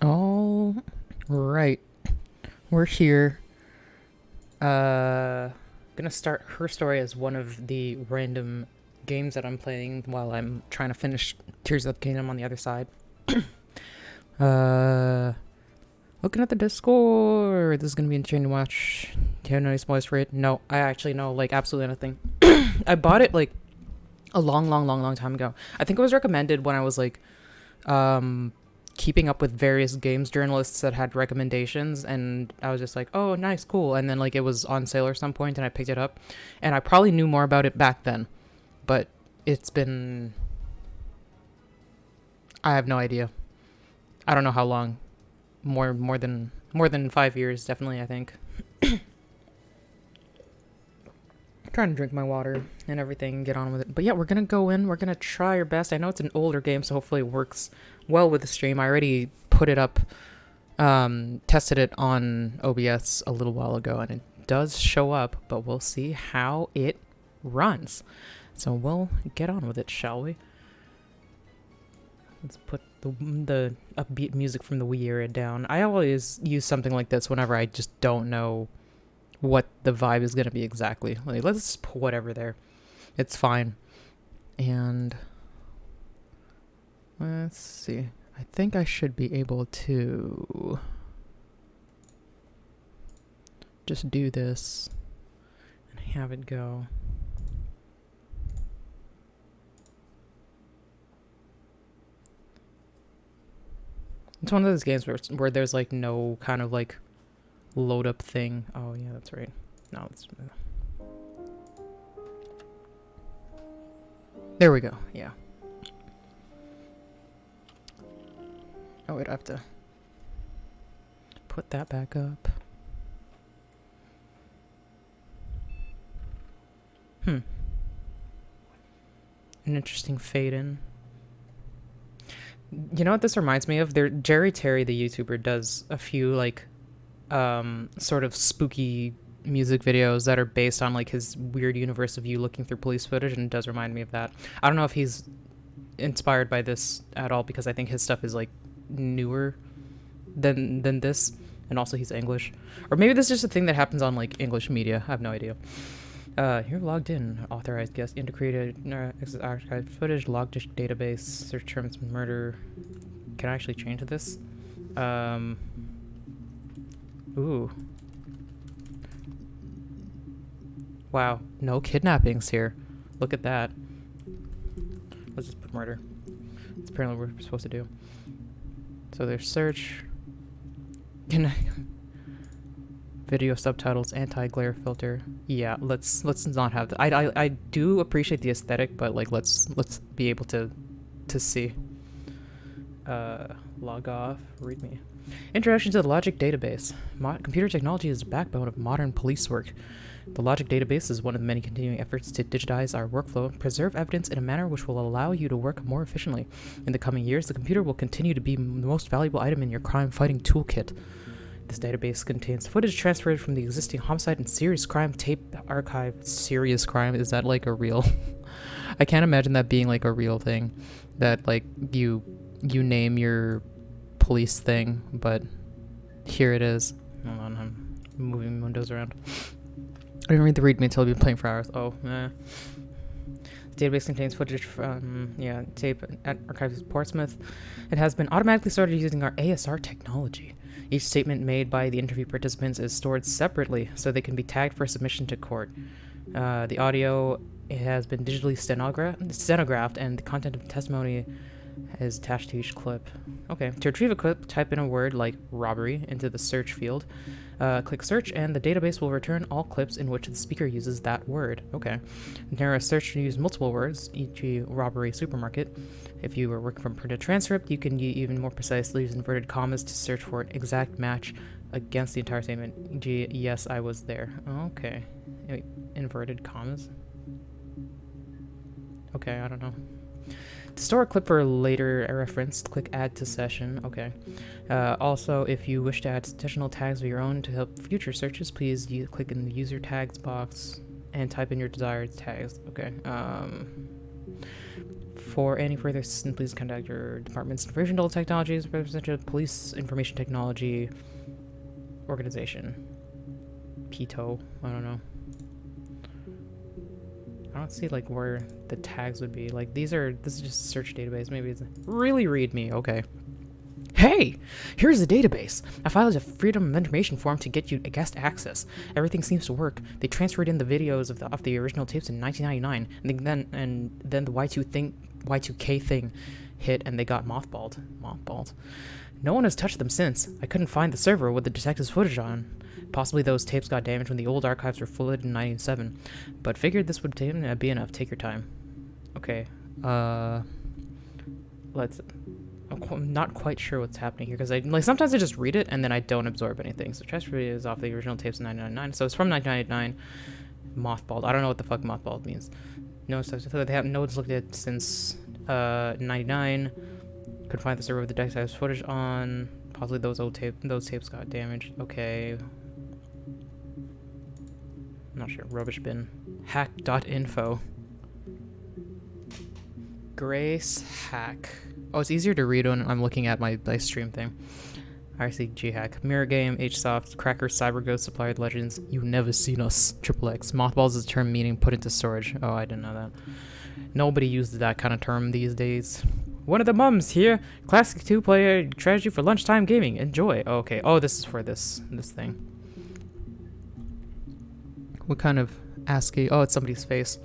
All right, we're here. Gonna start her story as one of the random games that I'm playing while I'm trying to finish Tears of the Kingdom on the other side. uh, Looking at the Discord. This is gonna be interesting to watch. Do you have any spoilers for it? No, I actually know like absolutely nothing. I bought it like a long time ago. I think it was recommended when I was like um keeping up with various games journalists that had recommendations, and I was just like, oh nice, cool, and then like it was on sale or some point and I picked it up, and I probably knew more about it back then, but it's been, I have no idea. I don't know how long. More than 5 years definitely, I think. Trying to drink my water and everything, get on with it. But yeah, we're gonna go in. We're gonna try our best. I know it's an older game, so hopefully it works well with the stream. I already put it up, tested it on OBS a little while ago, and it does show up. But we'll see how it runs. So we'll get on with it, shall we? Let's put the upbeat music from the Wii era down. I always use something like this whenever I just don't know what the vibe is going to be exactly. Like, let's just put whatever there. It's fine. And let's see. I think I should be able to just do this and have it go. It's one of those games where there's like no kind of like load up thing. Oh yeah, that's right. No, it's there we go. Yeah. Oh wait, I have to put that back up. An interesting fade in. You know what this reminds me of? Jerry Terry, the YouTuber, does a few like sort of spooky music videos that are based on like his weird universe of you looking through police footage, and it does remind me of that. I don't know if he's inspired by this at all, because I think his stuff is like newer than this, and also he's English, or maybe this is just a thing that happens on like English media. I have no idea. You're logged in. Authorized guest. Integrated archived footage. Log database. Search terms. Murder. Can I actually change this? Ooh. Wow. No kidnappings here. Look at that. Let's just put murder. That's apparently what we're supposed to do. So there's search. Can I... Video subtitles, anti-glare filter. Yeah, let's not have that. I do appreciate the aesthetic, but like let's be able to see. Log off. Read me. Introduction to the Logic Database. Computer technology is the backbone of modern police work. The Logic Database is one of the many continuing efforts to digitize our workflow and preserve evidence in a manner which will allow you to work more efficiently. In the coming years, the computer will continue to be the most valuable item in your crime-fighting toolkit. This database contains footage transferred from the existing homicide and serious crime tape archive. Serious crime? Is that like a real... I can't imagine that being like a real thing. That like you name your police thing, but here it is. Hold on, I'm moving windows around. I didn't read the readme until we've been playing for hours. Oh, The database contains footage from, tape at archives Portsmouth. It has been automatically sorted using our ASR technology. Each statement made by the interview participants is stored separately so they can be tagged for submission to court. The audio has been digitally stenographed, and the content of the testimony is attached to each clip. Okay, to retrieve a clip, type in a word like robbery into the search field. Click search, and the database will return all clips in which the speaker uses that word. Okay. Narrow a search to use multiple words, e.g. robbery supermarket. If you are working from printed transcript, you can even more precisely use inverted commas to search for an exact match against the entire statement, e.g. yes, I was there. Okay. Wait, inverted commas? Okay, I don't know. To store a clip for later reference, click add to session. Okay. Also, if you wish to add additional tags of your own to help future searches, please click in the user tags box and type in your desired tags. Okay. For any further assistance, please contact your department's information technologies, representative police information technology organization. PITO, I don't know. I don't see like where the tags would be. Like this is just a search database. Maybe it's really read me. Okay. Hey, here's the database. I filed a Freedom of Information form to get you guest access. Everything seems to work. They transferred in the videos of the original tapes in 1999, and then the Y2K thing hit, and they got mothballed. No one has touched them since. I couldn't find the server with the detective's footage on. Possibly those tapes got damaged when the old archives were flooded in 97, but figured this would be enough. Take your time. Okay. I'm not quite sure what's happening here because sometimes I just read it and then I don't absorb anything. So transfer is off the original tapes in 1999. So it's from 1999. Mothballed. I don't know what the fuck mothballed means. No, so they have no one's looked at it since 99. Could find the server with the detective's footage on. Possibly those tapes got damaged. Okay. I'm not sure. Rubbish bin. Hack.info. Grace hack. Oh, it's easier to read when I'm looking at my stream thing. RCG hack. Mirror game, HSoft, Cracker, CyberGhost, Supplier Legends. You never seen us. XXX. Mothballs is a term meaning put into storage. Oh, I didn't know that. Nobody uses that kind of term these days. One of the mums here. Classic 2-player strategy for lunchtime gaming. Enjoy. Oh, okay. Oh, this is for this thing. What kind of ASCII? Oh, it's somebody's face.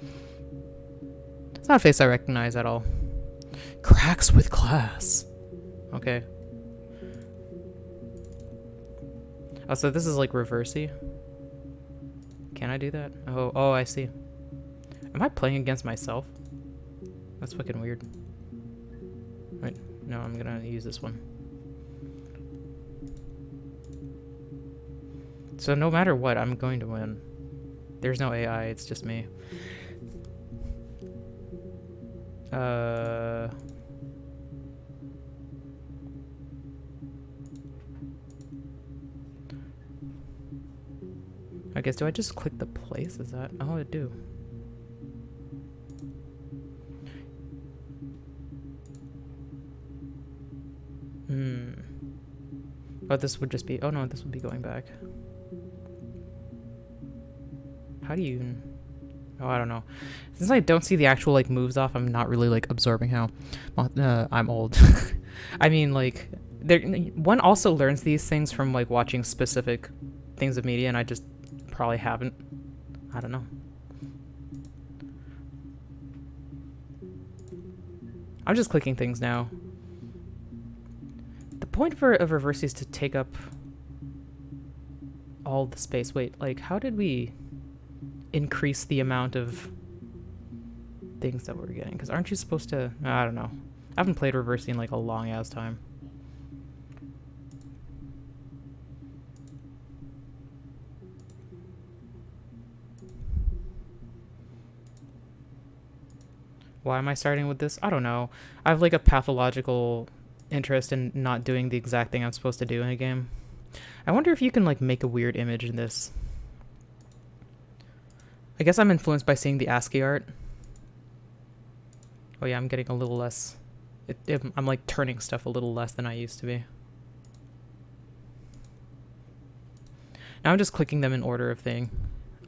It's not a face I recognize at all. Cracks with class. Okay. Oh, so this is like reversey. Can I do that? Oh, I see. Am I playing against myself? That's fucking weird. Wait, no, I'm gonna use this one. So no matter what, I'm going to win. There's no AI, it's just me. I guess, do I just click the place? Is that? Oh, I do. But this would just be, oh no, this would be going back. How do you, oh, I don't know. Since I don't see the actual like moves off, I'm not really like absorbing how I'm old. I mean, like, one also learns these things from like watching specific things of media, and I just probably haven't. I don't know. I'm just clicking things now. The point of reverse is to take up all the space. Wait, like, how did we increase the amount of things that we're getting? Because aren't you supposed to? I don't know. I haven't played reversing in like a long ass time. Why am I starting with this? I don't know. I have like a pathological interest in not doing the exact thing I'm supposed to do in a game. I wonder if you can like make a weird image in this. I guess I'm influenced by seeing the ASCII art. Oh yeah, I'm getting a little less. I'm like turning stuff a little less than I used to be. Now I'm just clicking them in order of thing.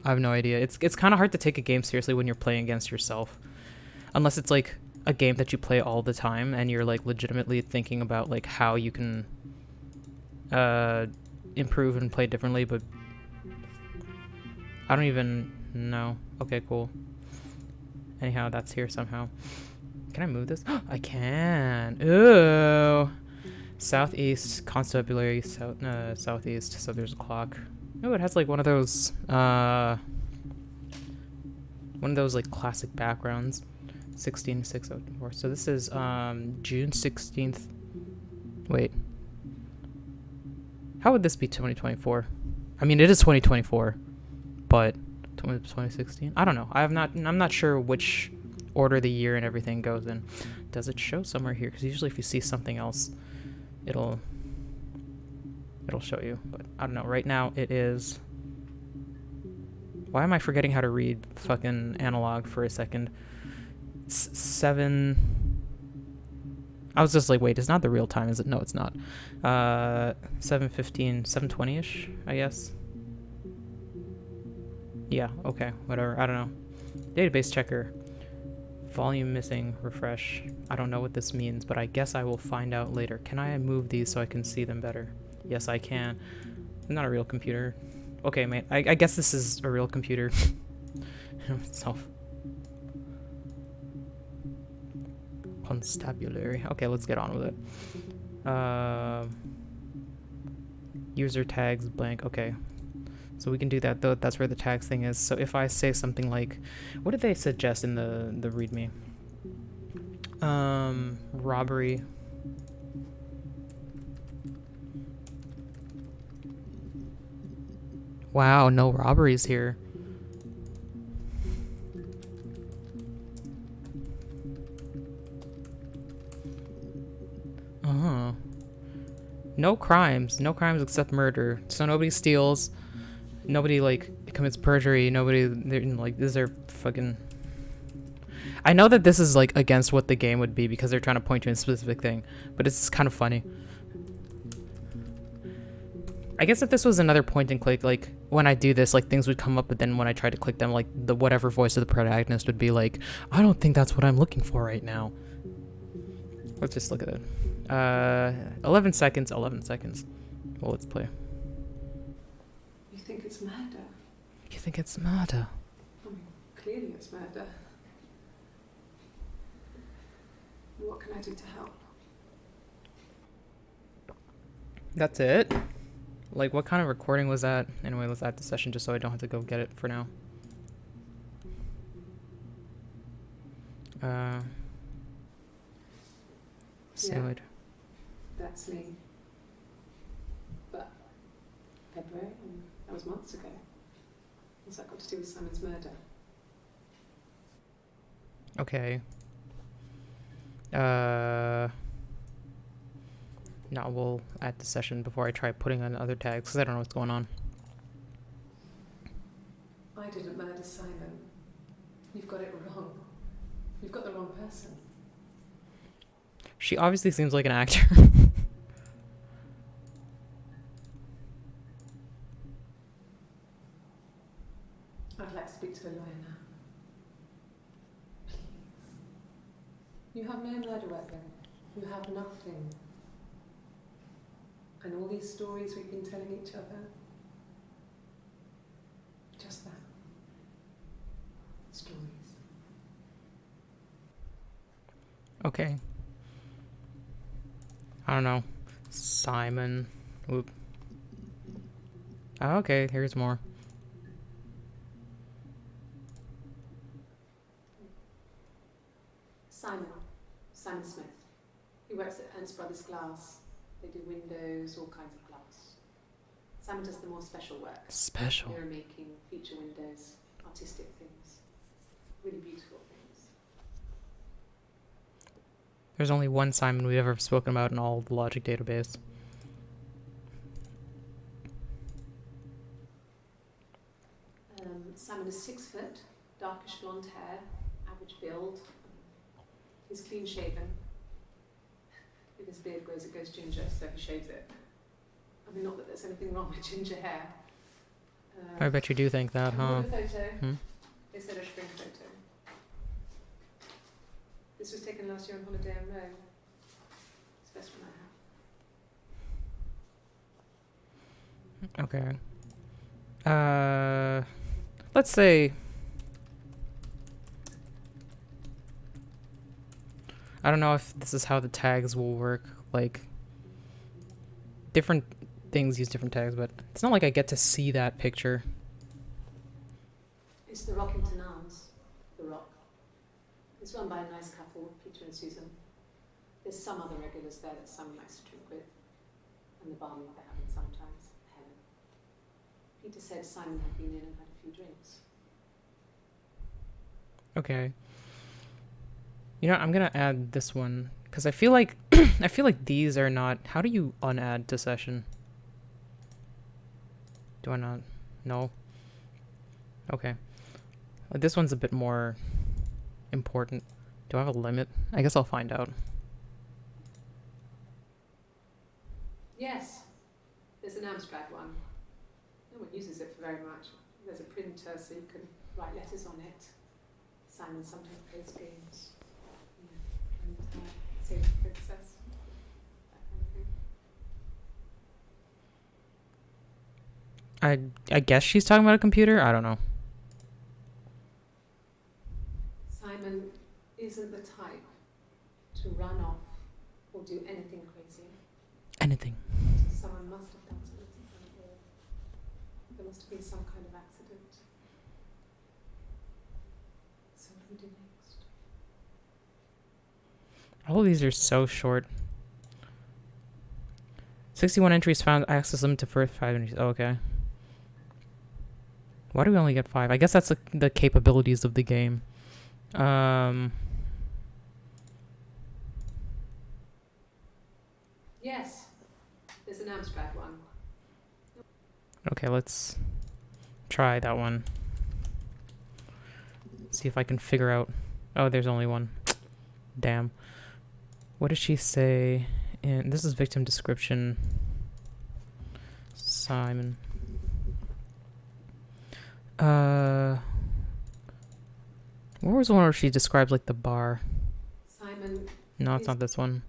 I have no idea. It's kind of hard to take a game seriously when you're playing against yourself. Unless it's like a game that you play all the time and you're like legitimately thinking about like how you can improve and play differently, but I don't even know. Okay, cool. Anyhow, that's here somehow. Can I move this? I can. Ooh. Southeast, constabulary, southeast, so there's a clock. Oh, it has like one of those like classic backgrounds. 16604. So this is June 16th. Wait. How would this be 2024? I mean, it is 2024, but 2016? I don't know. I'm not sure which order the year and everything goes in. Does it show somewhere here? Because usually if you see something else, it'll show you. But I don't know. Right now it is. Why am I forgetting how to read fucking analog for a second? It's 7. I was just like, wait, it's not the real time, is it? No, it's not. 7:15, 7:20ish, I guess. Yeah, okay, whatever. I don't know. Database checker. Volume missing. Refresh. I don't know what this means, but I guess I will find out later. Can I move these so I can see them better? Yes, I can. I'm not a real computer. Okay, mate. I guess this is a real computer. Itself. Constabulary. Okay, let's get on with it. User tags blank. Okay. So we can do that, though. That's where the tags thing is. So if I say something like, what did they suggest in the README? Robbery. Wow, no robberies here. No crimes. No crimes except murder. So nobody steals. Nobody, like, commits perjury. Nobody, like, these are fucking... I know that this is, like, against what the game would be because they're trying to point to a specific thing, but it's kind of funny. I guess if this was another point and click, like, when I do this, like, things would come up, but then when I try to click them, like, the whatever voice of the protagonist would be like, I don't think that's what I'm looking for right now. Let's just look at it. 11 seconds, 11 seconds. Well, let's play. You think it's murder? You think it's murder? I mean, clearly it's murder. What can I do to help? That's it? Like, what kind of recording was that? Anyway, let's add the session just so I don't have to go get it for now. Yeah, that's me. But February, and that was months ago. What's that got to do with Simon's murder? Okay. Now we'll add the session before I try putting on other tags because I don't know what's going on. I didn't murder Simon. You've got it wrong. You've got the wrong person. She obviously seems like an actor. I'd like to speak to a lawyer now. Please. You have no murder weapon. You have nothing. And all these stories we've been telling each other. Just that. Stories. Okay. I don't know. Simon. Whoop. Oh, okay, here's more. Simon Smith. He works at Ernst Brothers Glass. They do windows, all kinds of glass. Simon does the more special work. Special. Mirror making, feature windows, artistic things. Really beautiful things. There's only one Simon we've ever spoken about in all the logic database. Simon is 6 foot, darkish blonde hair, average build. He's clean shaven. If his beard grows, it goes ginger, so he shaves it. I mean, not that there's anything wrong with ginger hair. I bet you do think that, huh? The photo. Hmm? They said a spring photo. This was taken last year on holiday in Rome. It's the best one I have. Okay. Let's say... I don't know if this is how the tags will work. Like, different things use different tags, but it's not like I get to see that picture. It's the Rockington Arms, the Rock. It's run by a nice couple, Peter and Susan. There's some other regulars there that Simon likes to drink with, and the barmaid they're having sometimes, Helen. Peter said Simon had been in and had a few drinks. Okay. You know, I'm gonna add this one because I feel like I feel like these are not. How do you unadd to session? Do I not? No. Okay. This one's a bit more important. Do I have a limit? I guess I'll find out. Yes, there's an Amstrad one. No one uses it for very much. There's a printer so you can write letters on it. Simon sometimes plays games. And save the princess. That kind of thing. I guess she's talking about a computer. I don't know. Simon isn't the type to run off or do anything crazy. Anything. Someone must have done something, or there must have been some kind of accident. So what do we do next? All of these are so short. 61 entries found. Access limit to first 5 entries. Oh, okay. Why do we only get 5? I guess that's the capabilities of the game. Yes, there's an Amstrad one. Okay, let's try that one. See if I can figure out. Oh, there's only one. Damn. What does she say? And this is victim description. Simon. Where was the one where she described like the bar? Simon. No, it's not this one.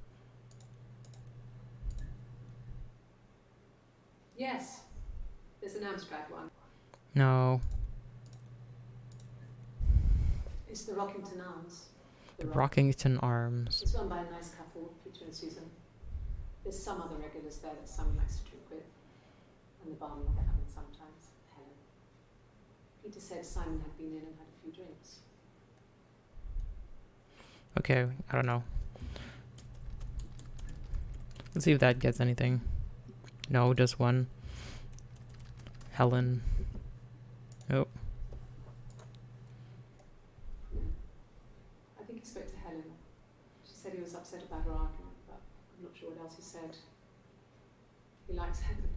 Yes, there's an Amstrad one. No. It's the Rockington Arms. The Rockington Arms. It's run by a nice couple, Peter and Susan. There's some other regulars there that Simon likes to drink with, and the barmaid they have in sometimes, Helen. Peter said Simon had been in and had a few drinks. Okay, I don't know. Let's see if that gets anything. No, just one. Helen. Oh. I think he spoke to Helen. She said he was upset about her argument, but I'm not sure what else he said. He likes Helen.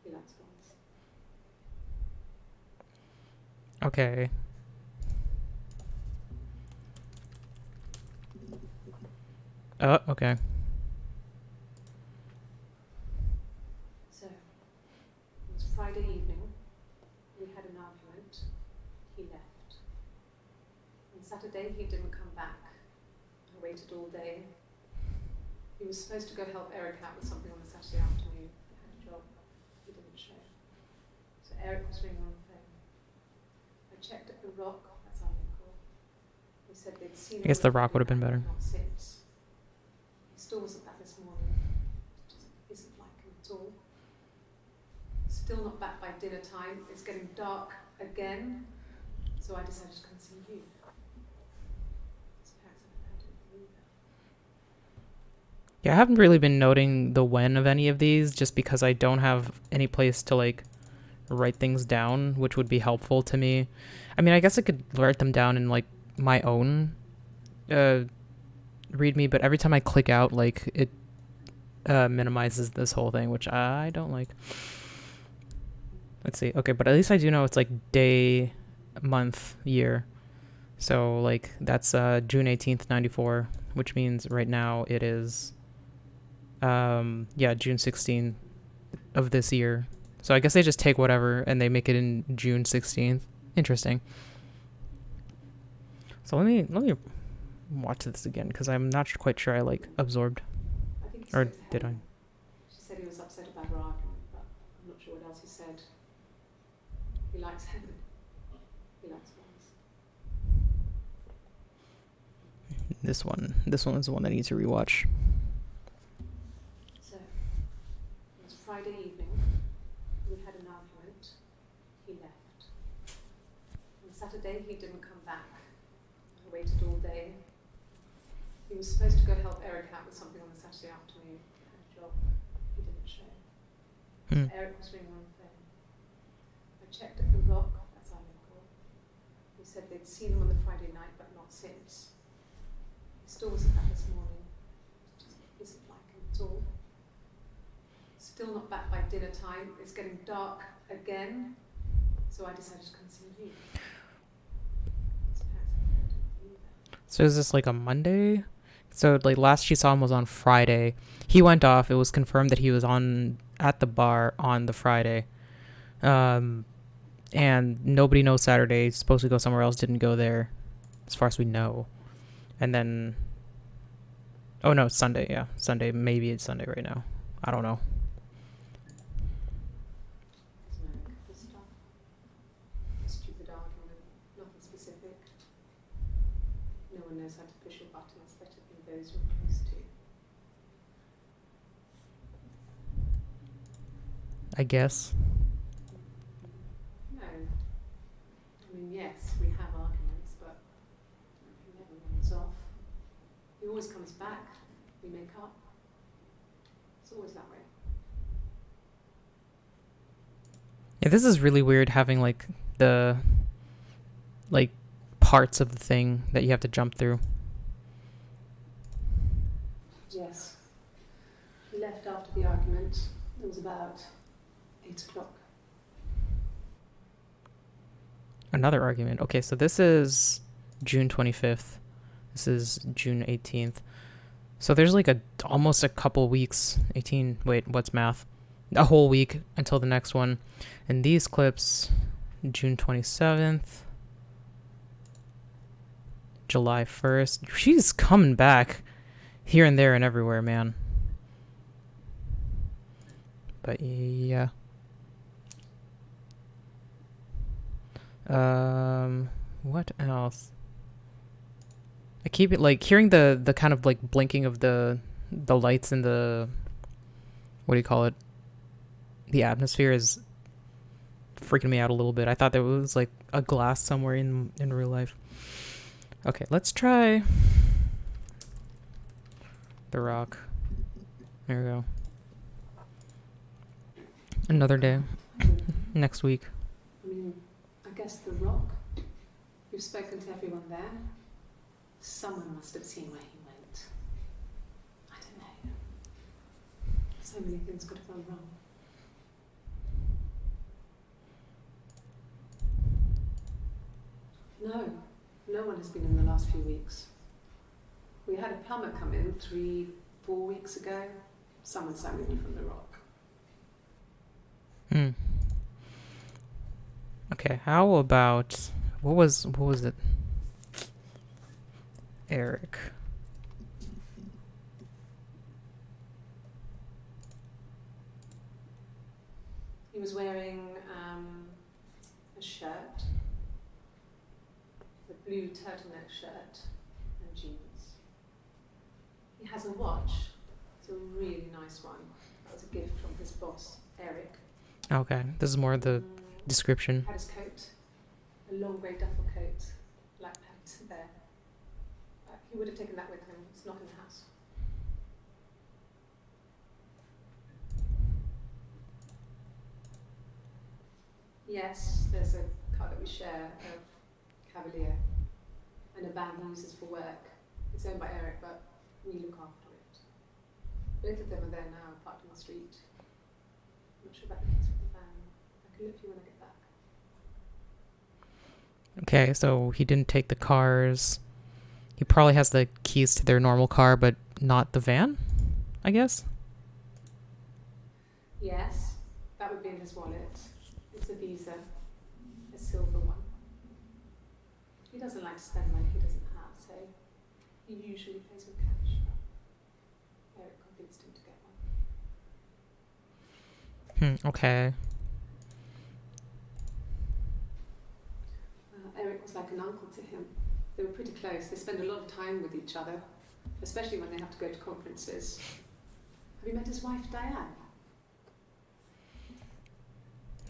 He likes boys. Okay. Oh, okay. So, it was Friday evening. We had an argument. He left. On Saturday, he didn't come back. I waited all day. He was supposed to go help Eric out with something on the Saturday afternoon. He had a job. He didn't show. So Eric was ringing on the phone. I checked at the Rock. That's our local. They said they'd seen him. I guess the Rock would have been better. Not since. He still wasn't back this morning. It just isn't like him at all. Still not back by dinner time. It's getting dark again. So I decided to come and see you. His parents haven't heard anything either. Yeah, I haven't really been noting the when of any of these just because I don't have any place to like write things down, which would be helpful to me. I mean, I guess I could write them down in like my own readme, but every time I click out, like it minimizes this whole thing, which I don't like. Let's see. Okay, but at least I do know it's like day, month, year. So like that's June 18th, 94, which means right now it is June 16th of this year. So I guess they just take whatever and they make it in June 16th. Interesting. So let me watch this again because I'm not quite sure I like absorbed. I think he Or spoke to did I? Helen. She said he was upset about her argument, but I'm not sure what else he said. He likes Helen. He likes boys. This one is the one that needs to rewatch. So, it was Friday evening. We had an argument. He left. On Saturday, he didn't come back. I waited all day. He was supposed to go help Eric out with something on the Saturday afternoon. He had a job. He didn't show. Eric was ringing on the phone. I checked at the Rock. That's our local. He said they'd seen him on the Friday night, but not since. He still wasn't back this morning. It just isn't like him at all. Still not back by dinner time. It's getting dark again. So I decided to come and see you. His parents haven't heard anything either. So is this like a Monday? So like last she saw him was on Friday. He went off. It was confirmed that he was on at the bar on the Friday. And nobody knows Saturday. He's supposed to go somewhere else. Didn't go there, as far as we know. And then, oh no, it's Sunday. Yeah, Sunday. Maybe it's Sunday right now. I don't know. This stuff. Stupid argument, nothing specific. No one knows how to push your buttons better than those who are used to. I guess. No. I mean, yes, we have arguments, but he never runs off. He always comes back. We make up. It's always that way. Yeah, this is really weird having like the like parts of the thing that you have to jump through. Yes. He left after the argument. It was about 8 o'clock. Another argument. Okay, so this is June 25th. This is June 18th. So there's like almost a couple weeks. 18. Wait, what's math? A whole week until the next one. And these clips, June 27th, July 1st. She's coming back here and there and everywhere, man. But yeah. What else? I keep it like hearing the kind of like blinking of the lights in the, what do you call it? The atmosphere is freaking me out a little bit. I thought there was like a glass somewhere in real life. Okay, let's try The Rock. There we go. Another day. Next week. I mean, I guess The Rock. You've spoken to everyone there. Someone must have seen where he went. I don't know. So many things could have gone wrong. No one has been in the last few weeks. We had a plumber come in 3-4 weeks ago. Someone sang with me from The Rock. Okay, how about what was it? Eric. He was wearing a shirt, a blue turtleneck shirt and jeans. He has a watch. It's a really nice one. That was a gift from his boss, Eric. Okay, this is more the description. Had his coat, a long grey duffel coat, black pants there. He would have taken that with him. It's not in the house. Yes, there's a car that we share, a Cavalier, and a van he uses for work. It's owned by Eric, but we look after it. Both of them are there now, parked on the street. I'm not sure about the case with the van. I can look for you when I get back. Okay, so he didn't take the cars. He probably has the keys to their normal car, but not the van, I guess? Yes, that would be in his wallet. It's a Visa, a silver one. He doesn't like to spend money he doesn't have, so he usually pays with cash. Eric convinced him to get one. Okay. Eric was like an uncle to him. They were pretty close. They spend a lot of time with each other, especially when they have to go to conferences. Have you met his wife, Diane?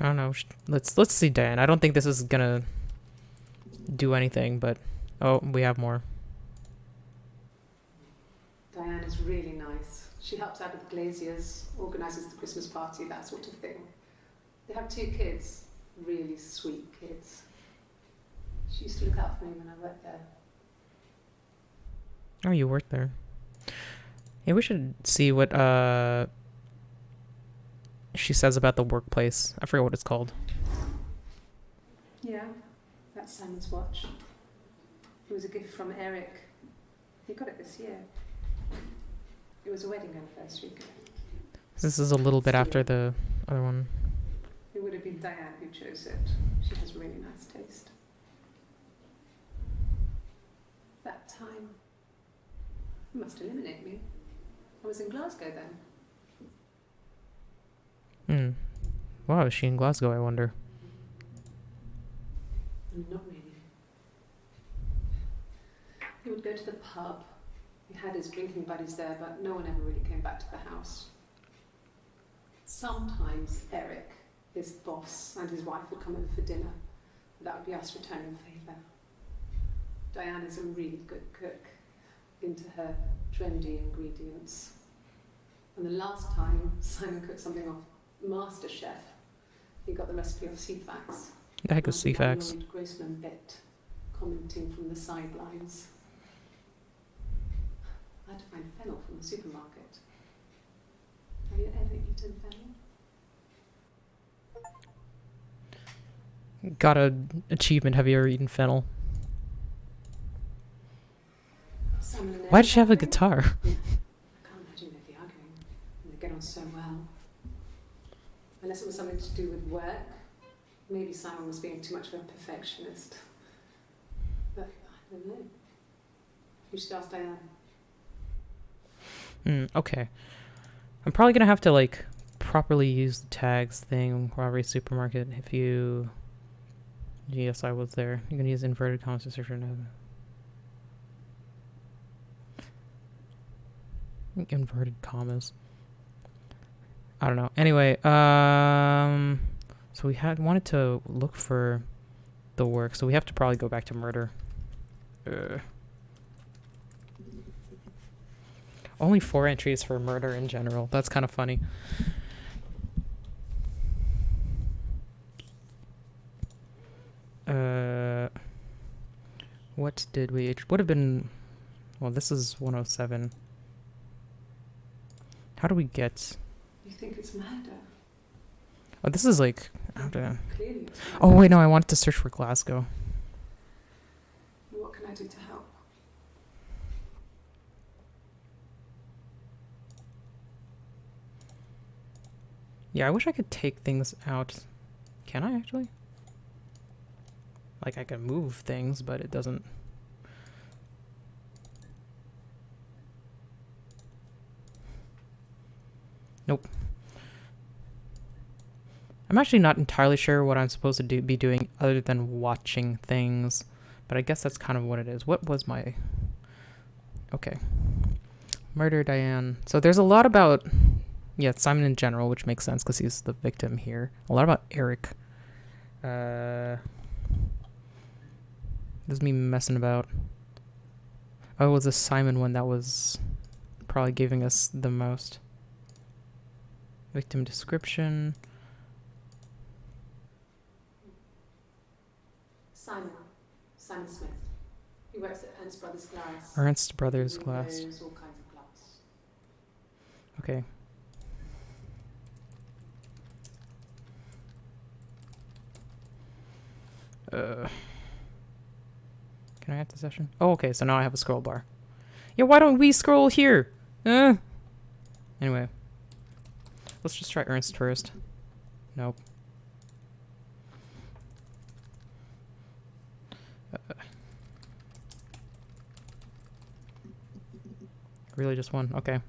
I don't know. Let's see Dan. I don't think this is gonna do anything, but oh, we have more. Diane is really nice. She helps out with the Glaziers, organises the Christmas party, that sort of thing. They have 2 kids, really sweet kids. She used to look out for me when I worked there. Oh, you worked there. Yeah, we should see what she says about the workplace. I forget what it's called. Yeah, that's Simon's watch. It was a gift from Eric. He got it this year. It was a wedding anniversary gift. This is a little bit after the other one. It would have been Diane who chose it. She has really nice taste. That time, you must eliminate me. I was in Glasgow then. Wow, is she in Glasgow, I wonder? Not really. He would go to the pub. He had his drinking buddies there, but no one ever really came back to the house. Sometimes Eric, his boss, and his wife would come over for dinner. That would be us returning the favour. Diane is a really good cook, into her trendy ingredients. And the last time Simon cooked something off MasterChef, he got the recipe off CFAX. The heck was CFAX? Lloyd Grossman bit, commenting from the sidelines. I had to find fennel from the supermarket. Have you ever eaten fennel? Got an achievement. Have you ever eaten fennel? Why did she have a guitar? I can't imagine they'd be arguing. They get on so well. Unless it was something to do with work. Maybe Simon was being too much of a perfectionist. But I don't know. You should ask Diane. Okay. I'm probably gonna have to like properly use the tags thing. Robbery supermarket. If you, yes, I was there. You can use inverted commas to search for no. Inverted commas. I don't know. Anyway, so we wanted to look for the work, so we have to probably go back to murder. Only 4 entries for murder in general. That's kind of funny. What did we... It would have been... Well, this is 107. How do we get... You think it's murder? Oh, this is like... After... Clearly it's murder. Oh, wait, no, I wanted to search for Glasgow. What can I do to help? Yeah, I wish I could take things out. Can I actually? Like, I can move things, but it doesn't... Nope. I'm actually not entirely sure what I'm supposed to be doing other than watching things, but I guess that's kind of what it is. What was my... Okay. Murder Diane. So there's a lot about... Yeah, Simon in general, which makes sense because he's the victim here. A lot about Eric. This is me messing about. Oh, it was the Simon one that was probably giving us the most. Victim description. Simon Smith. He works at Ernst Brothers Glass. Ernst Brothers Glass. Windows, all kinds of glass. Okay. Can I add the session? Oh, okay, so now I have a scroll bar. Yeah, why don't we scroll here? Anyway. Let's just try Ernst first. Nope. Really just one? Okay.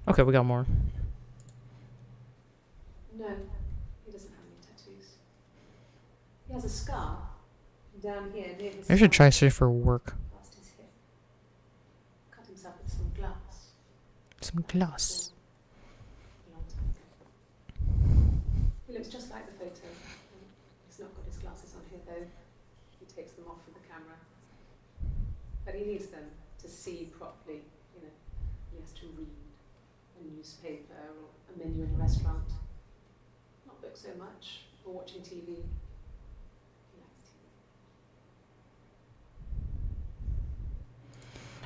Okay, we got more. No, he doesn't have any tattoos. He has a scar down here near his I should thumb, try search for work. past his hip. Cut himself with some glass. Some glass. A long time ago. He looks just like the photo. He's not got his glasses on here though. He takes them off with the camera. But he needs them to see properly. You know, he has to read a newspaper or a menu in a restaurant. Not book so much, or watching TV. He likes TV.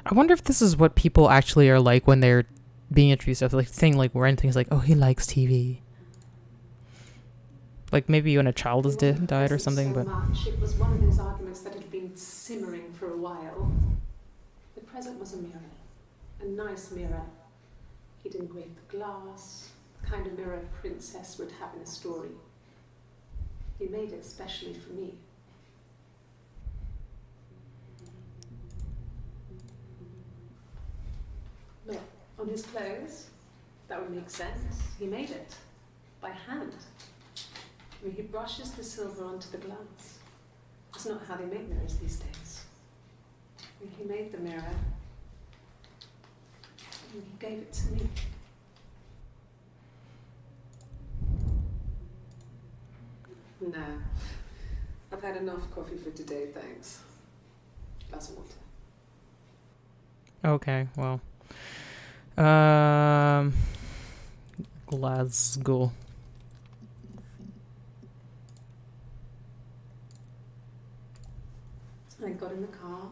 I wonder if this is what people actually are like when they're being introduced to, like, saying, like, random things like, oh, he likes TV. Like, maybe when a child has died or something, so but... much. It was one of those arguments that had been been simmering for a while. The present was a mirror, a nice mirror. He'd engraved the glass, the kind of mirror a princess would have in a story. He made it specially for me. Look, on his clothes, that would make sense. He made it by hand. I mean, he brushes the silver onto the glass. That's not how they make mirrors these days. I mean, he made the mirror and he gave it to me. No, I've had enough coffee for today, thanks. Glass of water. Okay, well. Glasgow. I got in the car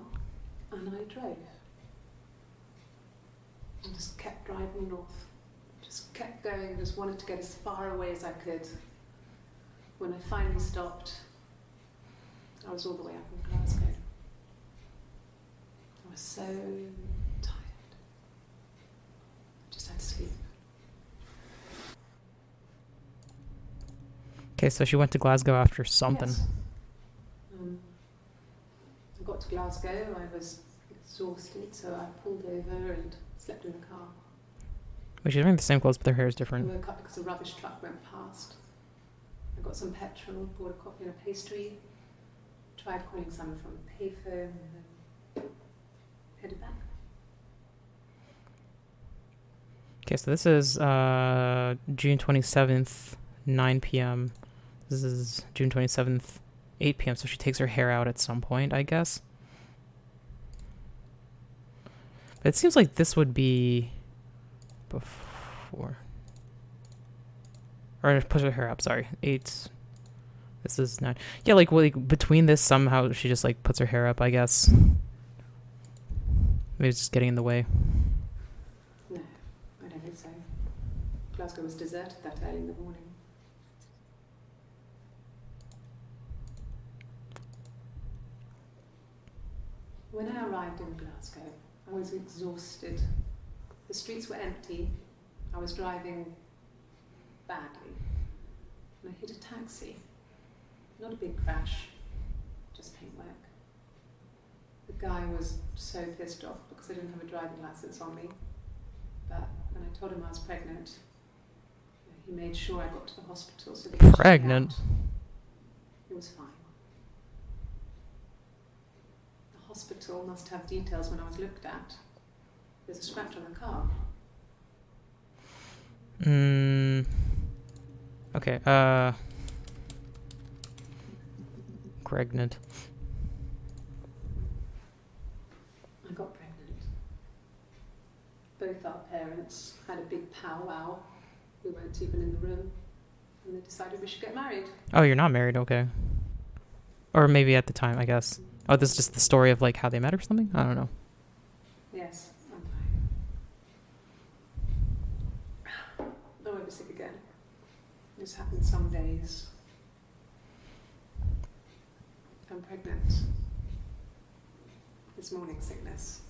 and I drove. I just kept driving north. Just kept going, just wanted to get as far away as I could. When I finally stopped, I was all the way up in Glasgow. I was so tired. Just had to sleep. Okay, so she went to Glasgow after something. Yes. I got to Glasgow, I was exhausted, so I pulled over and slept in the car. Well, she's wearing the same clothes, but her hair is I different. woke up because a rubbish truck went past. I got some petrol, bought a coffee and a pastry, tried calling someone from a payphone, and then headed back. Okay, so this is June 27th, 9 p.m. This is June 27th, 8 p.m. So she takes her hair out at some point, I guess. But it seems like this would be before. Or push her hair up, sorry. 8. This is 9. Yeah, like between this, somehow she just like puts her hair up, I guess. Maybe it's just getting in the way. No, I don't think so. Glasgow was deserted that early in the morning. When I arrived in Glasgow, I was exhausted. The streets were empty. I was driving badly. And I hit a taxi. Not a big crash, just paintwork. The guy was so pissed off because I didn't have a driving license on me. But when I told him I was pregnant, he made sure I got to the hospital so they could check me Pregnant? out. It was fine. The hospital must have details when I was looked at. There's a scratch on the car. Okay, pregnant. I got pregnant. Both our parents had a big powwow. We weren't even in the room. And they decided we should get married. Oh, you're not married, okay. Or maybe at the time, I guess. Oh, this is just the story of like how they met or something? I don't know. Yes, I'm fine. I won't be sick again. This happens some days. I'm pregnant. It's morning sickness.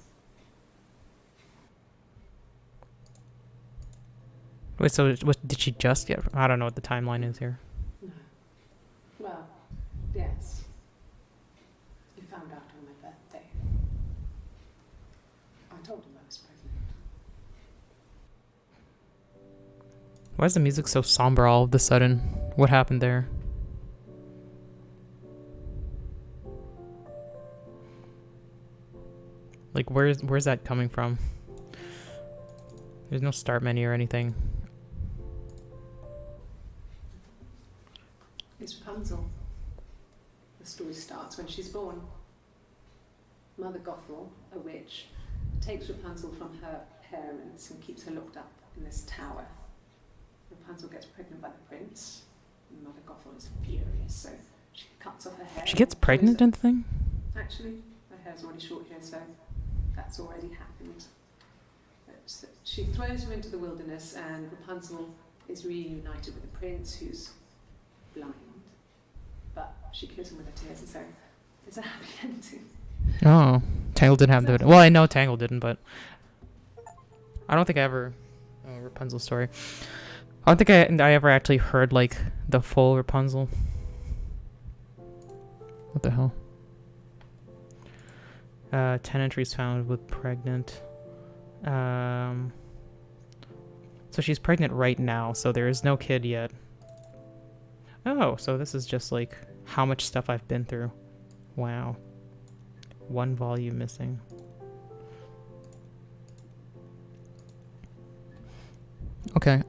Wait, so what did she just get? I don't know what the timeline is here. No. Well, yes. You found out on my birthday. I told him I was pregnant. Why is the music so somber all of a sudden? What happened there? Like, where's that coming from? There's no start menu or anything. It's Rapunzel. The story starts when she's born. Mother Gothel, a witch, takes Rapunzel from her parents and keeps her locked up in this tower. Rapunzel gets pregnant by the prince. And Mother Gothel is furious, so she cuts off her hair. She gets pregnant in the thing? Actually, her hair's already short here, so that's already happened. But she throws her into the wilderness, and Rapunzel is reunited with the prince, who's blind. But she kills him with her tears, and so It's a happy ending. Oh, Tangle didn't have the. Well, I know Tangle didn't, but I don't think I ever. Oh, Rapunzel's story. I don't think I ever actually heard like the full Rapunzel. What the hell? 10 entries found with pregnant. So she's pregnant right now, so there is no kid yet. Oh, so this is just like how much stuff I've been through. Wow. 1 volume missing. Okay.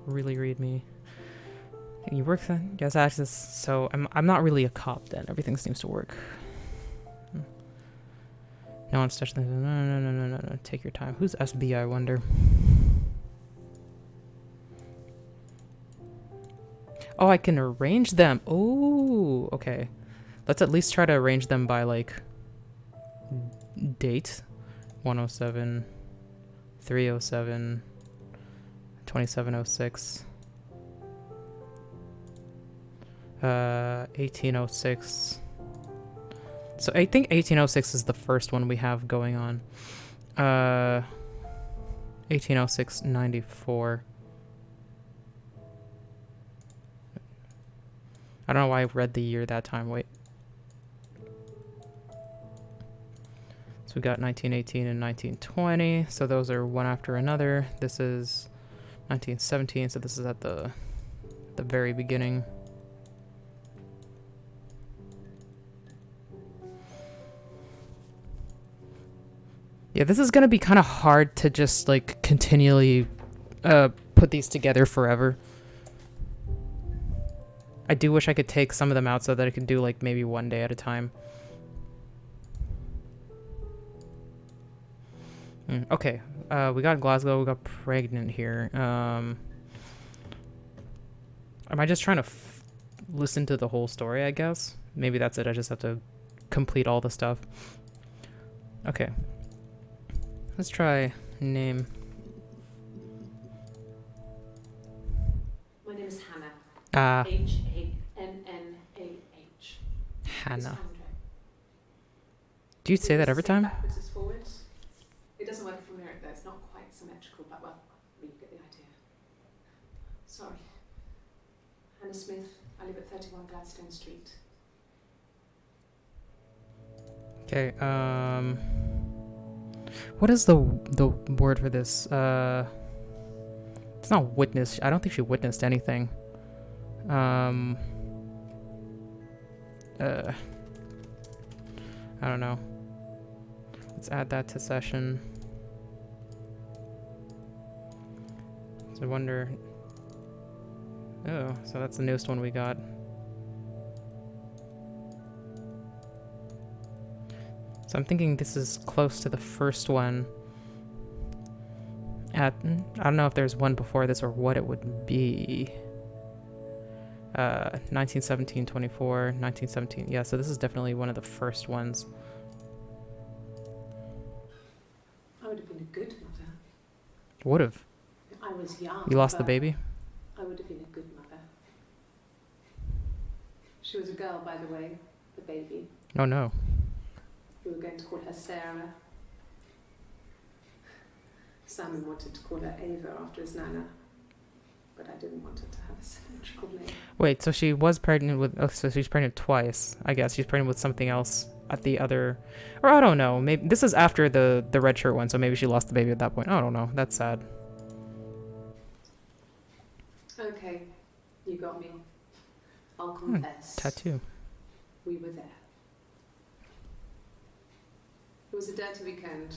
Really read me. You work then? Yes, access. So I'm not really a cop then. Everything seems to work. No one's touched them. No. Take your time. Who's SB, I wonder? Oh, I can arrange them. Oh, okay. Let's at least try to arrange them by, like, date. 107, 307, 2706, 1806. So I think 1806 is the first one we have going on. 1806, 94. I don't know why I read the year that time. Wait. So we got 1918 and 1920. So those are one after another. This is 1917. So this is at the very beginning. Yeah, this is gonna be kind of hard to just like continually put these together forever. I do wish I could take some of them out so that I could do like maybe one day at a time. Okay, we got Glasgow, we got pregnant here. Am I just trying to listen to the whole story, I guess? Maybe that's it, I just have to complete all the stuff. Okay. Let's try name. My name is Hannah. H-A-N-N-A-H. Hannah. Do you say that every time? Backwards is forwards. It doesn't work from here, though. It's not quite symmetrical, but well, you get the idea. Sorry. Hannah Smith. I live at 31 Gladstone Street. Okay, what is the word for this? It's not witness. I don't think she witnessed anything. I don't know. Let's add that to session. So I wonder. Oh, so that's the newest one we got. So I'm thinking this is close to the first one. I don't know if there's one before this or what it would be. 1917, 24, 1917. Yeah, so this is definitely one of the first ones. I would have been a good mother. Would have. I was young. You lost the baby? I would have been a good mother. She was a girl, by the way, the baby. Oh no. We were going to call her Sarah. Simon wanted to call her Ava after his nana, but I didn't want her to have a symmetrical name. Wait, so she was pregnant with... Oh, so she's pregnant twice. I guess she's pregnant with something else at the other... Or I don't know. Maybe this is after the red shirt one, so maybe she lost the baby at that point. I don't know. That's sad. Okay, you got me. I'll confess. Tattoo. We were there. It was a dirty weekend.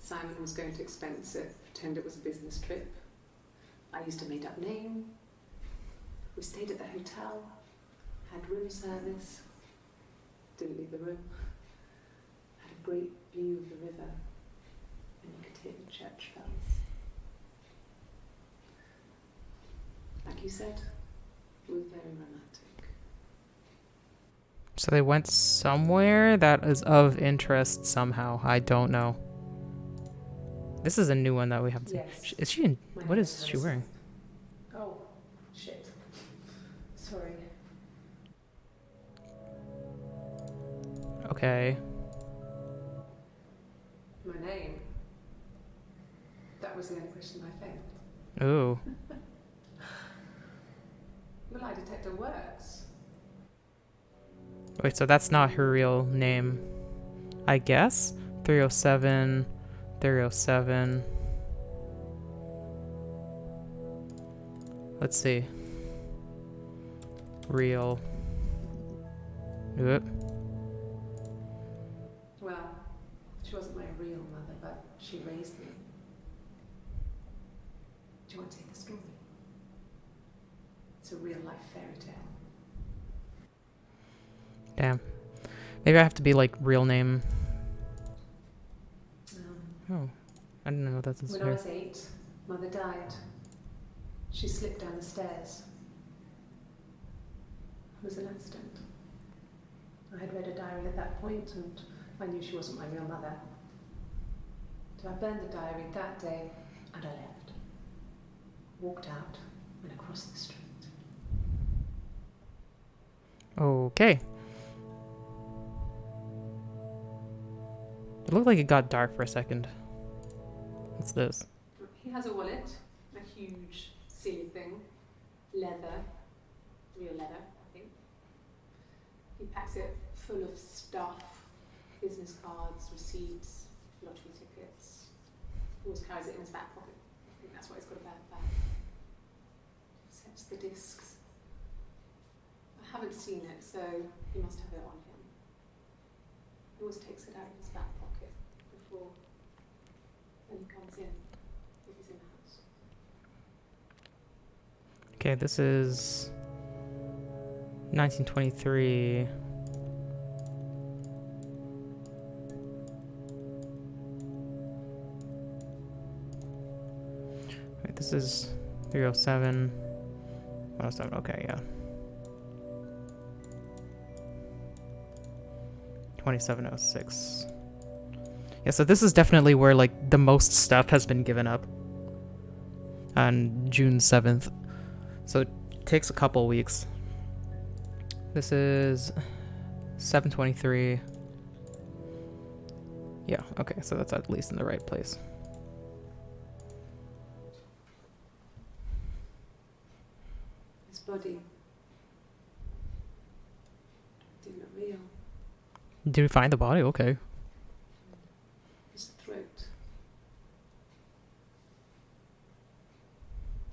Simon was going to expense it, pretend it was a business trip. I used a made-up name. We stayed at the hotel, had room service, didn't leave the room, had a great view of the river, and you could hear the church bells. Like you said, it was very romantic. So they went somewhere that is of interest somehow. I don't know. This is a new one that we have to... Yes. Is she in... What is she wearing? Oh, shit. Sorry. Okay. My name. That was the only question I failed. Ooh. The lie detector works. Wait, so that's not her real name, I guess? 307, 307. Let's see. Real. Oop. Well, she wasn't my real mother, but she raised me. Do you want to hear the story? It's a real life fairy tale. Damn. Maybe I have to be like real name. Oh. I didn't know that's When I was 8, Mother died. She slipped down the stairs. It was an accident. I had read a diary at that point and I knew she wasn't my real mother. So I burned the diary that day and I left. Walked out and across the street. Okay. It looked like it got dark for a second. What's this? He has a wallet, a huge silly thing, leather, real leather, I think. He packs it full of stuff, business cards, receipts, lottery tickets. Always carries it in his back pocket. I think that's why he's got a bad back. Sets the discs. I haven't seen it, so he must have it on him. He always takes it out of his back pocket before when he comes in, if he's in the house. Okay, this is 1923. Wait, this is 307. 107. Okay, yeah. 2706. Yeah, so this is definitely where like the most stuff has been given up. On June 7th. So it takes a couple weeks. This is 723. Yeah, okay, so that's at least in the right place. His body didn't look real. Did we find the body? Okay. His throat.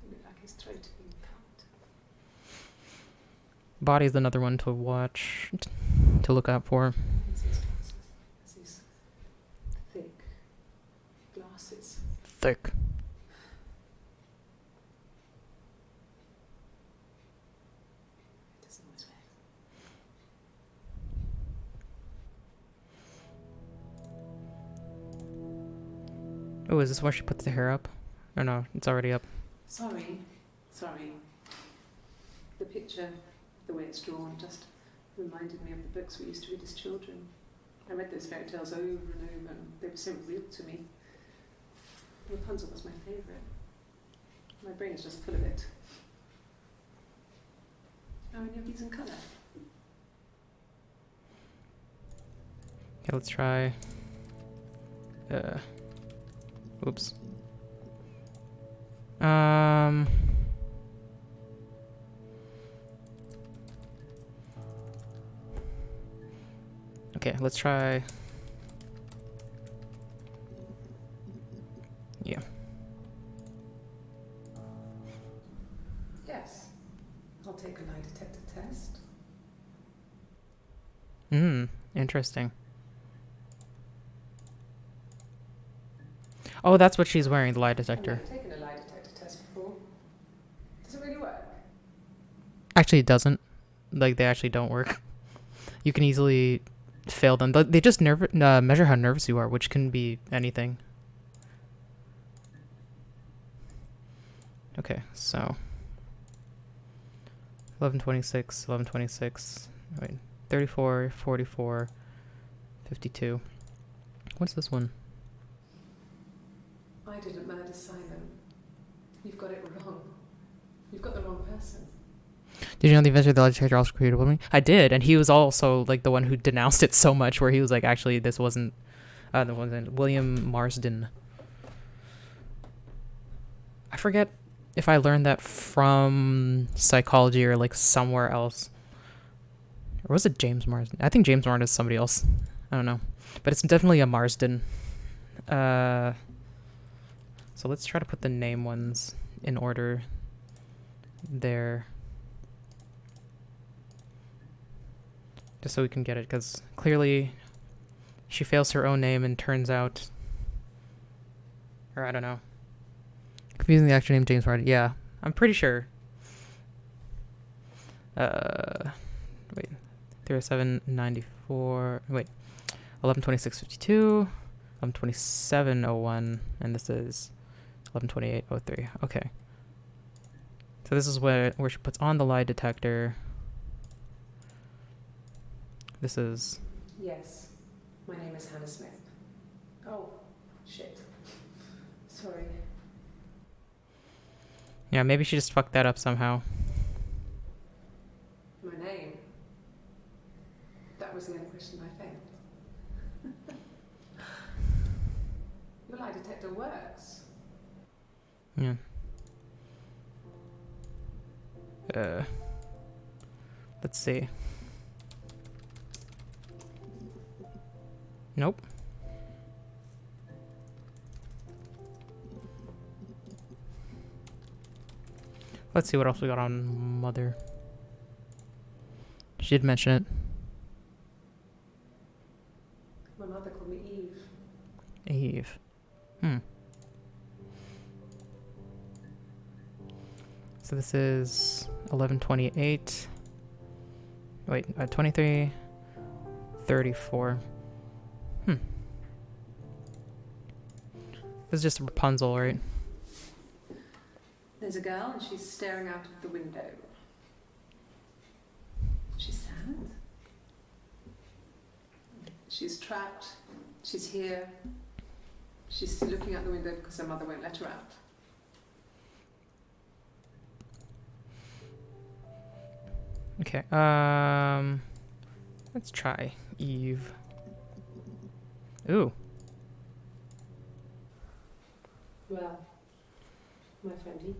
It looked like his throat had been cut. Body's another one to watch, to look out for. His glasses. Has these thick glasses. Thick. He doesn't always wear. Oh, is this where she puts the hair up? Or no, it's already up. Sorry. The picture, the way it's drawn, just reminded me of the books we used to read as children. I read those fairy tales over and over, and they were so real to me. Rapunzel was my favourite. My brain is just full of it. Are any of these in colour? Okay, let's try. Oops. Okay, let's try. Yeah. Yes. I'll take a lie detector test. Interesting. Oh, that's what she's wearing, the lie detector. I've never taken a lie detector test before. Does it really work? Actually, it doesn't. Like, they actually don't work. You can easily fail them. They just measure how nervous you are, which can be anything. Okay, so 1126, 1126. Wait, 34, 44, 52. What's this one? I didn't murder Simon. You've got it wrong. You've got the wrong person. Did you know the inventor of the lie detector also created a woman? I did, and he was also like the one who denounced it so much, where he was like, actually, this wasn't. The one William Marsden. I forget if I learned that from psychology or like somewhere else. Or was it James Marsden? I think James Marsden is somebody else. I don't know. But it's definitely a Marsden. So let's try to put the name ones in order there. Just so we can get it, because clearly she fails her own name and turns out... Or I don't know. Confusing the actor named James Marsden. Yeah, I'm pretty sure. Wait. 307.94. Wait. 11:26:52. 11:27:01. And this is 11:28:03. Okay. So this is where she puts on the lie detector. This is... Yes, my name is Hannah Smith. Oh, shit. Sorry. Yeah, maybe she just fucked that up somehow. My name? That was the only question I failed. Your lie detector works. Yeah. Let's see. Nope. Let's see what else we got on Mother. She did mention it. My mother called me Eve. Eve. So this is 11:28. Wait, 23:34. This is just Rapunzel, right? There's a girl and she's staring out of the window. She's sad. She's trapped. She's here. She's looking out the window because her mother won't let her out. Okay, let's try Eve. Ooh. Well, my friend Eve.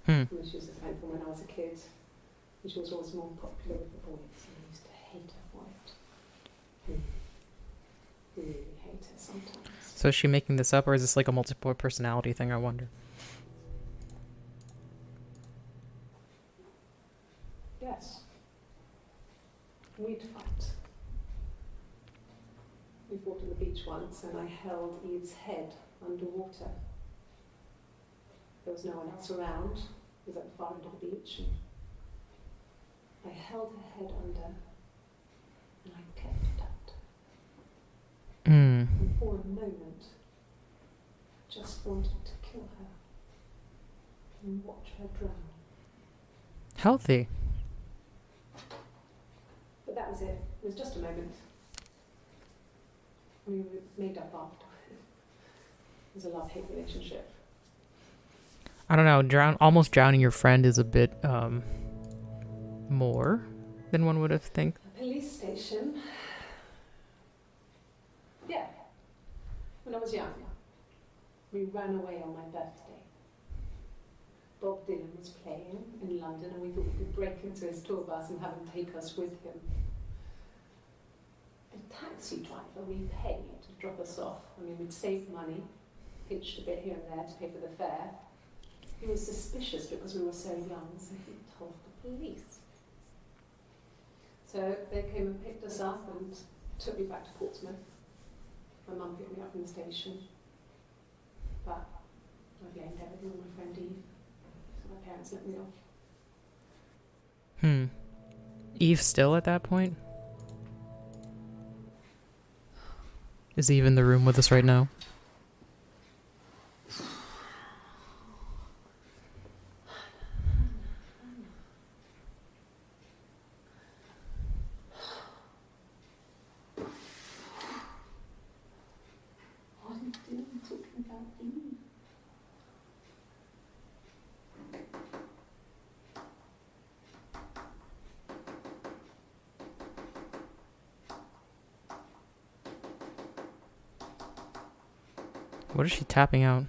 She was a friend from when I was a kid. And she was always more popular with the boys. And I used to hate her for it. Really hate her sometimes. So is she making this up, or is this like a multiple personality thing, I wonder? Yes. We'd fight. We fought on the beach once and I held Eve's head underwater. There was no one else around. It was at the far end of the beach. I held her head under and I kept it out. And for a moment, just wanted to kill her and watch her drown. Healthy. But that was it. It was just a moment. We made up after. It was a love-hate relationship. I don't know. Almost drowning your friend is a bit more than one would have think. A police station. Yeah. When I was young, we ran away on my birthday. Bob Dylan was playing in London and we thought we could break into his tour bus and have him take us with him. The taxi driver we paid to drop us off. I mean, we'd saved money, pitched a bit here and there to pay for the fare. He was suspicious because we were so young, so he told the police. So they came and picked us up and took me back to Portsmouth. My mum picked me up from the station. But I blamed everything on my friend Eve. So my parents let me off. Eve still at that point? Is Eve in the room with us right now? What are you doing talking about Eve? What is she tapping out?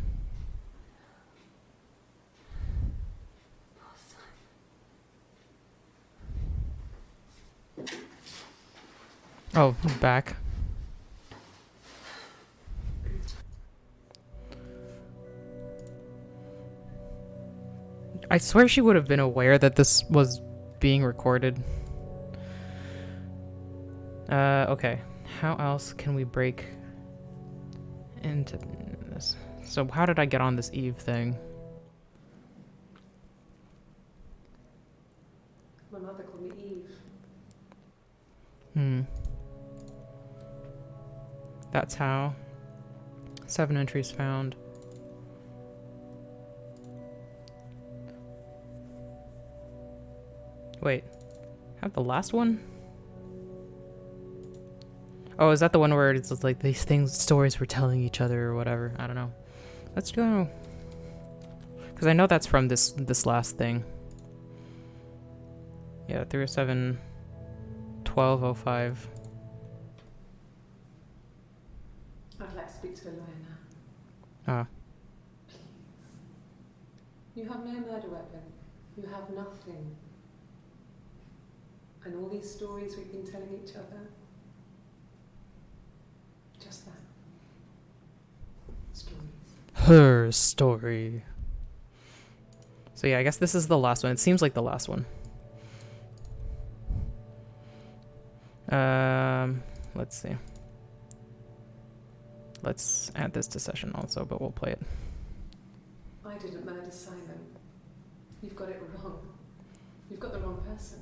Oh, back. I swear she would have been aware that this was being recorded. Okay. How else can we break into this? So how did I get on this Eve thing? My mother called me Eve. That's how. 7 entries found. Wait. Have the last one? Oh, is that the one where it's just like these things, stories we're telling each other or whatever? I don't know. Let's go. Because I know that's from this last thing. Yeah, 307 1205. I'd like to speak to a lawyer now. Ah. Please. You have no murder weapon. You have nothing. And all these stories we've been telling each other. Just that. Stories. Her story. So yeah, I guess this is the last one. It seems like the last one. Let's see. Let's add this to session also, but we'll play it. I didn't murder Simon. You've got it wrong. You've got the wrong person.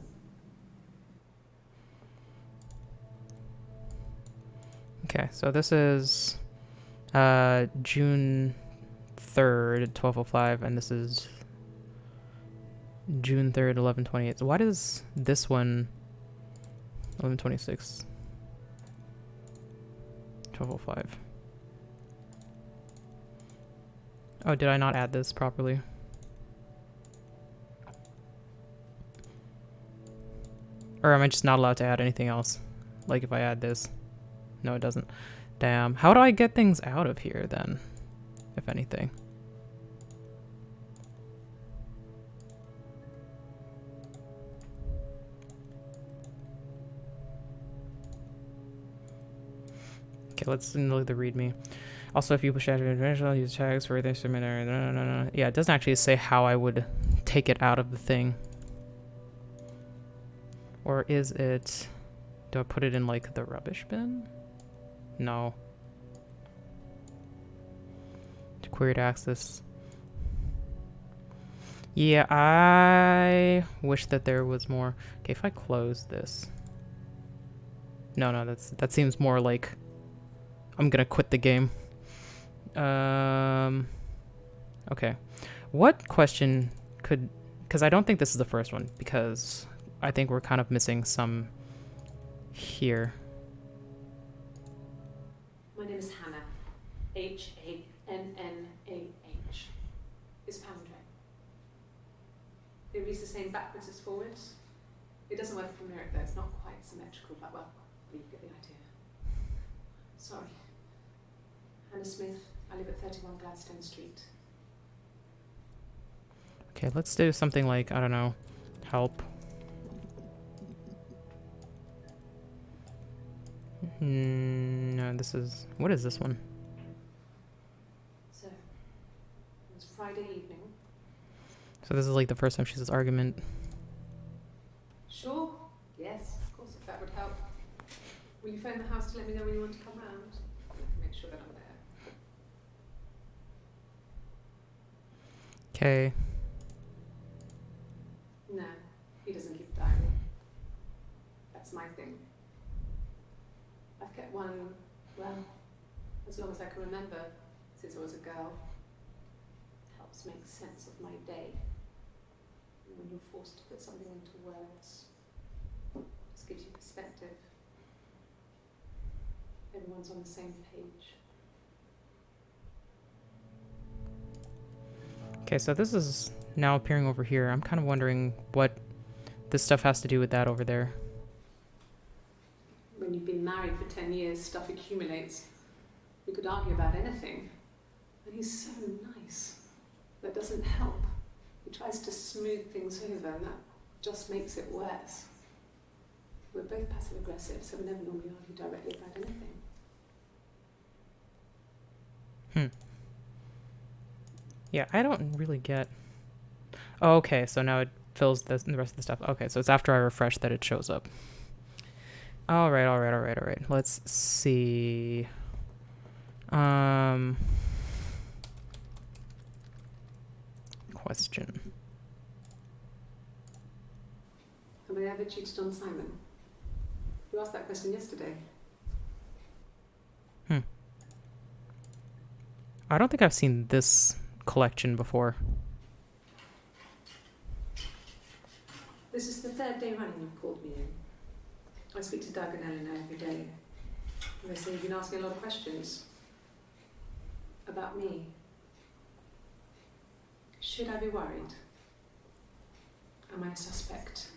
Okay, so this is June 3rd, 12:05, and this is June 3rd, 11:28. So why does this one 11:26 12:05? Oh, did I not add this properly? Or am I just not allowed to add anything else? Like if I add this? No, it doesn't. Damn. How do I get things out of here then? If anything. Okay, let's look at the README. Also, if you push out international, use tags for this. No. Yeah, it doesn't actually say how I would take it out of the thing. Or is it... Do I put it in, like, the rubbish bin? No. To query to access. Yeah, I wish that there was more. Okay, if I close this. No, that seems more like I'm gonna quit the game. Okay. What question could... Because I don't think this is the first one, because I think we're kind of missing some here. My name is Hannah. H-A-N-N-A-H. It's Pandre. It reads the same backwards as forwards. It doesn't work from Lyric though, it's not quite symmetrical, but well, you get the idea. Sorry. Hannah Smith, I live at 31 Gladstone Street. Okay, let's do something like, I don't know, help. No, this is... What is this one? So, it was Friday evening. So this is like the first time she says argument. Sure, yes, of course, if that would help. Will you phone the house to let me know when you want to come round? I can make sure that I'm there. Okay. No, he doesn't keep a diary. That's my thing. I've kept one, well, as long as I can remember, since I was a girl. Helps make sense of my day. And when you're forced to put something into words, just gives you perspective. Everyone's on the same page. Okay, so this is now appearing over here. I'm kind of wondering what this stuff has to do with that over there. When you've been married for 10 years, stuff accumulates. You could argue about anything. And he's so nice. That doesn't help. He tries to smooth things over, and that just makes it worse. We're both passive aggressive, so we never normally argue directly about anything. Yeah, I don't really get... Oh, okay, so now it fills the rest of the stuff. Okay, so it's after I refresh that it shows up. All right. Let's see. Question. Have I ever cheated on Simon? You asked that question yesterday. I don't think I've seen this collection before. This is the third day running you've called me in. I speak to Doug and Eleanor every day. And they say you've been asking a lot of questions. About me. Should I be worried? Am I a suspect?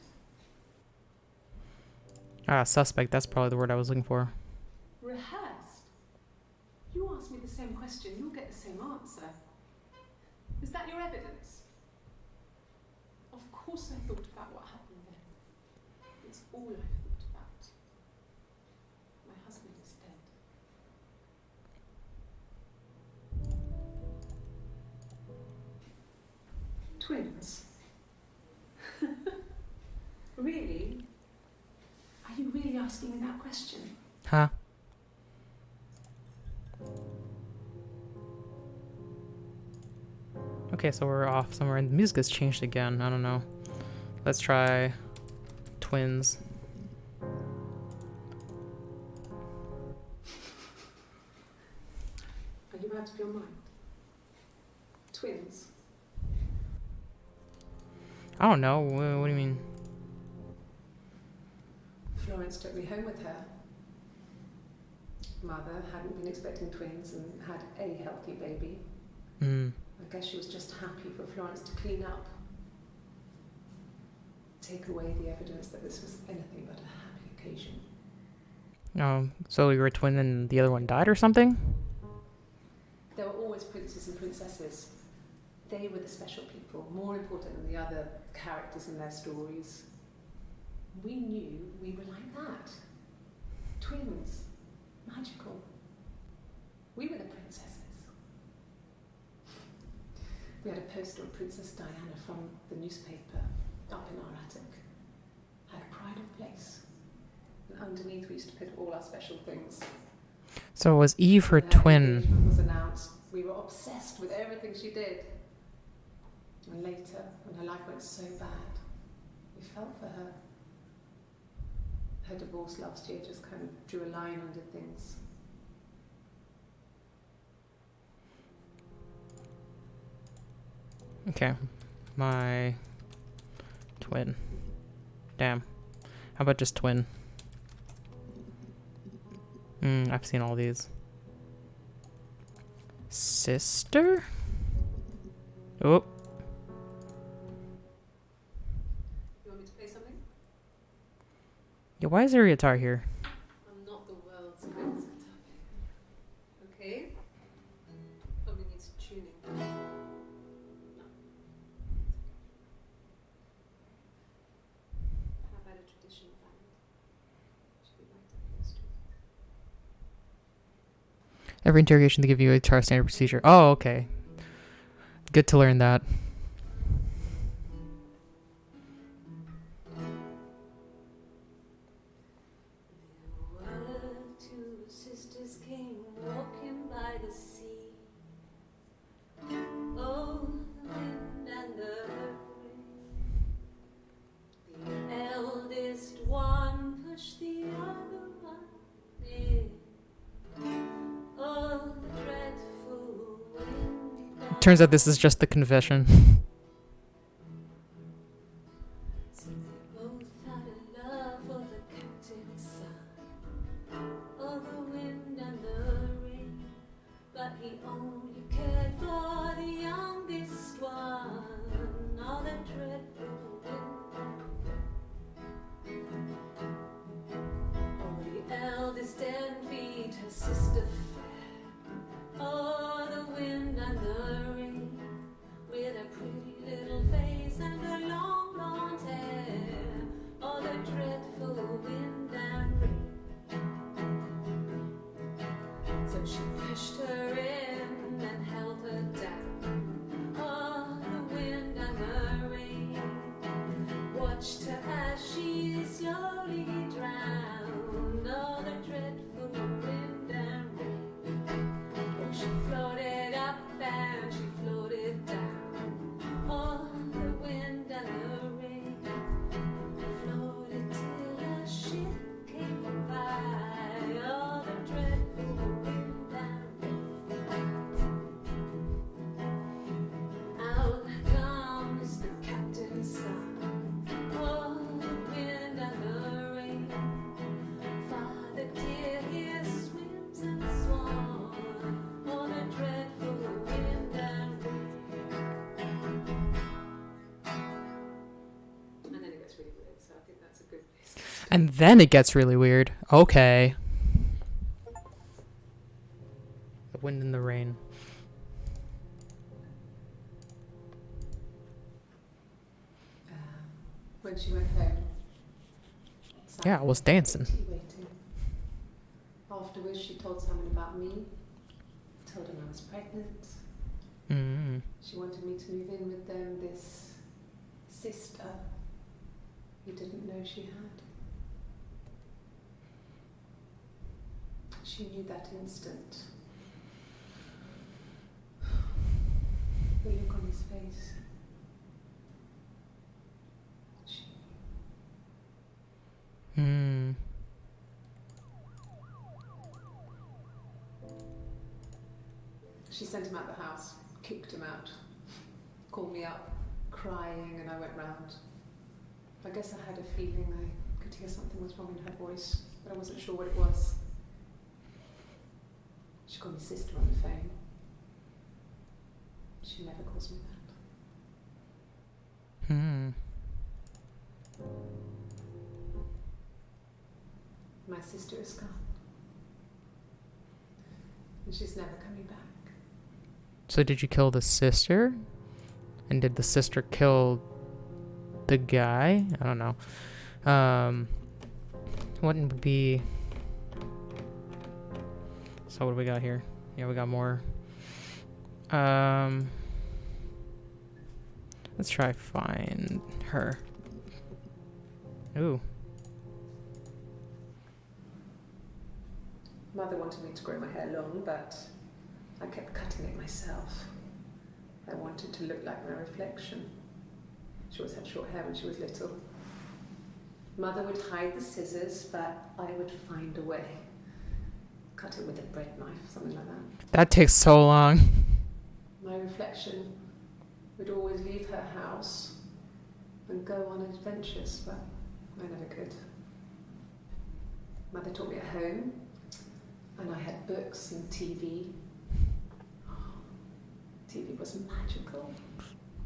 Suspect, that's probably the word I was looking for. Rehearsed? You ask me the same question, you'll get the same answer. Is that your evidence? Of course I thought about what happened then. It's all I've thought about. My husband is dead. Twins? Really? Are you really asking me that question? Huh? Okay, so we're off somewhere, and the music has changed again. I don't know. Let's try twins. Are you out of your mind? Twins? I don't know. What do you mean? Florence took me home with her. Mother hadn't been expecting twins and had a healthy baby. I guess she was just happy for Florence to clean up. Take away the evidence that this was anything but a happy occasion. Oh, so you were a twin and the other one died or something? There were always princes and princesses. They were the special people, more important than the other characters in their stories. We knew we were like that. Twins. Magical. We were the princesses. We had a poster of Princess Diana from the newspaper up in our attic. Had a pride of place. And underneath we used to put all our special things. So was Eve her When twin? engagement was announced, we were obsessed with everything she did. And later, when her life went so bad, we felt for her. Her divorce last year just kind of drew a line under things. Okay. My twin. Damn. How about just twin? I've seen all these. Sister? Oh. You want me to play something? Yeah, why is there a guitar here? I'm not the world's greatest guitar player. Okay? Probably needs tuning. No. How about a traditional band? Should we write up those two? Every interrogation they give you a guitar standard procedure. Oh, okay. Good to learn that. There were two sisters came walking by the sea. Oh, the wind and the rain. The eldest one pushed the other one in. Oh, the dreadful wind. Turns out this is just the confession. So they both had a love for the captain's son. Oh, the wind and the rain. But he only cared for the youngest one. Oh, the dreadful wind. Oh, the eldest envied her sister fair. Oh, the wind And then it gets really weird. Okay. The wind and the rain. When she went home. Yeah, I was dancing. Tea waiting. Afterwards, she told someone about me. Told them I was pregnant. Mm. She wanted me to move in with them. This sister who didn't know she had. She knew that instant. The look on his face. She Mm. She sent him out the house, kicked him out, called me up, crying, and I went round. I guess I had a feeling I could hear something was wrong in her voice, but I wasn't sure what it was. She called me sister on the phone. She never calls me that. Hmm. My sister is gone. And she's never coming back. So did you kill the sister? And did the sister kill the guy? I don't know. What would be... So what do we got here? Yeah, we got more. Let's try find her. Ooh. Mother wanted me to grow my hair long, but I kept cutting it myself. I wanted to look like my reflection. She always had short hair when she was little. Mother would hide the scissors, but I would find a way. Cut it with a bread knife, something like that. That takes so long. My reflection would always leave her house and go on adventures, but I never could. Mother taught me at home, and I had books and TV. TV was magical,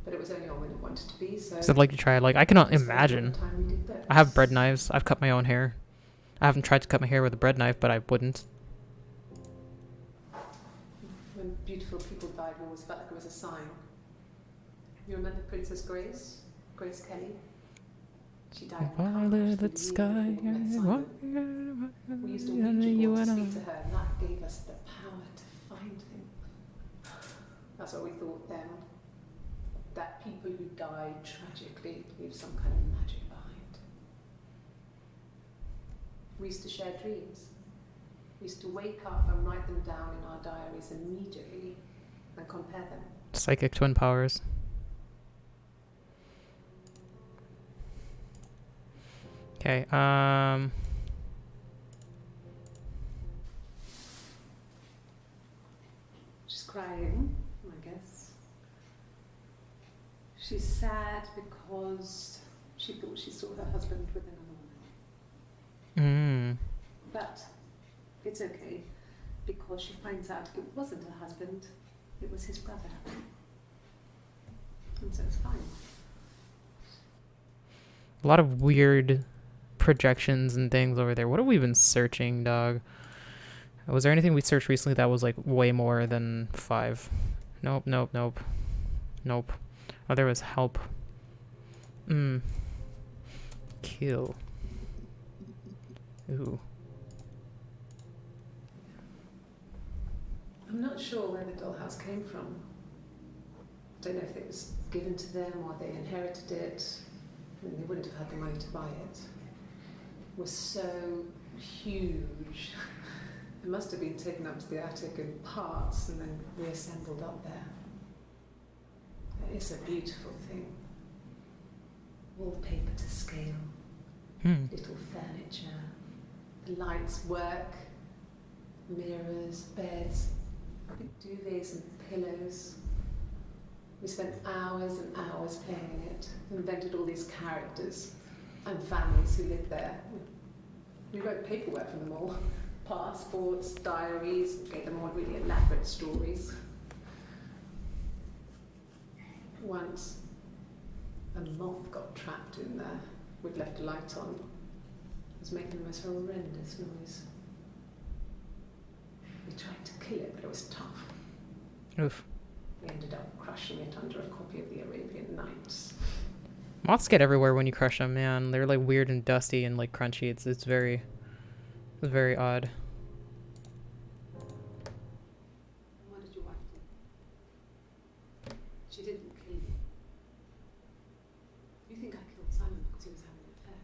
but it was only on when it wanted to be, so... So I'd like to try it. Like, I cannot imagine. I have bread knives. I've cut my own hair. I haven't tried to cut my hair with a bread knife, but I wouldn't. When beautiful people died, we always felt like it was a sign. You remember Princess Grace? Grace Kelly? She died in a car crash Violet the sky. year before we met Simon. We used to Ouija board to speak to her, and that gave us the power to find him. That's what we thought then. That people who died tragically leave some kind of magic behind. We used to share dreams. We used to wake up and write them down in our diaries immediately and compare them. Psychic twin powers. Okay, She's crying, I guess. She's sad because she thought she saw her husband with another woman. But it's okay, because she finds out it wasn't her husband, it was his brother. And so it's fine. A lot of weird projections and things over there. What have we been searching, dog? Was there anything we searched recently that was like way more than 5? Nope, nope, nope. Nope. Oh, there was help. Kill. Ooh. I'm not sure where the dollhouse came from. I don't know if it was given to them or they inherited it. I mean, they wouldn't have had the money to buy it. It was so huge. It must have been taken up to the attic in parts and then reassembled up there. It's a beautiful thing. Wallpaper to scale, little furniture, the lights work, mirrors, beds, big duvets and pillows. We spent hours and hours playing in it, invented all these characters and families who lived there. We wrote paperwork for them all, passports, diaries, gave them all really elaborate stories. Once, a moth got trapped in there. We'd left a light on. was making the most horrendous noise. We tried to kill it, but it was tough. Oof. We ended up crushing it under a copy of the Arabian Nights. Moths get everywhere when you crush them, man. They're like weird and dusty and like crunchy. It's very odd. What did your wife do? She didn't kill you. You think I killed Simon because he was having an affair?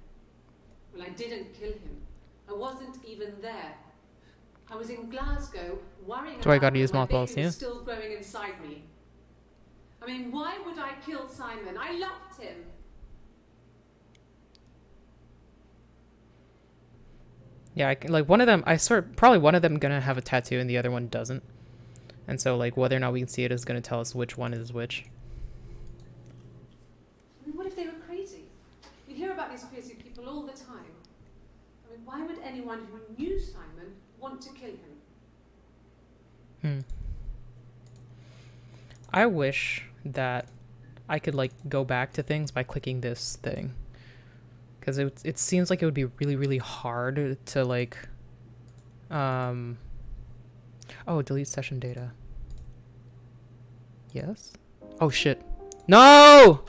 Well, I didn't kill him. I wasn't even there. I was in Glasgow worrying So I about gotta when use my mothballs, baby yeah? was still growing inside me. I mean, why would I kill Simon? I loved him. Yeah, like one of them, I swear, probably one of them gonna have a tattoo and the other one doesn't. And so like whether or not we can see it is gonna tell us which one is which. I mean, what if they were crazy? You hear about these crazy people all the time. I mean, why would anyone who knew Simon want to kill him? I wish that I could like go back to things by clicking this thing. Because it seems like it would be really hard to like oh, delete session data. Yes? Oh shit. No!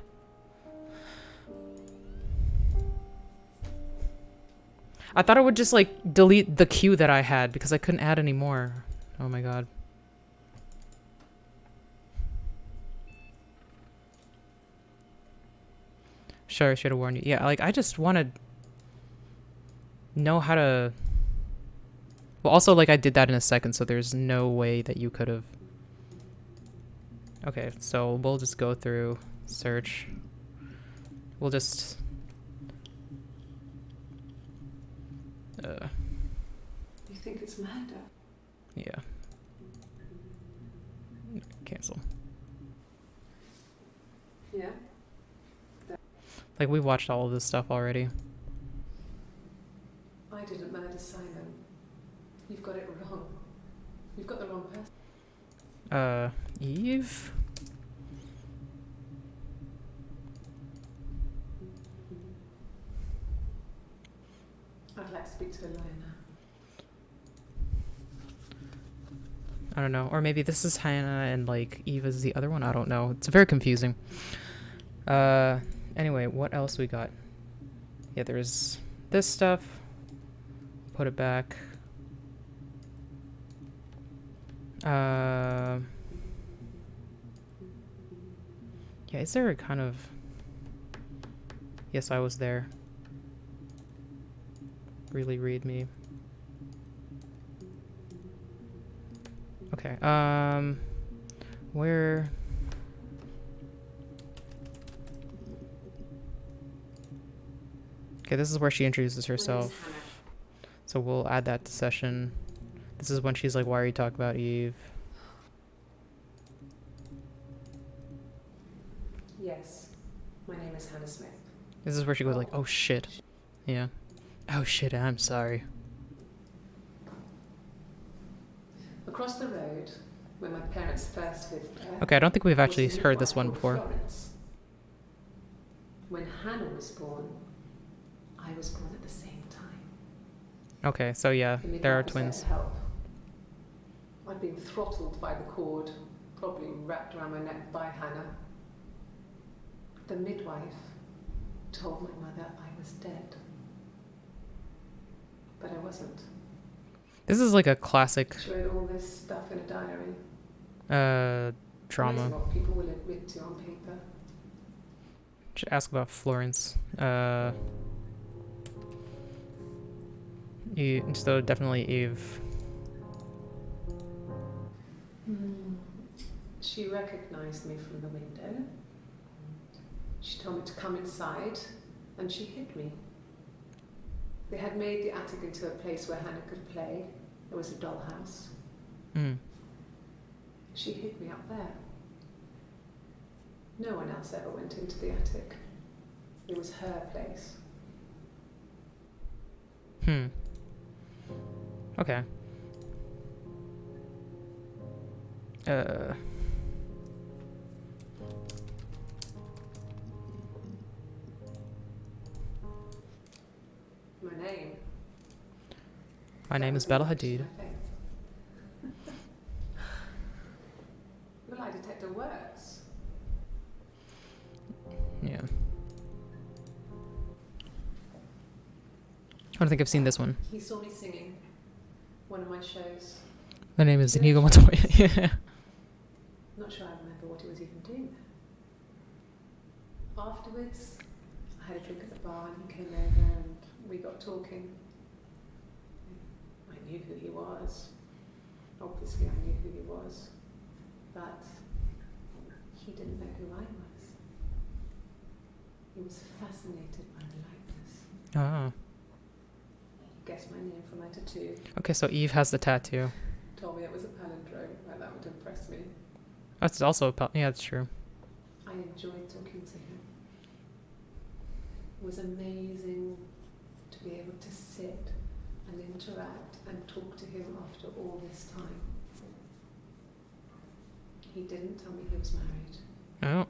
I thought it would just like delete the queue that I had because I couldn't add any more. Oh my god. Sure, I should have warned you. Yeah, like I just want to know how to. Well, also like I did that in a second, so there's no way that you could have. Okay, so we'll just go through search. We'll just. You think it's murder? Yeah. Cancel. Yeah. Like we watched all of this stuff already. I didn't murder Simon. You've got it wrong. You've got the wrong person. Eve? I'd like to speak to a lawyer now. I don't know. Or maybe this is Hannah and like Eve is the other one. I don't know. It's very confusing. Anyway, what else we got? Yeah, there's this stuff. Put it back. Yeah, is there a kind of... Yes, I was there. Really read me. Okay, where... Okay, this is where she introduces herself. So we'll add that to session. This is when she's like, why are you talking about Eve? Yes, my name is Hannah Smith. This is where she goes like, oh shit. Yeah. Oh shit, I'm sorry. Across the road, where my parents first lived there. Okay, I don't think we've actually was a heard this one midwife before. called Florence. When Hannah was born, I was born at the same time. Okay, so yeah, The there are midwife was there twins. to help. I'd been throttled by the cord, probably wrapped around my neck by Hannah. The midwife told my mother I was dead. But I wasn't. This is like a classic She wrote all this stuff in a diary. trauma. Amazing what people will admit to on paper. Should ask about Florence. So definitely Eve. She recognized me from the window. She told me to come inside, and she hid me. They had made the attic into a place where Hannah could play. There was a dollhouse. She hid me up there. No one else ever went into the attic. It was her place. Okay. My name My name is Bella Hadid. Your lie detector works. Yeah. I don't think I've seen this one. He saw me singing one of my shows. My name is Inigo Montoya. Yeah. Not sure I remember what he was even doing there. Afterwards, I had a drink at the bar and he came over and we got talking. I knew who he was. Obviously I knew who he was. But he didn't know who I was. He was fascinated by the likeness. Ah. He guessed my name from my tattoo. Okay, so Eve has the tattoo. Told me it was a palindrome, like that would impress me. That's also yeah, that's true. I enjoyed talking to him. It was amazing to be able to sit and interact and talk to him after all this time. He didn't tell me he was married. Oh.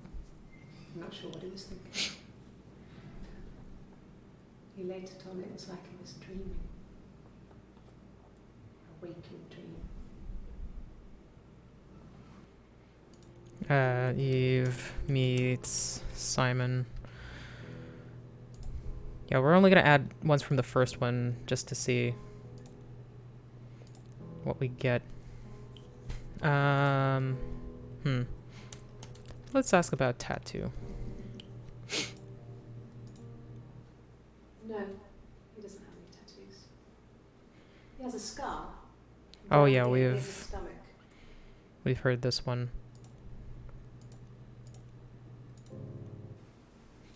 I'm not sure what he was thinking. He later told me it was like he was dreaming. A waking dream. Eve meets Simon. Yeah, we're only gonna add ones from the first one just to see what we get. Let's ask about tattoo. No, he doesn't have any tattoos. He has a scar. Oh yeah, down near his we've stomach. heard this one.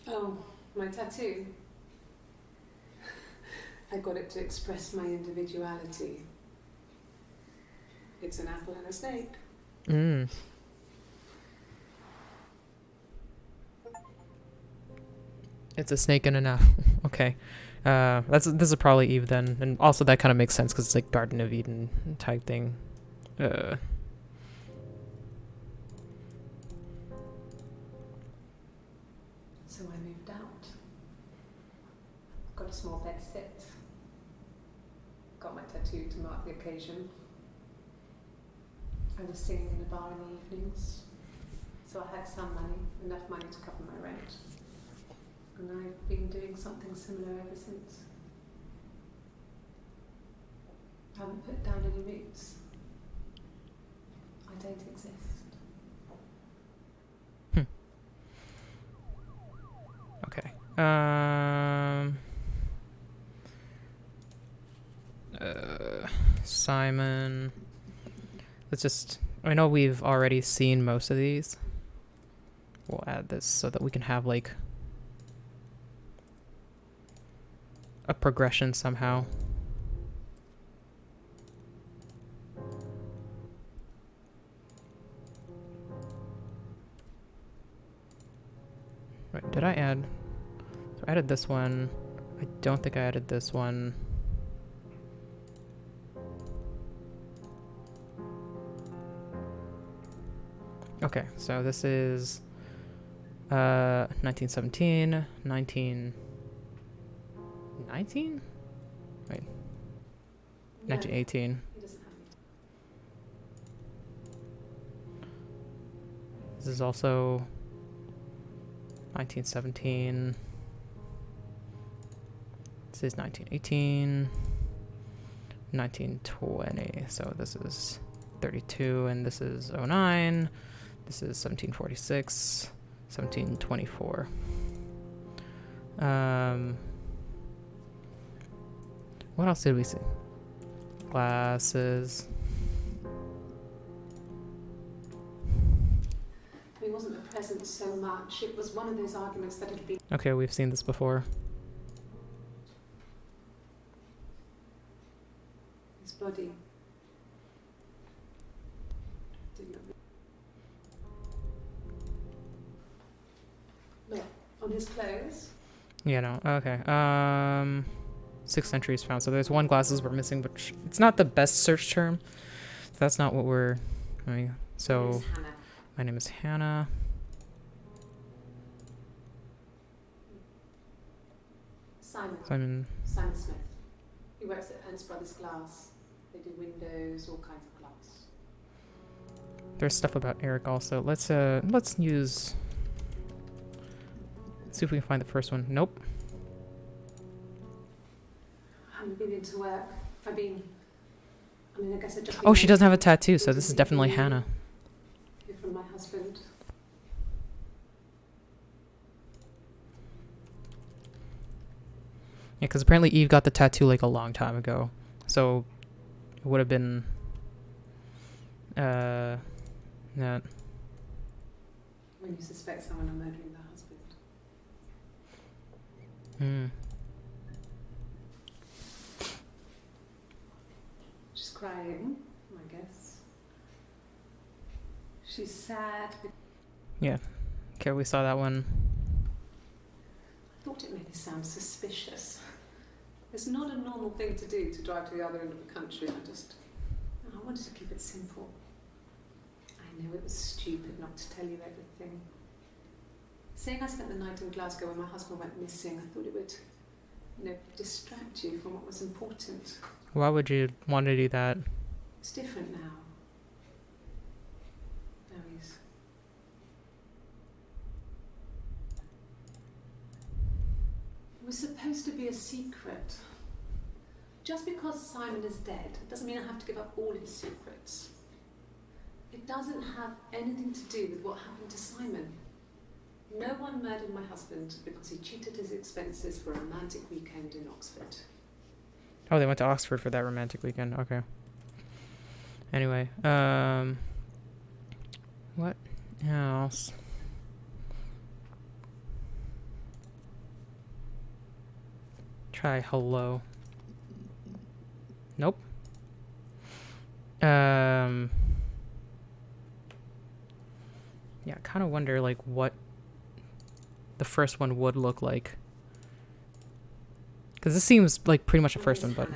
Oh, my tattoo. I got it to express my individuality. It's an apple and a snake. Mm. It's a snake and an apple. Okay. This is probably Eve then, and also that kind of makes sense because it's like Garden of Eden type thing. So I moved out. Got a small bed sit. Got my tattoo to mark the occasion. I was singing in a bar in the evenings, so I had some money, enough money to cover my rent. And I've been doing something similar ever since. I haven't put down any roots. I don't exist. Okay. Simon. Let's just. I know we've already seen most of these. We'll add this so that we can have like a progression somehow. Right, did I add? So I added this one. I don't think I added this one. Okay, so this is 1917, 1919? Wait, No, 1918. he doesn't have any. This is also 1917. This is 1918. 1920. So this is 32 and this is 09. This is 1746. 1724. What else did we see? Glasses. He wasn't present so much. It was one of those arguments that had been. Okay, we've seen this before. His body. Didn't look on his clothes. Yeah, no. Okay. 6th century is found. So there's one glasses we're missing, but it's not the best search term. So that's not what we're. So Hannah. my name is Hannah. Simon. Simon. Simon Smith. He works at Ernst Brothers Glass. They do windows, all kinds of glass. There's stuff about Eric also. Let's use. Let's see if we can find the first one. Nope. I haven't been into work. I mean, I guess I just. Oh, she doesn't have a tattoo, so this is definitely Hannah. You're from my husband. Yeah, because apparently Eve got the tattoo like a long time ago, so it would have been. That. When you suspect someone of murdering their husband. Hmm. She's crying, I guess. She's sad. Yeah. Okay, we saw that one. I thought it made me sound suspicious. It's not a normal thing to do, to drive to the other end of the country. I wanted to keep it simple. I know it was stupid not to tell you everything. Saying I spent the night in Glasgow when my husband went missing, I thought it would, distract you from what was important. Why would you want to do that? It's different now. Now he's... It was supposed to be a secret. Just because Simon is dead doesn't mean I have to give up all his secrets. It doesn't have anything to do with what happened to Simon. No one murdered my husband because he cheated his expenses for a romantic weekend in Oxford. Oh, they went to Oxford for that romantic weekend. Okay. Anyway, what else? Try hello. Nope. Yeah, I kind of wonder like what the first one would look like. Because this seems like pretty much the first one, but...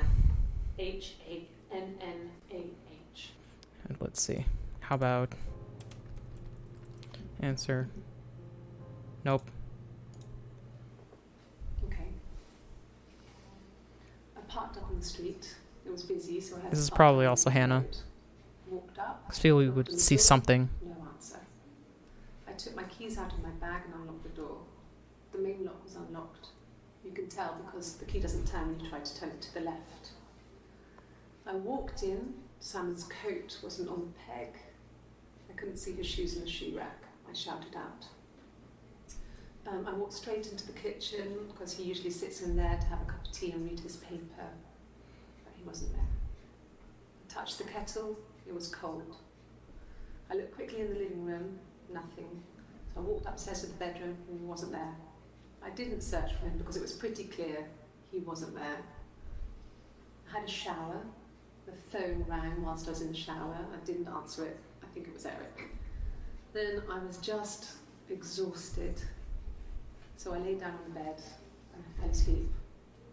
H-A-N-N-A-H. And let's see. How about... Answer. Nope. Okay. I parked up on the street. It was busy, so I had This to is park probably down also the Hannah. road. Walked up. I feel we knocked would on the see door. something. No answer. I took my keys out of my bag and unlocked the door. The main lock was unlocked. You can tell because the key doesn't turn when you try to turn it to the left. I walked in. Simon's coat wasn't on the peg. I couldn't see his shoes in the shoe rack. I shouted out. I walked straight into the kitchen because he usually sits in there to have a cup of tea and read his paper. But he wasn't there. I touched the kettle. It was cold. I looked quickly in the living room. Nothing. So I walked upstairs to the bedroom and he wasn't there. I didn't search for him because it was pretty clear he wasn't there. I had a shower. The phone rang whilst I was in the shower. I didn't answer it. I think it was Eric. Then I was just exhausted. So I lay down on the bed and I fell asleep,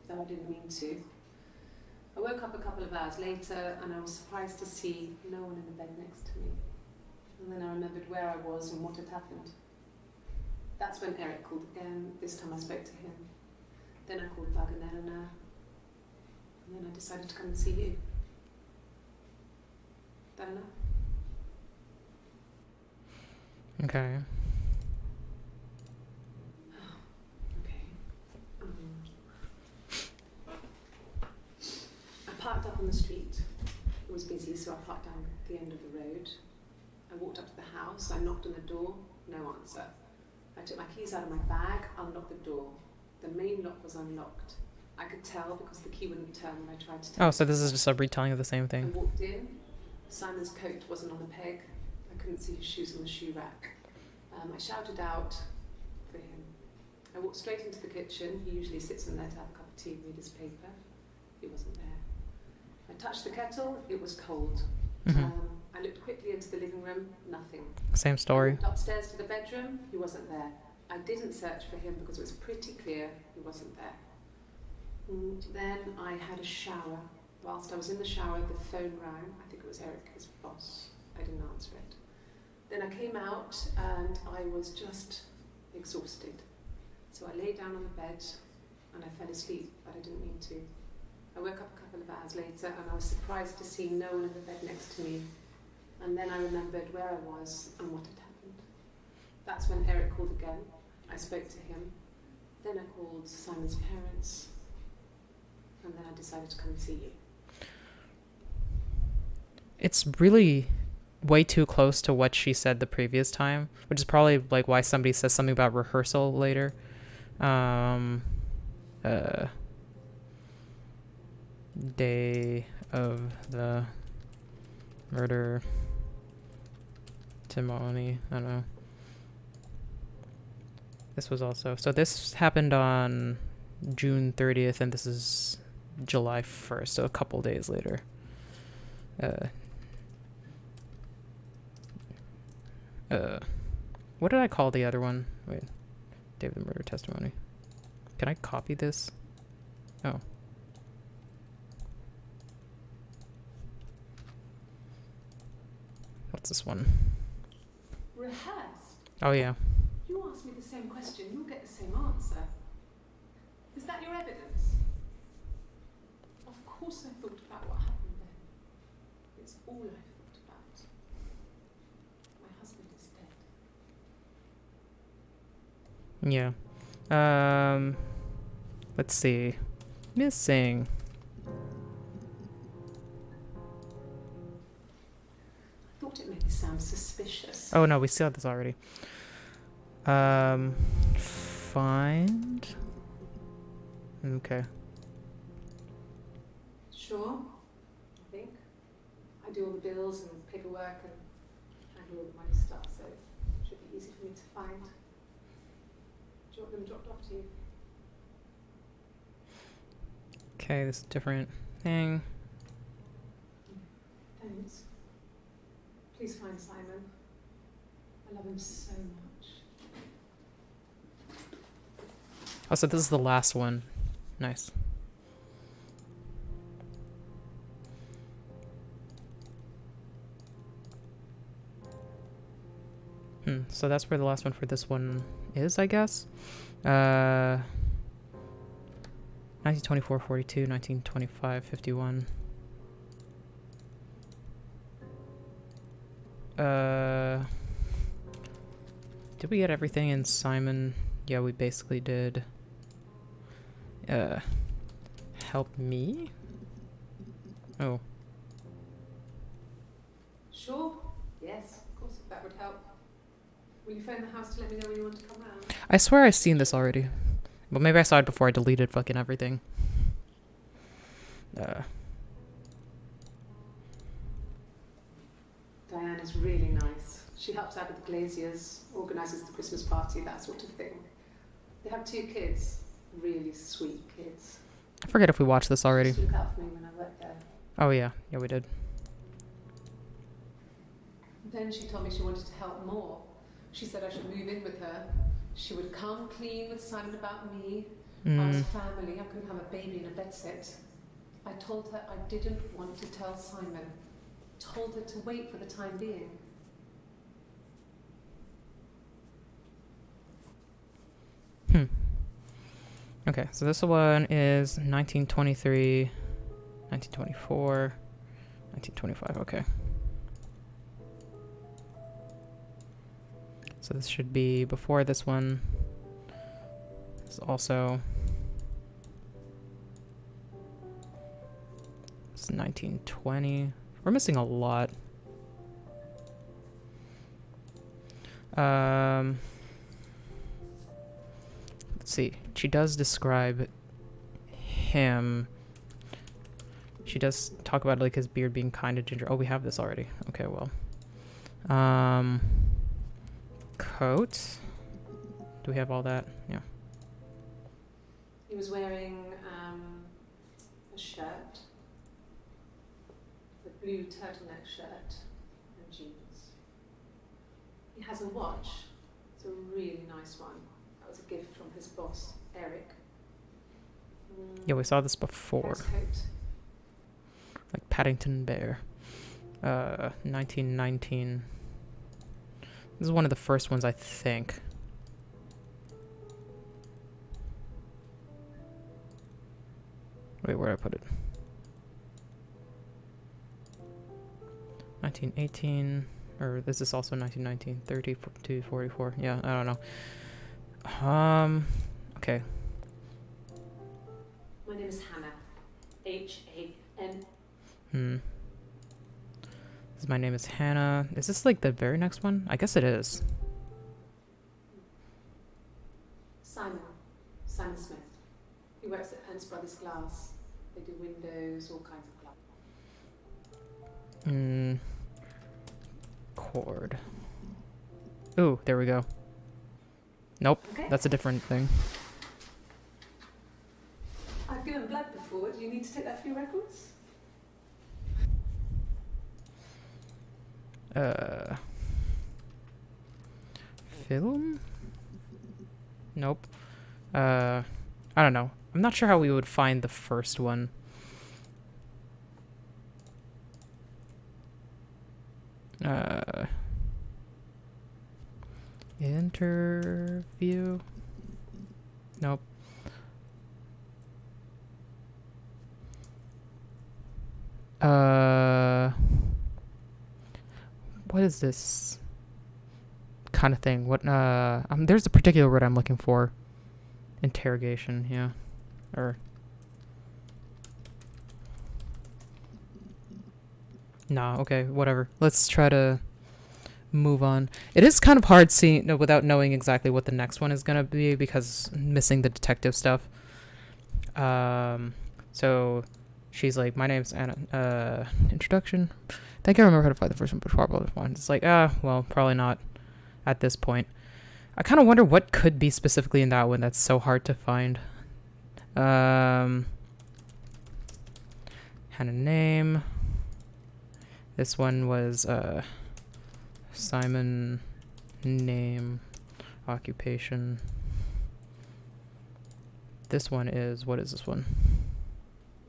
though I didn't mean to. I woke up a couple of hours later and I was surprised to see no one in the bed next to me. And then I remembered where I was and what had happened. That's when Eric called again. This time I spoke to him. Then I called Bug and Eleanor. And then I decided to come and see you. That enough? Okay. Okay. I parked up on the street. It was busy, so I parked down at the end of the road. I walked up to the house. I knocked on the door. No answer. I took my keys out of my bag, unlocked the door. The main lock was unlocked. I could tell because the key wouldn't turn when I tried to turn Oh, so this is just a retelling of the same I thing. walked in. Simon's coat wasn't on the peg. I couldn't see his shoes on the shoe rack. I shouted out for him. I walked straight into the kitchen. He usually sits in there to have a cup of tea and read his paper. He wasn't there. I touched the kettle. It was cold. Mm-hmm. I looked quickly into the living room. Nothing. Same story. I walked upstairs to the bedroom. He wasn't there. I didn't search for him because it was pretty clear he wasn't there. Then I had a shower. Whilst I was in the shower, the phone rang. I think it was Eric, his boss. I didn't answer it. Then I came out and I was just exhausted. So I lay down on the bed and I fell asleep, but I didn't mean to. I woke up a couple of hours later and I was surprised to see no one in the bed next to me. And then I remembered where I was and what had happened. That's when Eric called again. I spoke to him. Then I called Simon's parents. And then I decided to come and see you. It's really way too close to what she said the previous time, which is probably like why somebody says something about rehearsal later. Day of the murder testimony. I don't know. This was also, so this happened on June 30th and this is July 1st, so a couple days later. What did I call the other one? Wait, day of the murder testimony. Can I copy this? Oh. What's this one? Rehearsed? Oh, yeah. You ask me the same question, you'll get the same answer. Is that your evidence? Of course I thought about what happened then. It's all I've thought about. My husband is dead. Yeah. Let's see. Missing. I thought it made me sound suspicious. Oh no, we saw this already. Find. Okay. Sure, I think. I do all the bills and paperwork and handle all the money stuff, so it should be easy for me to find. Do you want them dropped off to you? Okay, this is a different thing. Thanks. Please find Simon. I love him so much. Oh, so this is the last one. Nice. So that's where the last one for this one is, I guess. 1924, 42, 1925, 51. Did we get everything in Simon? Yeah, we basically did. Help me? Oh. Sure. Yes, of course, if that would help. Will you phone the house to let me know when you want to come round? I swear I've seen this already. But maybe I saw it before I deleted fucking everything. Diane is really nice. She helps out with the glaziers, organises the Christmas party, that sort of thing. They have 2 kids, really sweet kids. I forget if we watched this already. She used to look out for me when I worked there. Oh yeah, yeah we did. Then she told me she wanted to help more. She said I should move in with her. She would come clean with Simon about me. I was family, I couldn't have a baby in a bedsit. I told her I didn't want to tell Simon. Told her to wait for the time being. Okay, so this one is 1923, 1924, 1925, okay. So this should be before this one. This is also... It's 1920. We're missing a lot. Let's see. She does describe him. She does talk about like his beard being kind of ginger. Oh, we have this already. Okay, well. Coat. Do we have all that? Yeah. He was wearing a shirt, a blue turtleneck shirt and jeans. He has a watch. It's a really nice one. That was a gift from his boss, Eric. Yeah, we saw this before. His coat. Like Paddington Bear. 1919. This is one of the first ones, I think. Wait, where did I put it? 1918, or is this also 1919? 30 to 44. Yeah, I don't know. Okay. My name is Hannah. H-A-N. My name is Hannah. Is this like the very next one? I guess it is. Simon Smith. He works at Ernst Brothers Glass. They do windows, all kinds of glass. Cord. Ooh, there we go. Nope, Okay. that's a different thing. I've given blood before. Do you need to take that for your records? Film? Nope. I don't know. I'm not sure how we would find the first one. Interview? Nope. What is this kind of thing? What, there's a particular word I'm looking for. Interrogation, yeah. Or... Nah, okay, whatever. Let's try to move on. It is kind of hard seeing without knowing exactly what the next one is gonna be because missing the detective stuff. So she's like, my name's Anna. Introduction. I think I remember how to find the first one, but probably one. It's like, well, probably not at this point. I kind of wonder what could be specifically in that one that's so hard to find. Had a name. This one was Simon, name, occupation. This one is, what is this one?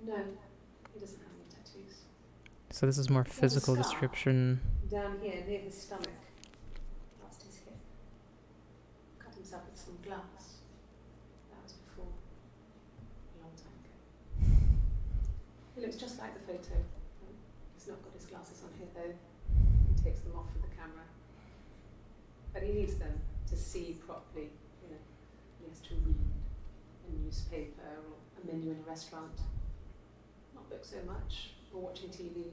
No, he doesn't have any tattoos. So this is more physical scar. description. Down here, near his stomach, past his hip. Cut himself with some glass. That was before, a long time ago. He looks just like the photo. He's not got his glasses on here though. He takes them off with the camera. But he needs them to see properly. You know, he has to read a newspaper or a menu in a restaurant. Not book so much, or watching TV.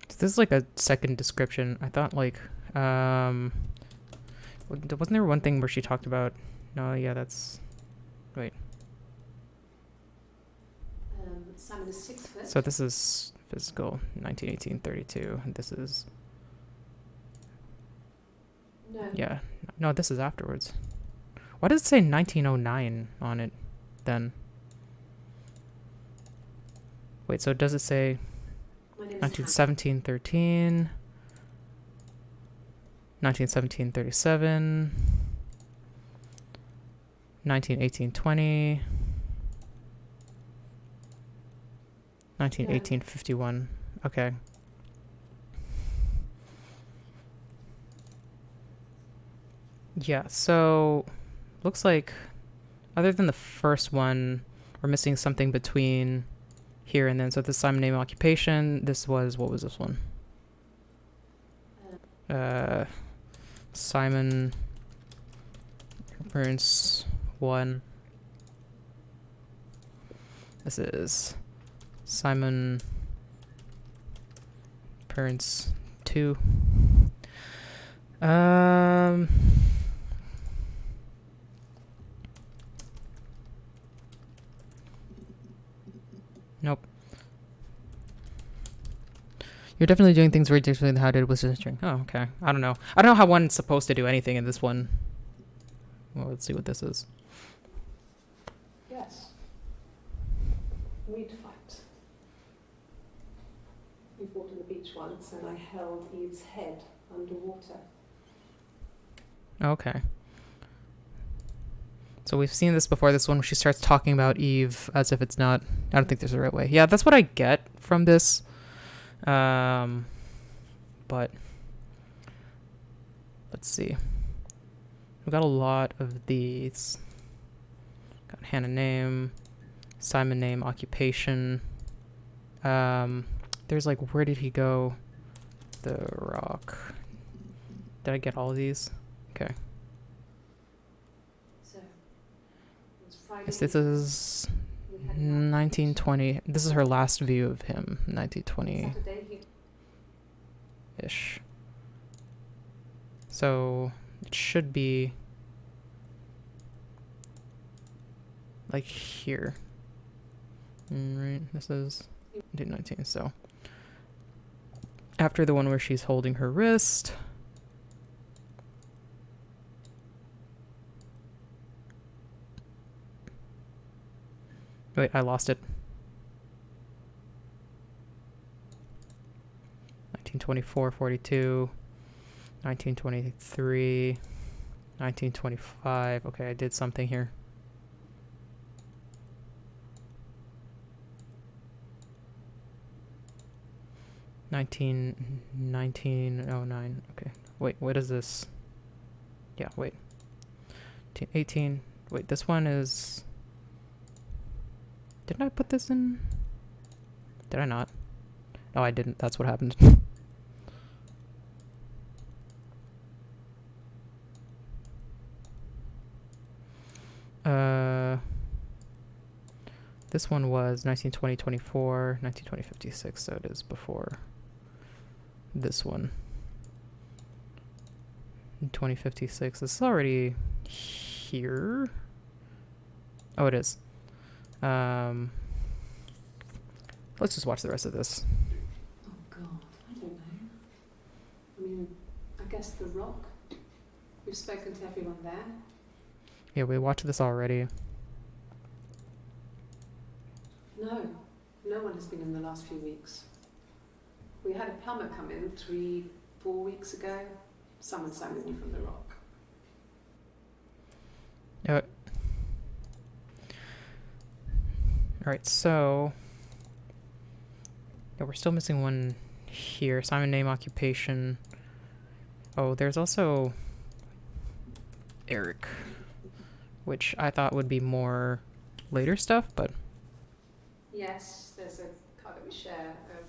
This is like a second description. I thought like, wasn't there one thing where she talked about, no, yeah, that's, wait. Simon is 6 foot. So this is physical, 1918, 32, and this is, No. yeah, no, this is afterwards. Why does it say 1909 on it then? Wait, so does it say 1917, 13, 1917, 37, 1918, 20, 1918, 51. Okay. Yeah, so looks like other than the first one, we're missing something between here and then. So this Simon, name, occupation. This was, what was this one? Simon, appearance 1. This is Simon, appearance 2. Nope. You're definitely doing things very differently than how I did with string. Oh, okay. I don't know. I don't know how one's supposed to do anything in this one. Well, let's see what this is. Yes. We'd fight. We fought on the beach once and I held Eve's head underwater. Okay. So we've seen this before, this one where she starts talking about Eve as if it's not, I don't think there's a right way. Yeah, that's what I get from this. But let's see. We've got a lot of these. Got Hannah name, Simon name, occupation. There's like, where did he go? The rock. Did I get all of these? Okay. So, it was Friday. Yes, this is We had a night 1920. This is her last view of him. 1920-ish. Saturday, he So it should be like here. Right, this is 1919. So after the one where she's holding her wrist. Wait, I lost it. 1924, 42, 1923, 1925. Okay, I did something here. Nineteen 1909. Okay. Wait, what is this? Yeah, wait. 18. Wait, this one is... Didn't I put this in? Did I not? No, I didn't. That's what happened. This one was 1920, 24, 1920, 56, so it is before this one. 2056. This is already here. Oh, it is. Let's just watch the rest of this. Oh God, I don't know. I mean, I guess the Rock. We've spoken to everyone there. Yeah, we watched this already. No, no one has been in the last few weeks. We had a plumber come in 3-4 weeks ago. Someone sang with you from the Rock. Alright, so... Yeah, we're still missing one here. Simon, name, occupation. Oh, there's also... Eric. Which I thought would be more later stuff, but... Yes, there's a car that we share of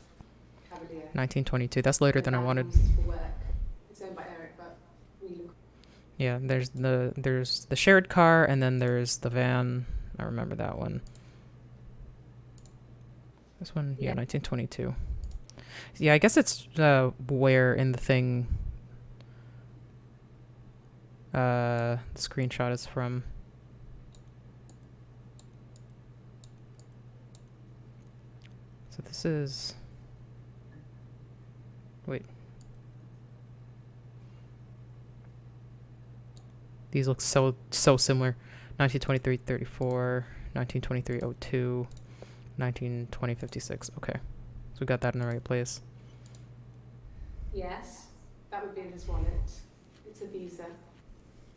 Cavalier. 1922. That's later than I wanted. Uses for work. It's owned by Eric, but we look. Yeah, there's the shared car, and then there's the van. I remember that one. This one, yeah, 1922. Yeah, I guess it's where in the thing the screenshot is from. So this is... Wait. These look so similar. 1923, 34, 1923, 02, 1920, 56. Okay. So we got that in the right place. Yes, that would be in his wallet. It's a Visa,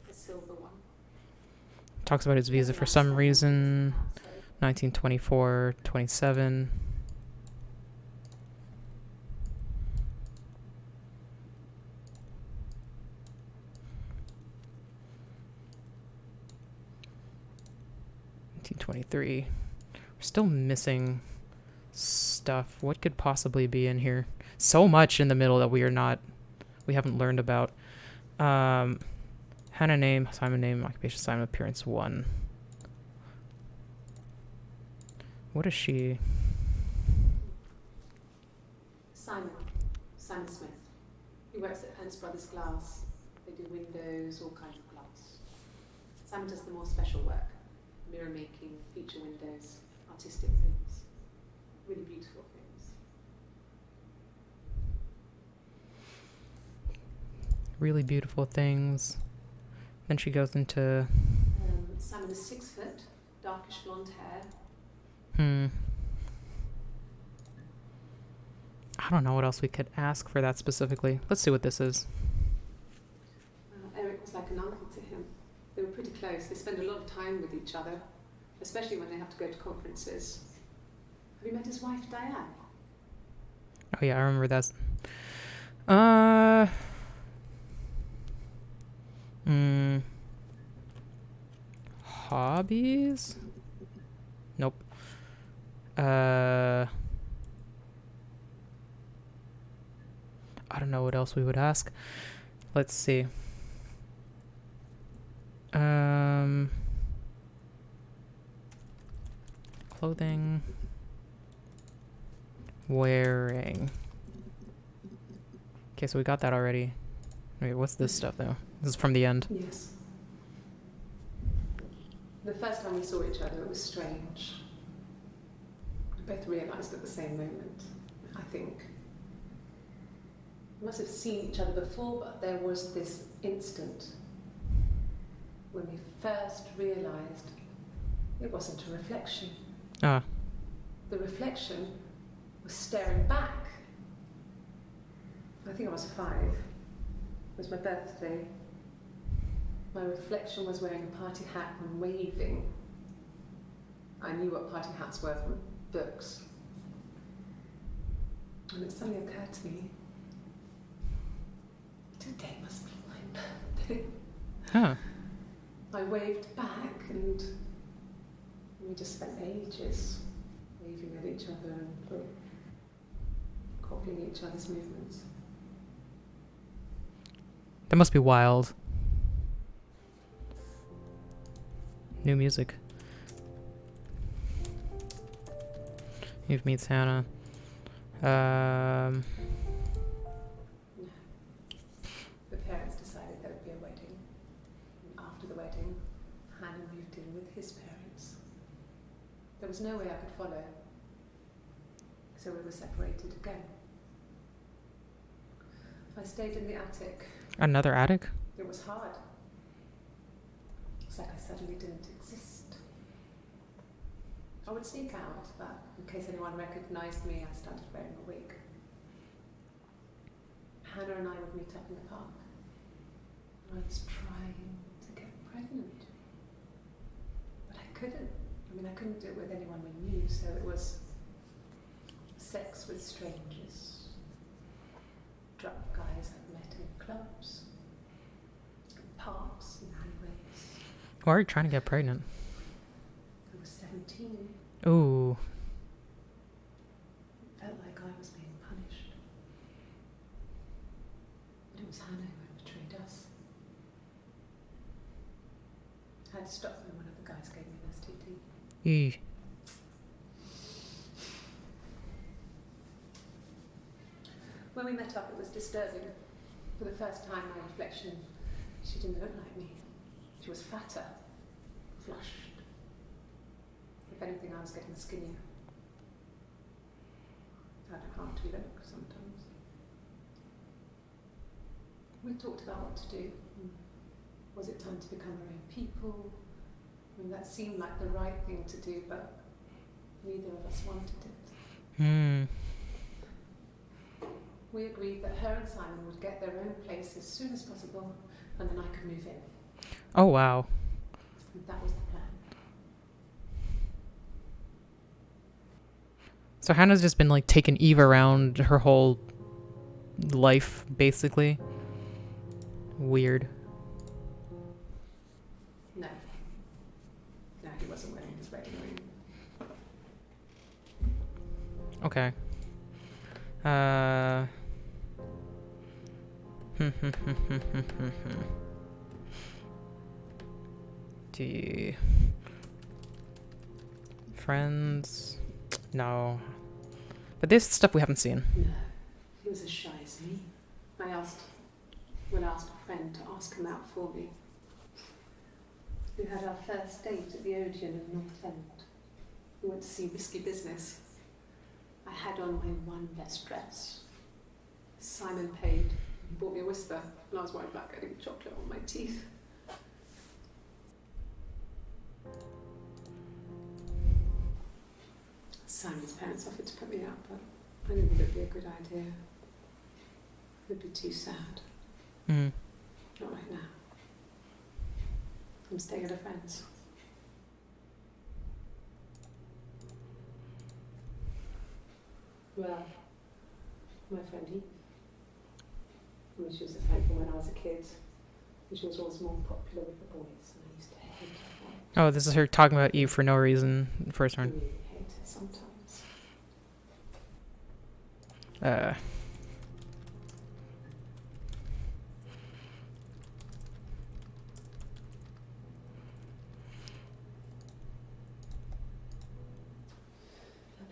a silver one. Talks about his visa for some reason. 1924, 27. We're still missing stuff. What could possibly be in here? So much in the middle that we haven't learned about. Hannah name, Simon name, occupation, Simon appearance 1. What is she? Simon Smith. He works at Hans Brothers Glass. They do windows, all kinds of glass. Simon does the more special work. Mirror making, feature windows, artistic things, really beautiful things. Really beautiful things. Then she goes into... Simon is 6 foot, darkish blonde hair. I don't know what else we could ask for that specifically. Let's see what this is. Eric was like an uncle to him. They were pretty close. They spend a lot of time with each other, especially when they have to go to conferences. Have you met his wife, Diane? Oh yeah, I remember that. Hobbies? Nope. I don't know what else we would ask. Let's see. Clothing. Wearing. Okay, so we got that already. Wait, what's this stuff though? This is from the end. Yes. The first time we saw each other, it was strange. We both realised at the same moment, I think. We must have seen each other before, but there was this instant when we first realised it wasn't a reflection. Ah. The reflection was staring back. I think I was 5. It was my birthday. My reflection was wearing a party hat and waving. I knew what party hats were from books. And it suddenly occurred to me, today must be my birthday. Huh. I waved back and we just spent ages waving at each other and copying each other's movements. That must be wild. New music. Eve meets Hannah. The parents decided there would be a wedding. And after the wedding, Hannah moved in with his parents. There was no way I could follow, so we were separated again. I stayed in the attic. Another attic? It was hard. It's like I suddenly didn't exist. I would sneak out, but in case anyone recognised me, I started wearing a wig. Hannah and I would meet up in the park. I was trying to get pregnant. But I couldn't. I mean, I couldn't do it with anyone we knew, so it was sex with strangers. Drunk guys I've met in clubs, parks and alleyways. Why are you trying to get pregnant? I was 17. Ooh. It felt like I was being punished. But it was Hannah who had betrayed us. I had to stop when one of the guys gave me an STD. Eee. When we met up, it was disturbing. For the first time, my reflection, she didn't look like me. She was fatter, flushed. If anything, I was getting skinnier. I don't know how to look sometimes. We talked about what to do. Was it time to become our own people? I mean, that seemed like the right thing to do, but neither of us wanted it. Hmm. We agreed that her and Simon would get their own place as soon as possible, and then I could move in. Oh, wow. And that was the plan. So Hannah's just been like taking Eve around her whole life, basically. Weird. No. No, he wasn't wearing his wedding ring. Okay. D. Friends? No. But there's stuff we haven't seen. No, he was as shy as me. I asked a friend to ask him out for me. We had our first date at the Odeon in North End. We went to see Risky Business. I had on my one best dress. Simon paid. He bought me a whisper, and I was worried about getting chocolate on my teeth. Simon's parents offered to put me up, but I didn't think it would be a good idea. It would be too sad. Mm. Not right now. I'm staying at a friend's. Well, my friend Eve. I mean, she was a friend from when I was a kid. And she was always more popular with the boys, and I used to hate her. Oh, this is her talking about Eve for no reason. First I one. really hate her sometimes.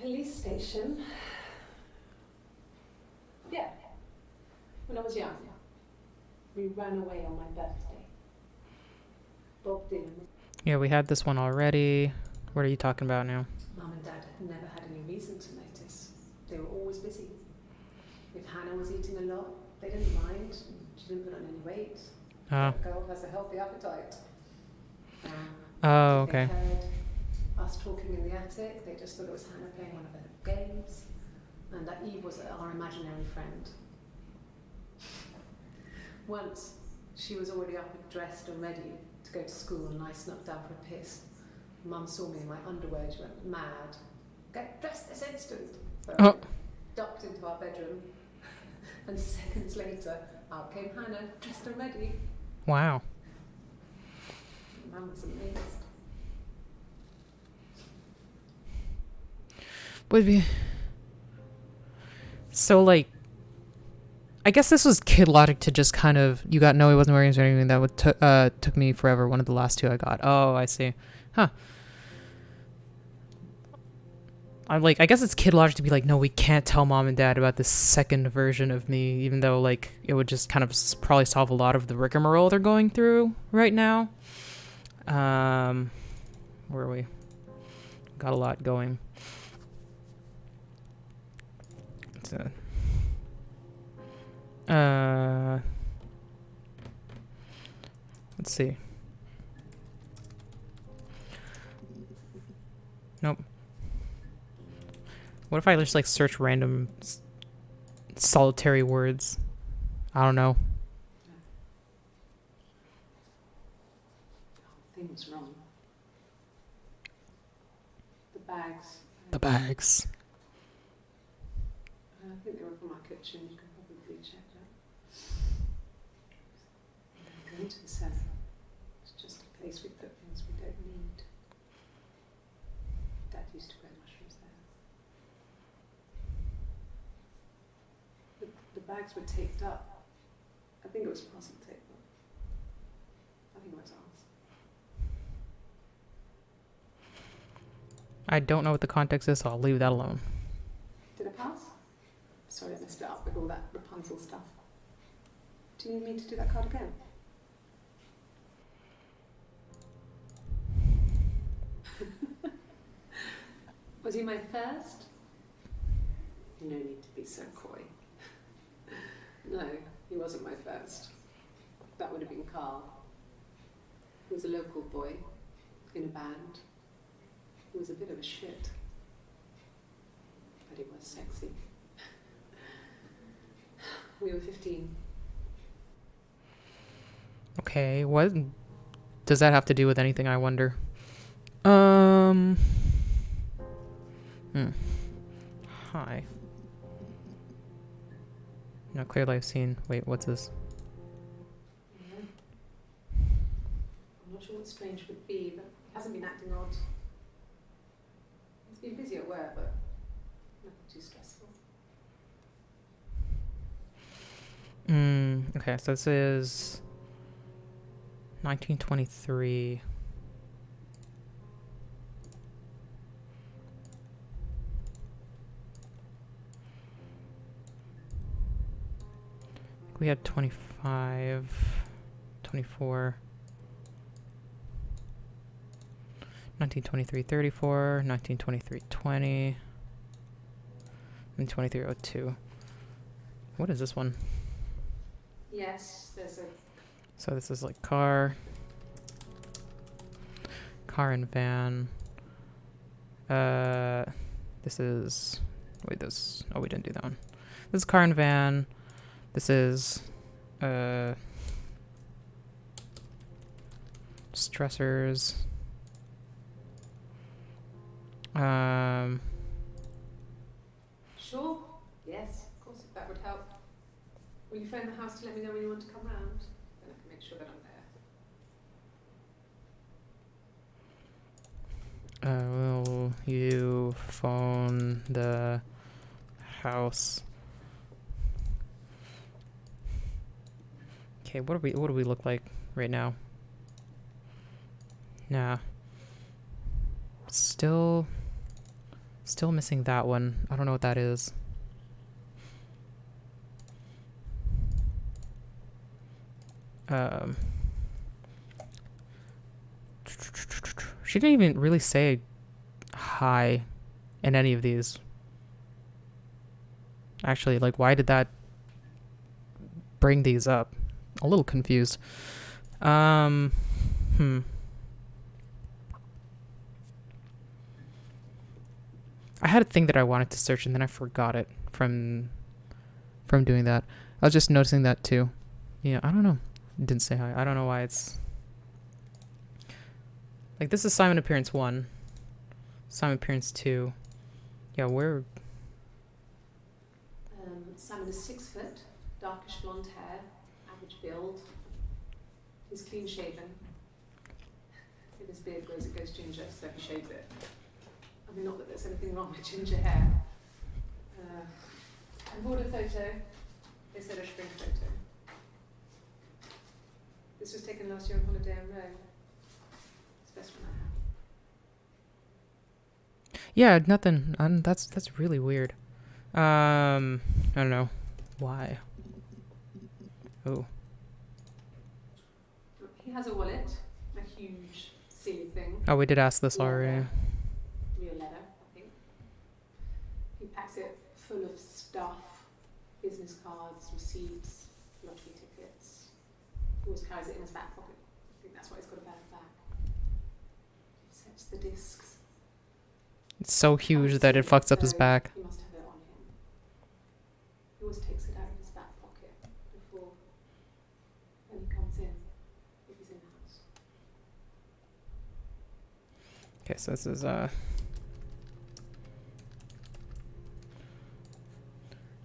police station. Yeah. When I was young, we ran away on my birthday. Bob Dylan. Yeah, we had this one already. What are you talking about now? Mum and Dad had never had any reason to notice. They were always busy. If Hannah was eating a lot, they didn't mind. She didn't put on any weight. That girl has a healthy appetite. Oh, okay. They heard us talking in the attic. They just thought it was Hannah playing one of her games, and that Eve was our imaginary friend. Once, she was already up and dressed and ready to go to school, and I snuck down for a piss. Mum saw me in my underwear. She went mad. Get dressed this instant. So I ducked into our bedroom, and seconds later, out came Hannah, dressed and ready. Wow. Mum was amazed. Would be so like. I guess this was kid logic to just kind of you got no he wasn't wearing or anything that would took me forever. One of the last two I got. Oh, I see. Huh. I'm like I guess it's kid logic to be like no we can't tell mom and dad about this second version of me even though like it would just kind of probably solve a lot of the rigmarole they're going through right now. Where are we? Got a lot going. So, let's see. Nope. What if I just like search random solitary words? I don't know. Things wrong. The bags. The bags. I think they were from our kitchen. You can probably check that. Going to the cellar. It's just a place we put things we don't need. Dad used to grow mushrooms there. The bags were taped up. I think it was parcel tape. I think it was ours. I don't know what the context is, so I'll leave that alone. Did I pass? Sorry, I messed it up with all that Rapunzel stuff. Do you need me to do that card again? Was he my first? No need to be so coy. No, he wasn't my first. That would have been Carl. He was a local boy in a band. He was a bit of a shit. But he was sexy. We were 15. Okay, what does that have to do with anything, I wonder? Hi. No, clearly I've seen... Wait, what's this? Yeah. I'm not sure what strange would be, but he hasn't been acting odd. He's been busy at work, but nothing too stressful. Okay, so this is 1923. We had 25, 24, 1923, 34, 1923, 20, and 2302. What is this one? Yes, there's a... So this is like car and van. This is, wait, this, oh, we didn't do that one. This is car and van. This is, stressors. Sure? Yes, of course, if that would help. Will you phone the house to let me know when you want to come round? Then I can make sure that I'm there. Will you phone the house? Okay, what do we look like right now? Nah. Still Still missing that one. I don't know what that is. She didn't even really say hi in any of these. Actually, like, why did that bring these up? A little confused. I had a thing that I wanted to search and then I forgot it from doing that. I was just noticing that too. Yeah, I don't know. It didn't say hi. I don't know why it's... Like, this is Simon Appearance 1. Simon Appearance 2. Yeah, where... Simon is 6 foot, darkish blonde hair, average build. He's clean shaven. If his beard grows, it goes ginger, so he shaves it. I mean, not that there's anything wrong with ginger hair. I bought a photo. They said a spring photo. This was taken last year on holiday in Rome. It's the best one I have. Yeah, nothing. That's really weird. I don't know. Why? Oh. He has a wallet, a huge silly thing. Oh, we did ask this already. Real leather, I think. He packs it full of stuff, business cards, receipts, lottery tickets. He always carries it in his back pocket. I think that's why he's got a bag back. He sets the discs. It's so huge that it fucks up his back. He must have it on him. He always takes it out of his back pocket before when he comes in, if he's in the house. Okay, so this is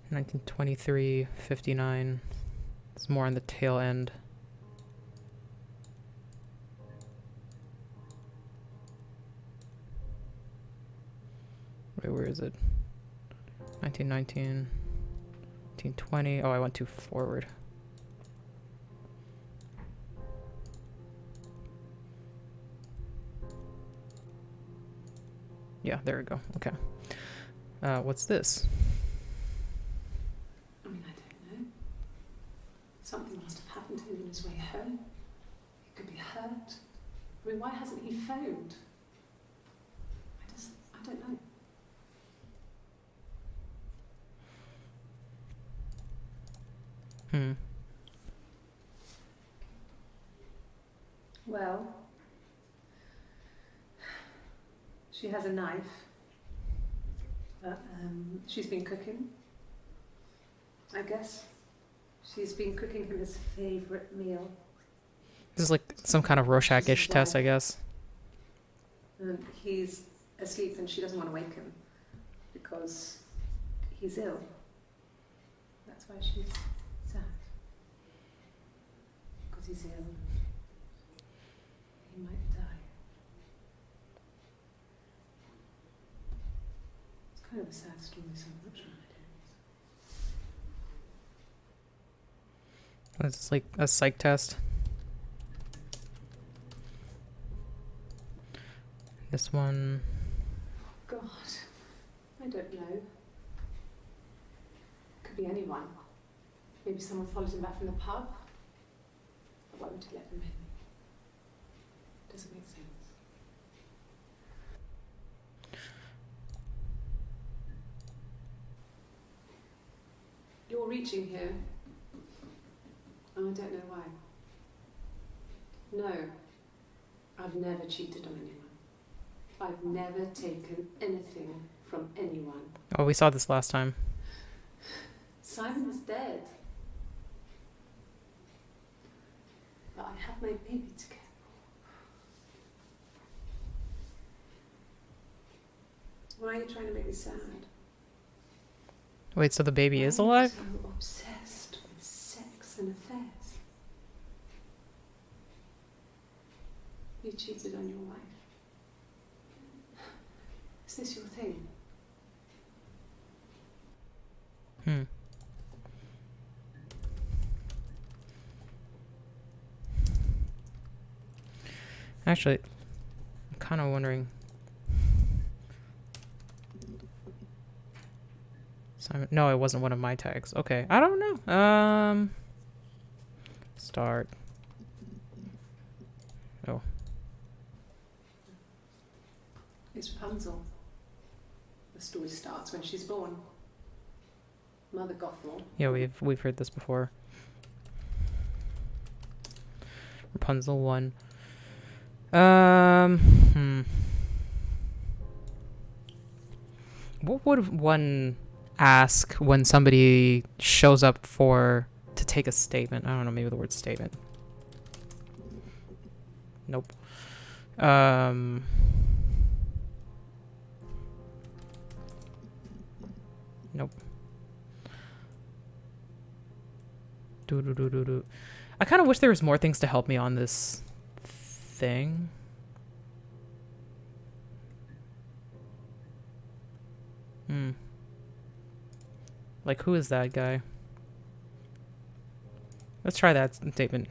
1923, 59. It's more on the tail end. Wait, where is it? 1919, 1920. Oh, I went too forward. Yeah, there we go. Okay. What's this? I mean, I don't know. Something must have happened to him on his way home. He could be hurt. I mean, why hasn't he phoned? I don't know. Well, she has a knife. But she's been cooking, I guess. She's been cooking him his favourite meal. This is like some kind of Rorschach-ish test, I guess. And he's asleep and she doesn't want to wake him because he's ill. That's why she's sad. Because he's ill. He might die. It's kind of a sad story, so I'm not sure it is. It's just like a psych test. This one. God, I don't know. Could be anyone. Maybe someone followed him back from the pub. But why would he let them in? Doesn't make sense. You're reaching here. And I don't know why. No, I've never cheated on anyone. I've never taken anything from anyone. Oh, we saw this last time. Simon is dead. But I have my baby to care for. Why are you trying to make me sad? Wait, so the baby is alive? Why are you so obsessed with sex and affairs? You cheated on your wife. Is this your thing? Actually, I'm kind of wondering. Simon. No, it wasn't one of my tags. Okay, I don't know. Start. Oh. It's Rapunzel. The story starts when she's born. Mother Gothel. Yeah, we've heard this before. Rapunzel 1. What would one ask when somebody shows up to take a statement? I don't know, maybe the word statement. Nope. Nope. I kind of wish there was more things to help me on this thing. Like, who is that guy? Let's try that statement.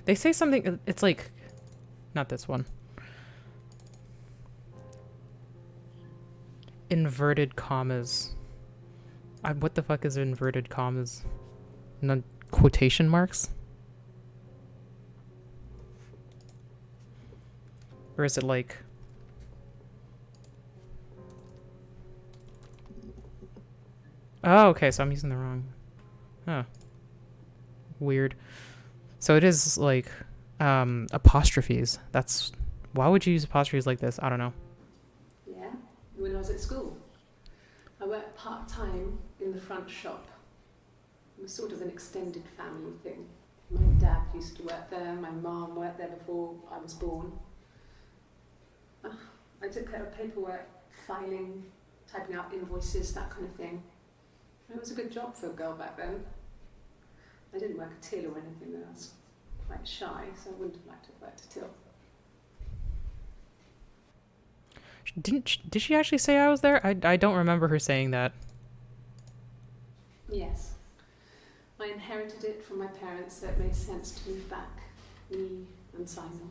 They say something, it's like, not this one. Inverted commas. What the fuck is inverted commas? No, quotation marks? Or is it like... Oh, okay, so I'm using the wrong... Huh. Weird. So it is like apostrophes. That's... Why would you use apostrophes like this? I don't know. Yeah, when I was at school. I worked part-time in the front shop. It was sort of an extended family thing. My dad used to work there, my mum worked there before I was born. I took care of paperwork, filing, typing out invoices, that kind of thing. It was a good job for a girl back then. I didn't work a till or anything, I was quite shy, so I wouldn't have liked to have worked a till. Did she actually say I was there? I don't remember her saying that. Yes. I inherited it from my parents, so it made sense to move back, me and Simon.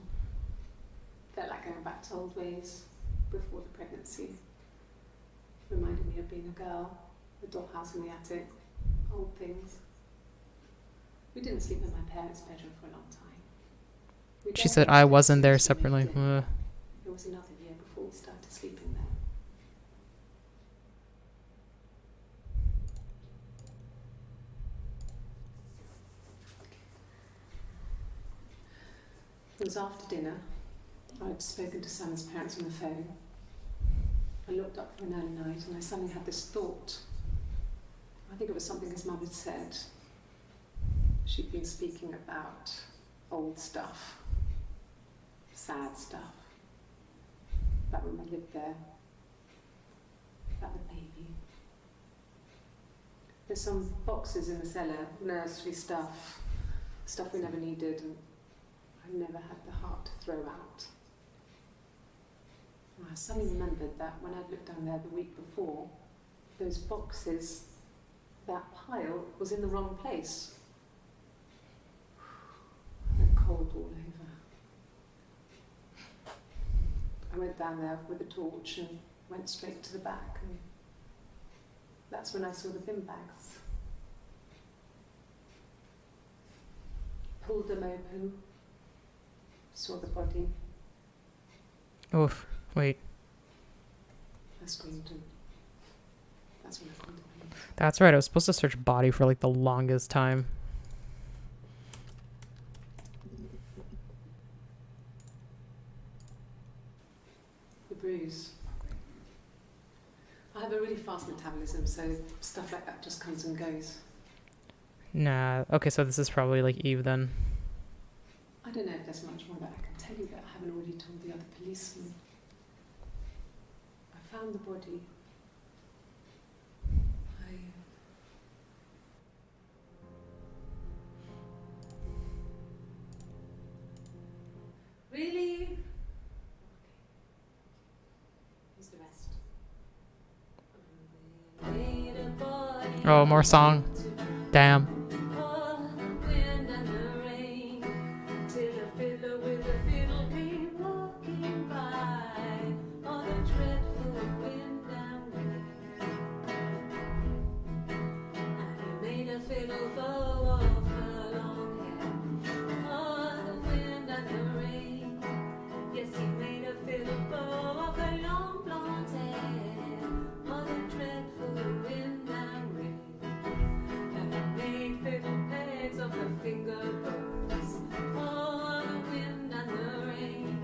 Felt like going back to old ways before the pregnancy. Reminded me of being a girl, the dollhouse in the attic, old things. We didn't sleep in my parents' bedroom for a long time. She said I wasn't there separately. It was another year before we started sleeping there. It was after dinner. I'd spoken to Sam's parents on the phone. I looked up for an early night and I suddenly had this thought. I think it was something his mum had said. She'd been speaking about old stuff, sad stuff, about when we lived there, about the baby. There's some boxes in the cellar, nursery stuff we never needed, and I never had the heart to throw out. And I suddenly remembered that when I'd looked down there the week before, those boxes, that pile was in the wrong place. And cold all over. I went down there with a torch and went straight to the back, and that's when I saw the bin bags. Pulled them open, saw the body. Oof, wait. I screamed, and that's when I found the body. That's right, I was supposed to search body for like the longest time. The bruise. I have a really fast metabolism, so stuff like that just comes and goes. Nah, okay, so this is probably like Eve then. I don't know if there's much more that I can tell you that I haven't already told the other policemen. I found the body. Really? Here's the rest. Oh, more song. Damn. Oh, the wind and the rain, till a fiddler with a fiddle came walking by. Oh, the dreadful wind and rain. And he made a fiddle bow of her long hair. Oh, the wind and the rain. Yes, he made a fiddle bow of her long blonde hair. Oh, the dreadful wind and rain. And he made fiddle pegs of her finger bows. Oh, the wind and the rain.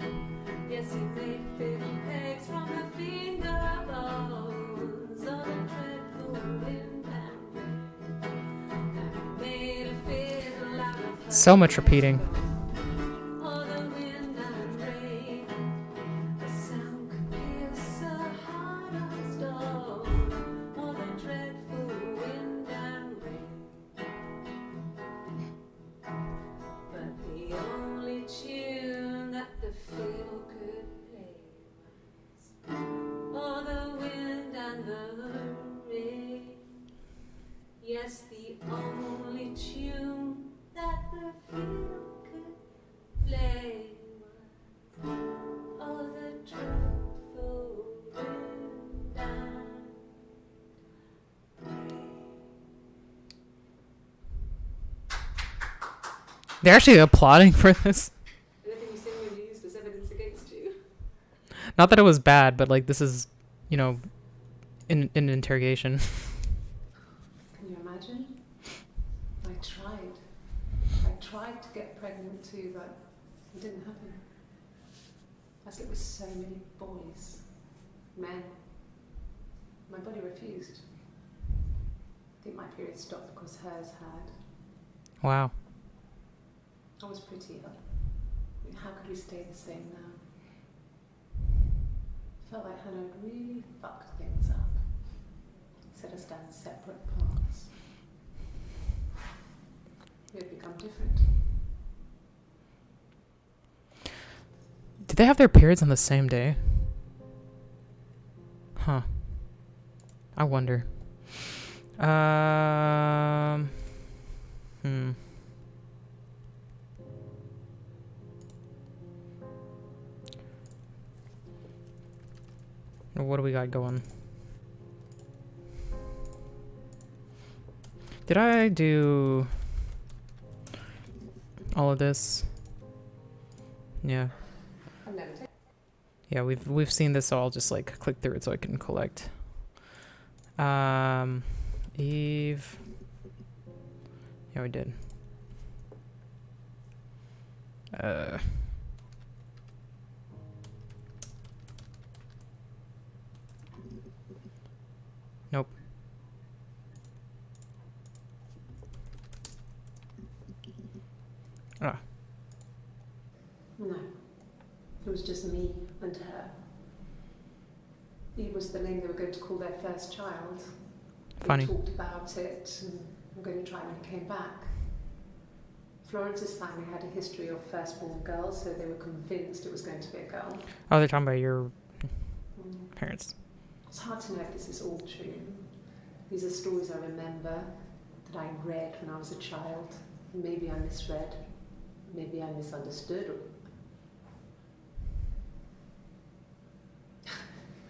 Yes, he made fiddle pegs from her finger bows. Oh, the dreadful wind and rain. And he made a fiddle out of her So much repeating. oh, the wind and rain. The sound could pierce a heart of stone. Oh, the dreadful wind and rain. But the only tune that the fiddle could play was oh, the wind and the rain. Yes, the only tune that the fiddle could play was oh, the dreadful wind and rain. They're actually applauding for this. Anything you sing will be used as evidence against you. Not that it was bad, but like this is, you know, in an interrogation. Can you imagine? I tried to get pregnant too, but it didn't happen. As it was so many boys, men. My body refused. I think my period stopped because hers had. Wow. I was prettier. I mean, how could we stay the same now? Felt like Hannah had really fucked things up. Set us down separate paths. We had become different. Did they have their periods on the same day? Huh. I wonder. What do we got going? Did I do all of this? Yeah. I've never taken. Yeah, we've seen this, so I'll just like click through it so I can collect. Eve. Yeah, we did. Nope. Ah, No. It was just me and her. Eve was the name they were going to call their first child. Funny. We talked about it and we're going to try when he came back. Florence's family had a history of firstborn girls, so they were convinced it was going to be a girl. oh, they're talking about your parents. It's hard to know if this is all true. These are stories I remember that I read when I was a child. Maybe I misread, maybe I misunderstood.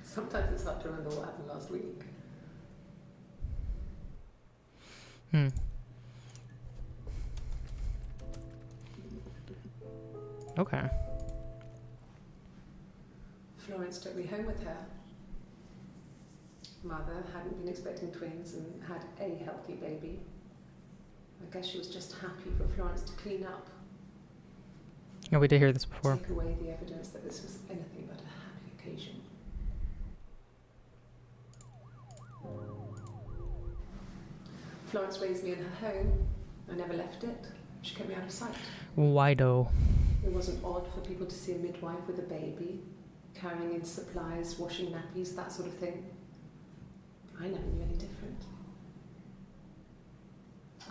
Sometimes it's hard to remember what happened last week. Okay. Florence took me home with her. Mother hadn't been expecting twins and had a healthy baby. I guess she was just happy for Florence to clean up. Yeah, we did hear this before. Take away the evidence that this was anything but a happy occasion. Florence raised me in her home. I never left it. She kept me out of sight. Why though? It wasn't odd for people to see a midwife with a baby, carrying in supplies, washing nappies, that sort of thing. I never knew any different.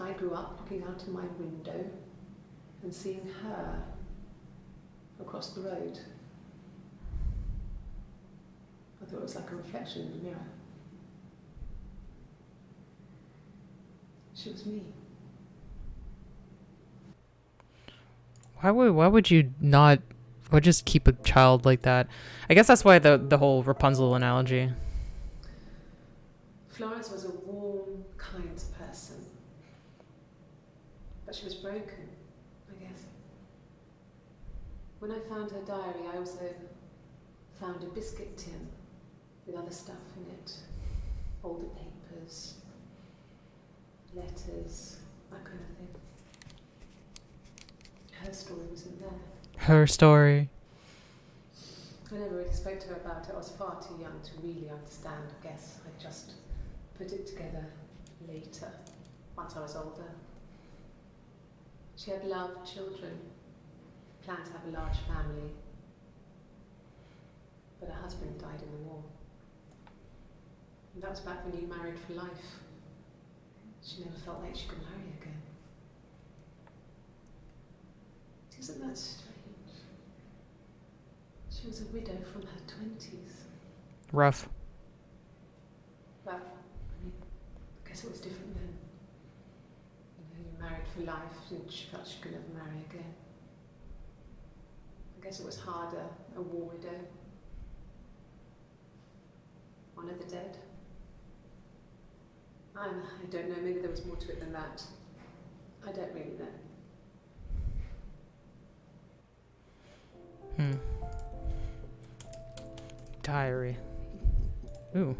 I grew up looking out of my window and seeing her across the road. I thought it was like a reflection in the mirror. She was me. Why would you not? Why just keep a child like that? I guess that's why the whole Rapunzel analogy. Florence was a warm, kind person, but she was broken, I guess. When I found her diary, I also found a biscuit tin with other stuff in it, older papers, letters, that kind of thing. Her story wasn't there. Her story. I never really spoke to her about it. I was far too young to really understand, I guess. I just put it together later, once I was older. She had loved children, planned to have a large family, but her husband died in the war. And that was back when you married for life. She never felt like she could marry again. Isn't that strange? She was a widow from her 20s. Rough. Well, I mean, I guess it was different then. You know, you married for life and she felt she could never marry again. I guess it was harder, a war widow. Honour the dead. I don't know, maybe there was more to it than that. I don't really know. Diary. Ooh.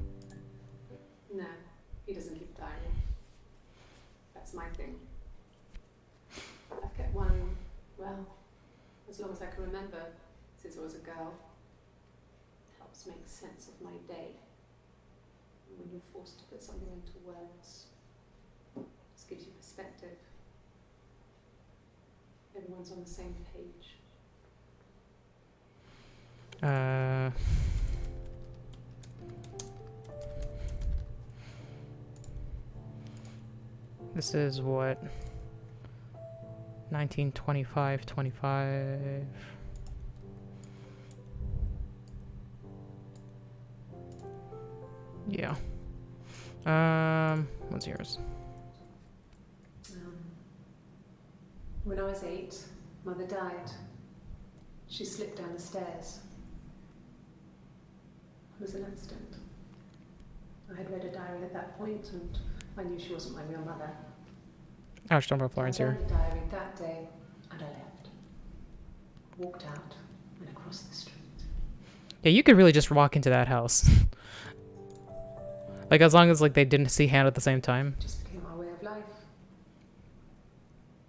No, he doesn't keep a diary. That's my thing. I've kept one, well, as long as I can remember, since I was a girl. It helps make sense of my day. And when you're forced to put something into words, it just gives you perspective. Everyone's on the same page. This is what? 1925, 25. Yeah. What's yours? When I was 8, Mother died. She slipped down the stairs. It was an accident. I had read a diary at that point and I knew she wasn't my real mother. Oh, she's talking about Florence I here. read the diary that day and I left. Walked out and across the street. Yeah, you could really just walk into that house. Like, as long as, like, they didn't see Hannah at the same time. It just became our way of life.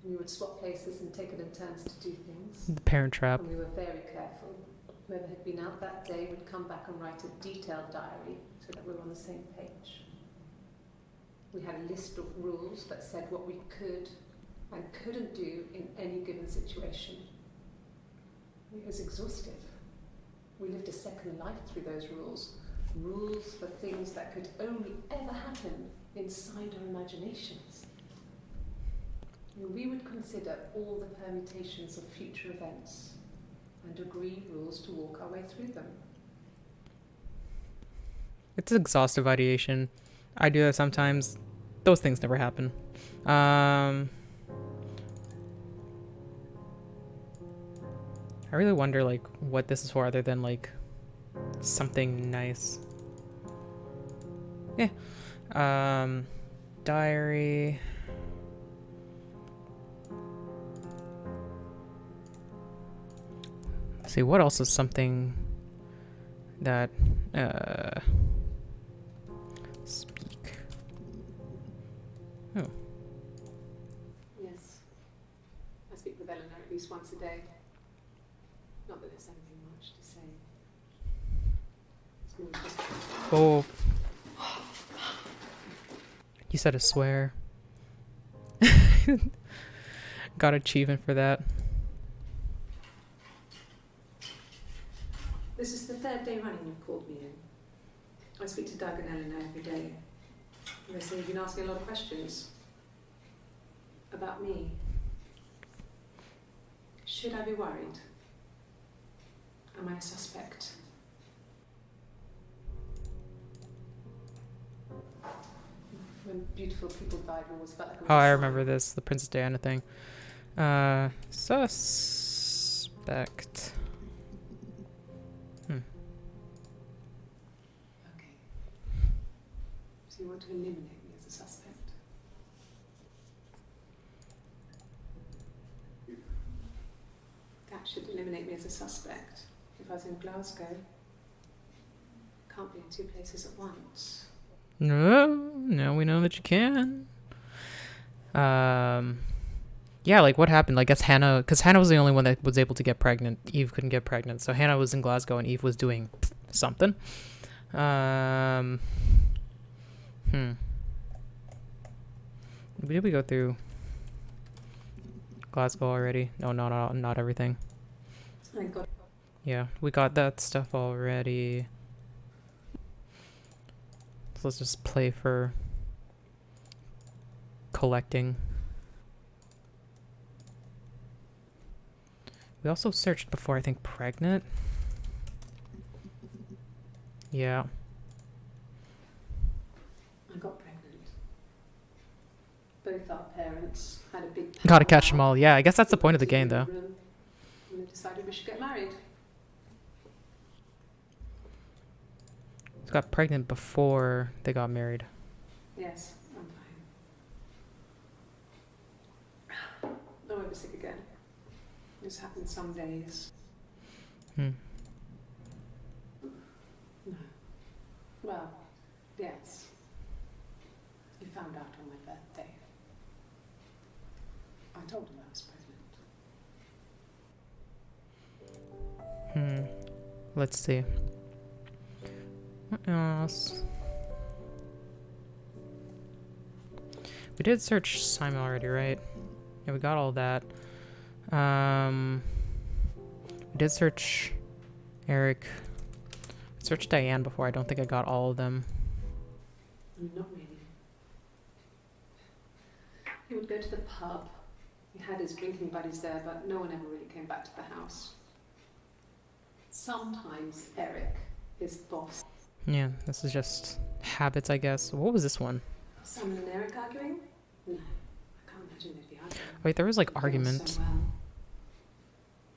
We would swap places and take it in turns to do things. The Parent Trap. And we were very careful. Whoever had been out that day would come back and write a detailed diary so that we were on the same page. We had a list of rules that said what we could and couldn't do in any given situation. It was exhaustive. We lived a second life through those rules. Rules for things that could only ever happen inside our imaginations. And we would consider all the permutations of future events and agree rules to walk our way through them. It's exhaustive ideation. I do that sometimes. Those things never happen. I really wonder, like, what this is for other than, like, something nice. Yeah. Diary. Let's see, what else is something that, speak. Oh. Yes. I speak with Eleanor at least once a day. Not that there's anything much to say. It's more just... Oh. You said a swear. Got achievement for that. This is the 3rd day running you've called me in. I speak to Doug and Eleanor every day. And they say you've been asking a lot of questions. About me. Should I be worried? Am I a suspect? When beautiful people died, we always felt like Oh, I remember this. The Princess Diana thing. Sus. Suspect. Okay. So you want to eliminate me as a suspect? That should eliminate me as a suspect. If I was in Glasgow, can't be in two places at once. No, now we know that you can. Yeah, like what happened? I guess Hannah, because Hannah was the only one that was able to get pregnant. Eve couldn't get pregnant, so Hannah was in Glasgow and Eve was doing something. Did we go through Glasgow already? No, not everything. I got. Yeah, we got that stuff already. So let's just play for collecting. We also searched before, I think, pregnant. Yeah. I got pregnant. Both our parents had a big. Gotta catch them all. Yeah, I guess that's the point of the game, though. And we decided we should get married. Got pregnant before they got married. Yes, I'm fine. No, I was sick again. This happens some days. Hmm. No. Well, yes. He found out on my birthday. I told him I was pregnant. Let's see. What else? We did search Simon already, right? Yeah, we got all that. We did search Eric. I searched Diane before. I don't think I got all of them. Not really. He would go to the pub. He had his drinking buddies there, but no one ever really came back to the house. Sometimes Eric, his boss. Yeah, this is just habits, I guess. What was this one? Simon and Eric arguing? No, I can't imagine they'd be arguing. Wait, there was like They got on arguments. so well.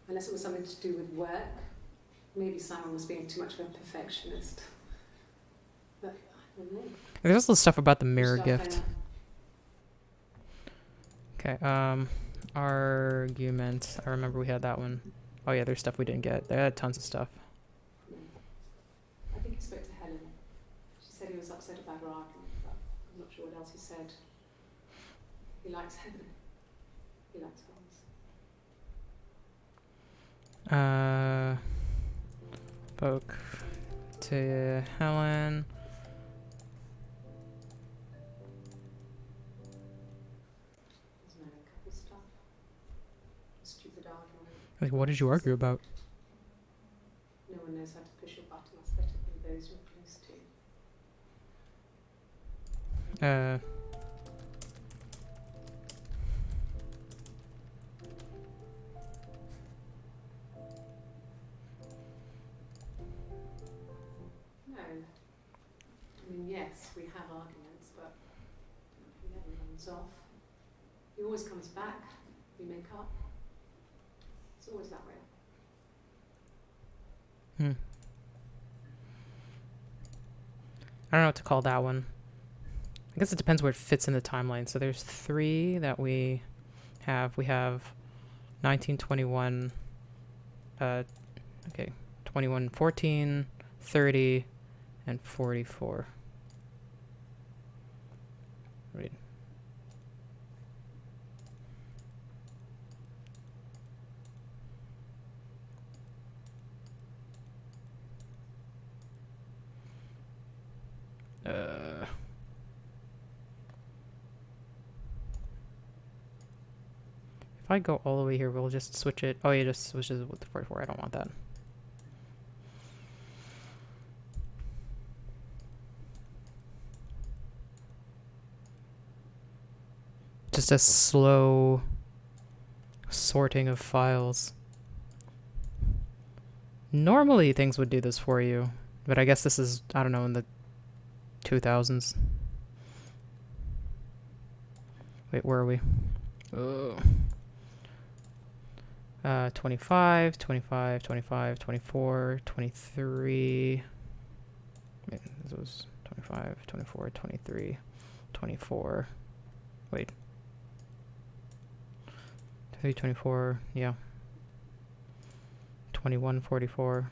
Unless it was something to do with work. Maybe Simon was being too much of a perfectionist. But I don't know. There's also stuff about the We mirror should ask gift. Hannah. Okay, argument. I remember we had that one. Oh yeah, there's stuff we didn't get. They had tons of stuff. I think he spoke to Helen. She said he was upset about her argument, but I'm not sure what else he said. He likes Helen. He likes boys. Spoke to Helen. There's married couple stuff. Stupid argument. Like, what did you argue about? No one knows how to push your buttons better than those you're close to. No. I mean, yes, we have arguments, but he never runs off. He always comes back. We make up. It's always that way. I don't know what to call that one. I guess it depends where it fits in the timeline. So there's 3 that we have. We have 1921, okay, 21, 14, 30, and 44. Right. If I go all the way here, we'll just switch it. Oh, yeah, just switches with the 44. I don't want that. Just a slow sorting of files. Normally things would do this for you, but I guess this is, I don't know, in the 2000s. Wait, where are we? Oh. 25, 25, 25, 24, 23. Wait, this was 25, 24, 23, 24. Wait. 24, yeah. 21, 44.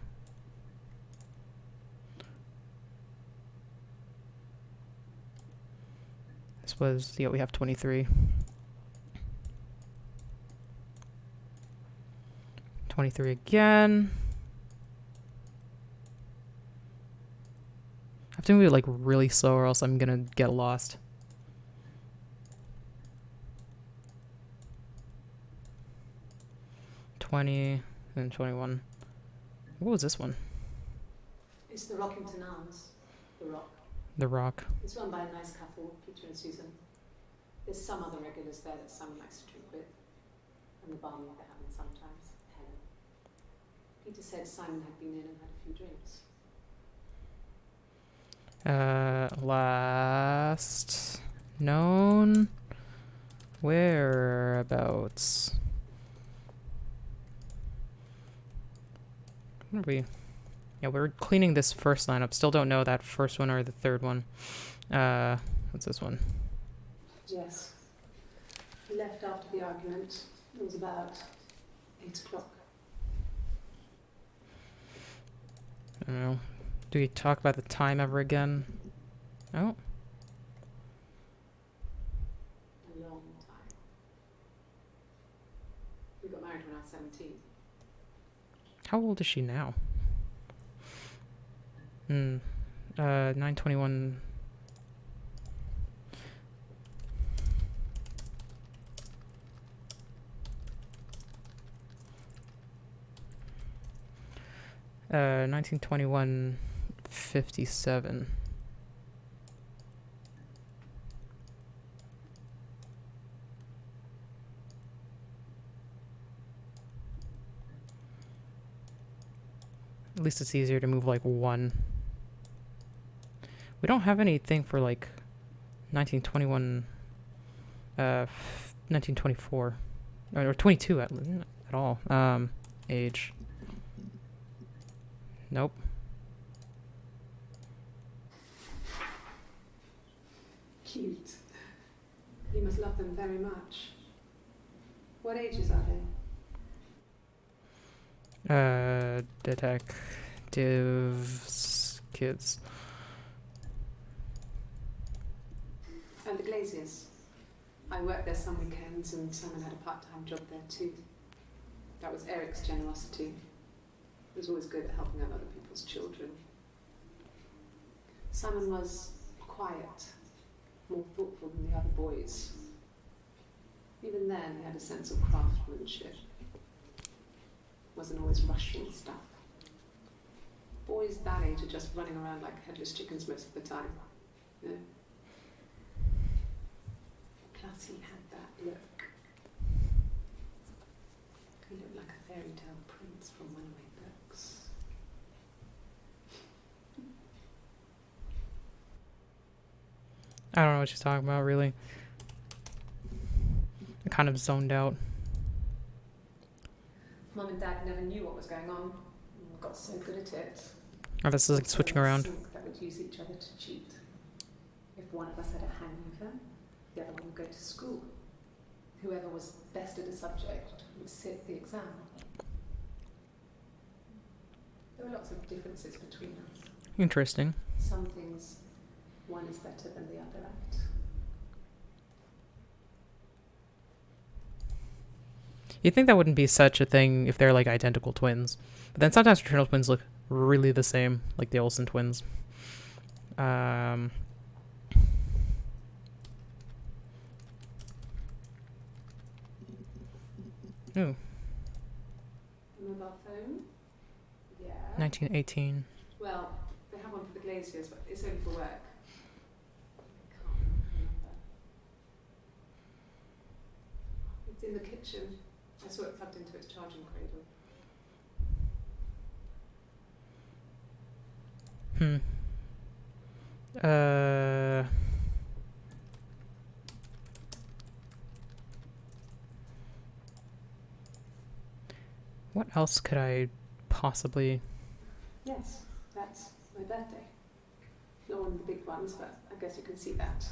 This was, yeah, we have 23. 23 again. I have to move it like really slow or else I'm gonna get lost. And 21. What was this one? It's the Rockington Arms, the Rock. The Rock. It's run by a nice couple, Peter and Susan. There's some other regulars there that Simon likes to drink with, and the barmaid they're having sometimes, Helen. Peter said Simon had been in and had a few drinks. Last known whereabouts. What are we? Yeah, we're cleaning this first lineup. Still don't know that first one or the third one. What's this one? Yes. He left after the argument. It was about 8 o'clock. I don't know. Do we talk about the time ever again? Oh. A long time. We got married when I was 17. How old is she now? 921. Uh, 1921, 57. At least it's easier to move like one. We don't have anything for like 1921, 1924, or 22 at all. Age. Nope. Cute. You must love them very much. What ages are they? Detectives, kids. And the Glaziers. I worked there some weekends and Simon had a part-time job there too. That was Eric's generosity. He was always good at helping out other people's children. Simon was quiet, more thoughtful than the other boys. Even then, he had a sense of craftsmanship. Wasn't always rushing stuff. Boys that age are just running around like headless chickens most of the time. You know? Plus, he had that look. He looked like a fairy tale prince from one of my books. I don't know what she's talking about, really. I kind of zoned out. Mum and Dad never knew what was going on. Got so good at it. Oh, this is like switching around. That would use each other to cheat. If one of us had a hangover, the other one would go to school. Whoever was best at a subject would sit the exam. There were lots of differences between us. Interesting. Some things one is better than the other at. You'd think that wouldn't be such a thing if they're like identical twins. But then sometimes fraternal twins look really the same, like the Olsen twins. Mobile phone? Yeah. 1918. Well, they have one for the Glaziers, but it's only for work. I can't remember. It's in the kitchen. I saw it plugged into its charging cradle. What else could I possibly... Yes, that's my birthday. Not one of the big ones, but I guess you can see that.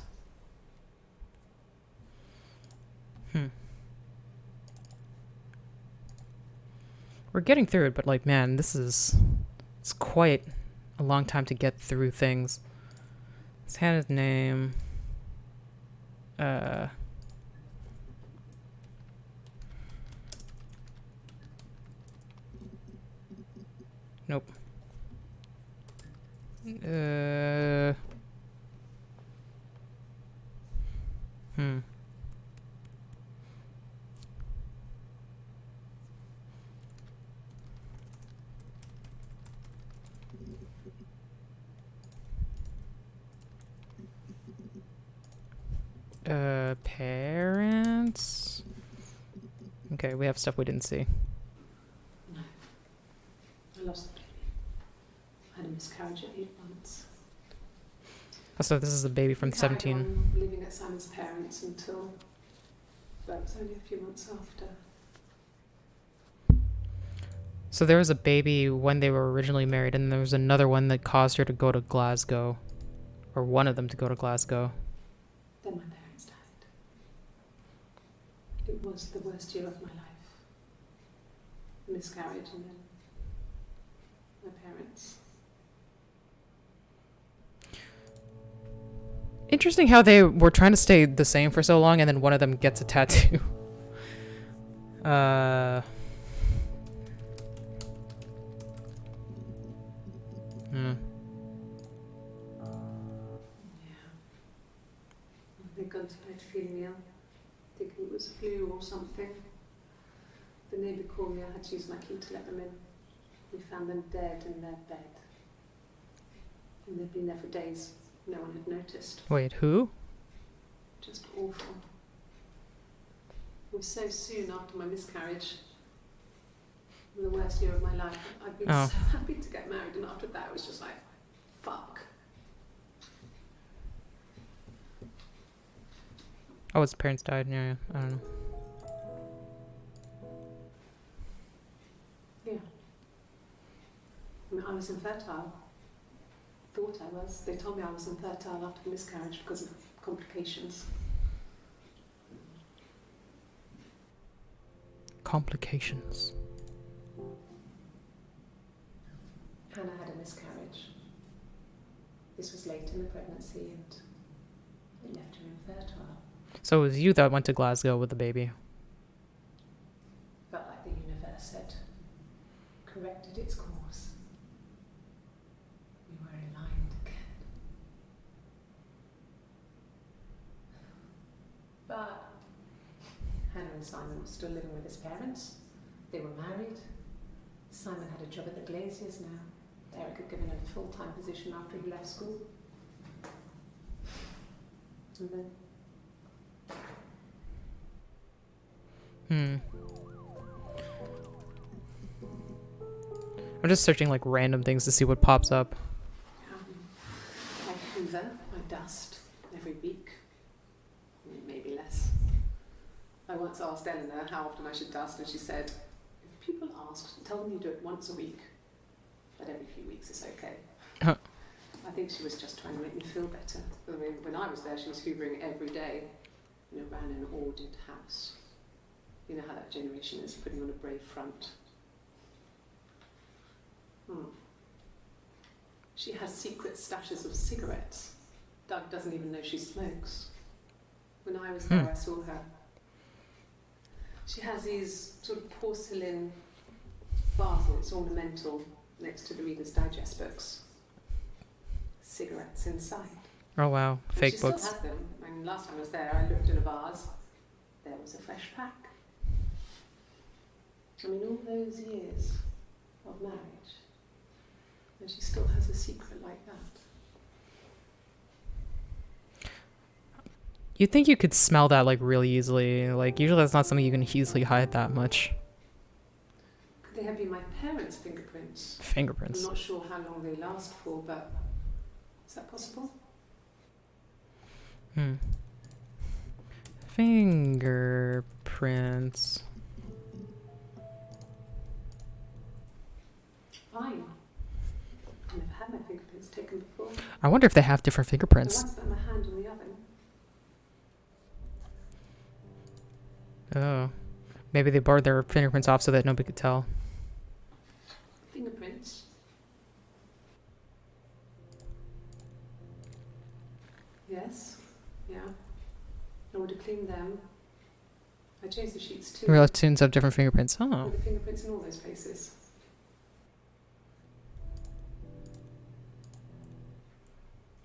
We're getting through it, but like, man, it's quite a long time to get through things. It's Hannah's name. Nope. Hmm. Parents? Okay, we have stuff we didn't see. No. I lost the baby. I had a miscarriage at 8 months. Oh, so this is a baby from I carried 17. on living at Simon's parents until, well, it was only a few months after. So there was a baby when they were originally married, and there was another one that caused her to go to Glasgow. Or one of them to go to Glasgow. Then my parents died. It was the worst year of my life. A miscarriage and then my parents. Interesting how they were trying to stay the same for so long, and then one of them gets a tattoo. Hmm. They'd gone to bed feeling ill, thinking it was flu or something. The neighbour called me, I had to use my key to let them in. We found them dead in their bed. And they'd been there for days. No one had noticed. Wait, who? Just awful. It was so soon after my miscarriage. The worst year of my life. I'd been so happy to get married, and after that it was just like, fuck. Oh, his parents died. Yeah, I don't know. Yeah. I mean, I was infertile. Thought I was. They told me I was infertile after the miscarriage because of complications. Complications. Hannah had a miscarriage. This was late in the pregnancy and it left her infertile. So it was you that went to Glasgow with the baby. Felt like the universe had corrected its course. We were aligned again. But Hannah and Simon were still living with his parents. They were married. Simon had a job at the Glaziers now. Eric had given him a full-time position after he left school. And then I'm just searching like random things to see what pops up. I hoover, I dust every week. Maybe less. I once asked Eleanor how often I should dust, and she said, if people ask, tell them you do it once a week. But every few weeks is okay. I think she was just trying to make me feel better. I mean, when I was there, she was hoovering every day. Ran an ordered house. You know how that generation is, putting on a brave front. She has secret stashes of cigarettes. Doug doesn't even know she smokes. When I was there, I saw her. She has these sort of porcelain vases, ornamental, next to the Reader's Digest books. Cigarettes inside. Oh wow, fake she books. Still has them. I mean, last time I was there, I looked in a vase. There was a fresh pack. I mean, all those years of marriage, and she still has a secret like that. You'd think you could smell that like really easily. Like usually that's not something you can easily hide that much. Could they have been my parents' fingerprints? Fingerprints. I'm not sure how long they last for, but is that possible? Fingerprints. fine. I've never had my fingerprints taken before. I wonder if they have different I fingerprints. once put my hand in the oven. Oh. Maybe they barred their fingerprints off so that nobody could tell. Fingerprints. Yes. Yeah. I would have cleaned them. I changed the sheets too. Real tunes have different fingerprints. Oh. With the fingerprints in all those places.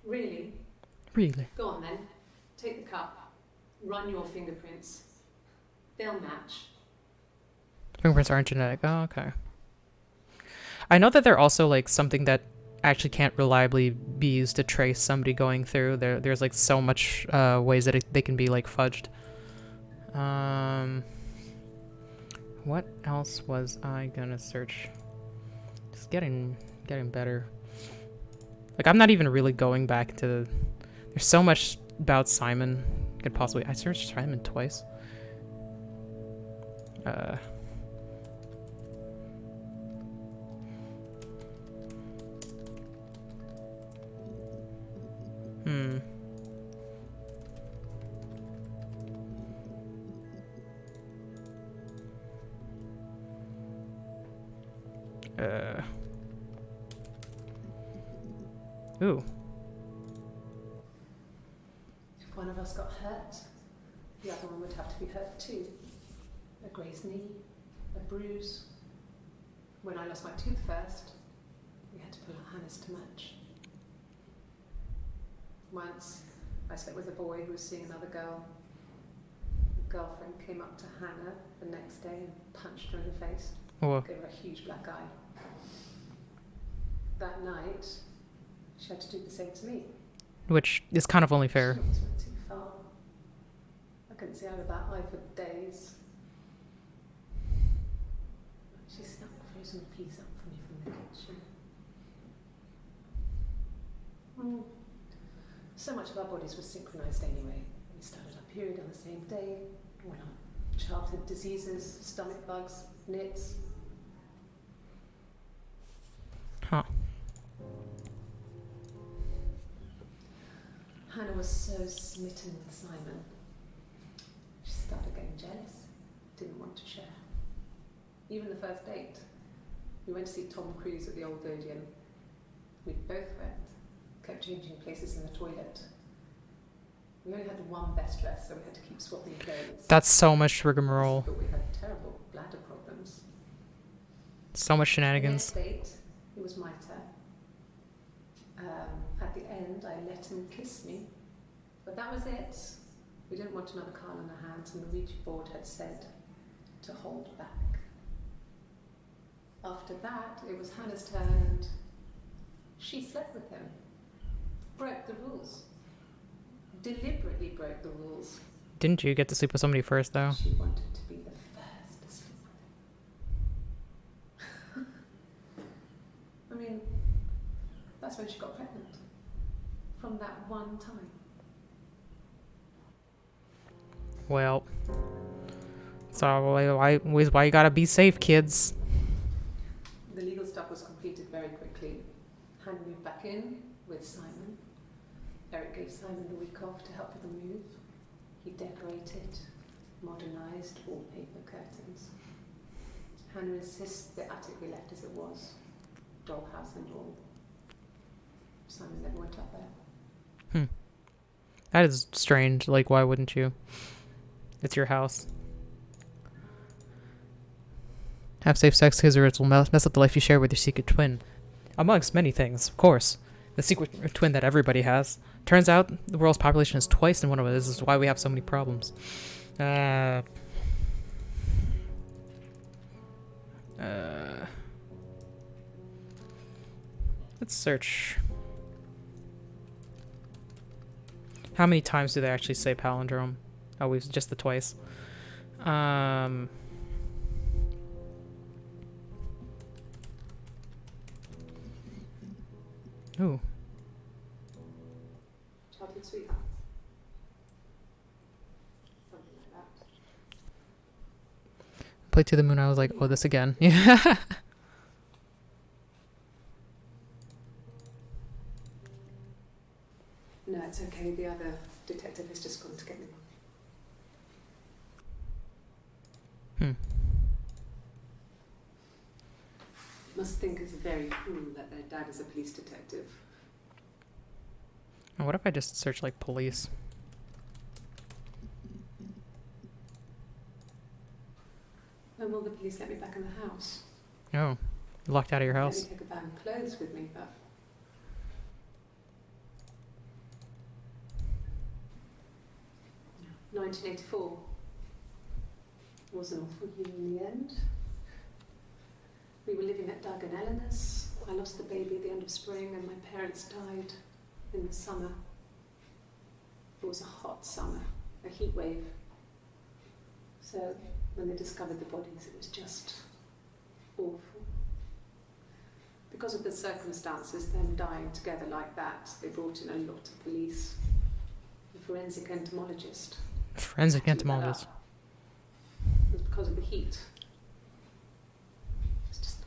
Really? Really? Go on then. Take the cup. Run your fingerprints. They'll match. Fingerprints aren't genetic. Oh, okay. I know that they're also like something that actually can't reliably be used to trace somebody going through. There's like so much ways that they can be like fudged. What else was I gonna search? Just getting better. Like I'm not even really going back to. There's so much about Simon. Could possibly. I searched Simon twice. Hmm. Ooh. If one of us got hurt, the other one would have to be hurt too. A grazed knee, a bruise. When I lost my tooth first, we had to pull out Hannah's to match. Once, I slept with a boy who was seeing another girl. The girlfriend came up to Hannah the next day and punched her in the face. Whoa. Gave her a huge black eye. That night, she had to do the same to me. Which is kind of only fair. She almost went too far. I couldn't see out of that eye for days. She snuck frozen peas up for me from the kitchen. So much of our bodies were synchronized anyway. We started our period on the same day. All our childhood diseases, stomach bugs, nits. Huh. Hannah was so smitten with Simon. She started getting jealous, didn't want to share. Even the first date, we went to see Tom Cruise at the Old Odeon. We both went, kept changing places in the toilet. We only had one best dress, so we had to keep swapping clothes. That's so much rigmarole. But we had terrible bladder problems. So much The shenanigans. next date, it was my turn. At the end, I let him kiss me, but that was it. We didn't want another Carl on our hands, and the Ouija board had said to hold back. After that, it was Hannah's turn, and she slept with him. Broke the rules. Deliberately broke the rules. Didn't you get to sleep with somebody first, though? She wanted to be the first to sleep with him. I mean, that's when she got pregnant. From that one time. Well. So why you gotta be safe, kids? The legal stuff was completed very quickly. Hannah moved back in with Simon. Eric gave Simon the week off to help with the move. He decorated, modernised wallpaper curtains. Hannah insists the attic be left as it was, dollhouse and all. Simon never went up there. That is strange. Like, why wouldn't you? It's your house. Have safe sex because it will mess up the life you share with your secret twin. Amongst many things, of course. The secret twin that everybody has. Turns out the world's population is twice than one of us. This is why we have so many problems. Let's search. How many times do they actually say palindrome? Oh, we've just the twice. Ooh. Childhood sweetheart. Something like that. Play to the moon. I was like, oh, this again. Yeah. That's okay, the other detective has just gone to get me one. Hmm. Must think it's very cool that their dad is a police detective. And what if I just search like police? When will the police let me back in the house? Oh, locked out of your Let house? me take a bag of clothes with me, but... Yeah. 1984. Wasn't awful year in the end. We were living at Doug and Eleanor's. I lost the baby at the end of spring and my parents died in the summer. It was a hot summer, a heat wave. So when they discovered the bodies, it was just awful. Because of the circumstances, them dying together like that, they brought in a lot of police. A forensic entomologist. Forensic entomologist. It was because of the heat. It's just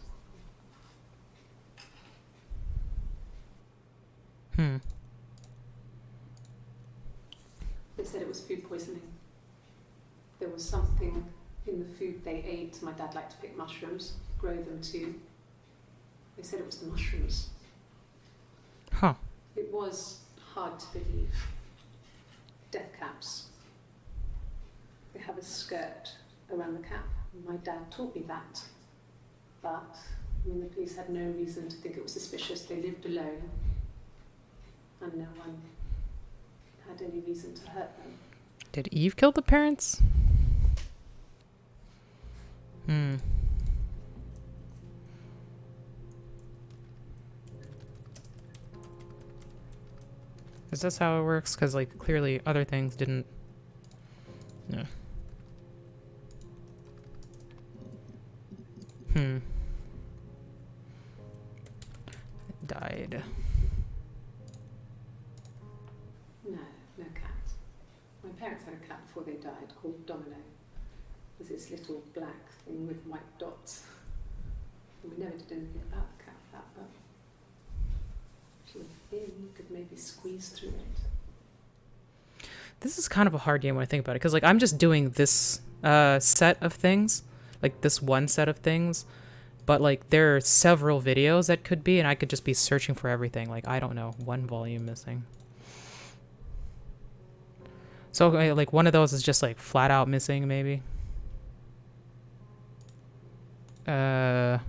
Hmm. They said it was food poisoning. There was something in the food they ate. My dad liked to pick mushrooms, grow them too. They said it was the mushrooms. Huh. It was hard to believe. Death caps. They have a skirt around the cap. My dad taught me that. But the police had no reason to think it was suspicious. They lived alone. And no one had any reason to hurt them. Did Eve kill the parents? Hmm. Is this how it works? Because, like, clearly other things didn't... No. Hmm. Died. No, no cat. My parents had a cat before they died called Domino. It was this little black thing with white dots. And we never did anything about the cat, but if you were thin, you could maybe squeeze through it. This is kind of a hard game when I think about it, because, like, I'm just doing this set of things, like this one set of things, but, like, there are several videos that could be, and I could just be searching for everything. Like, I don't know, one volume missing. So, like, one of those is just, like, flat out missing, maybe. I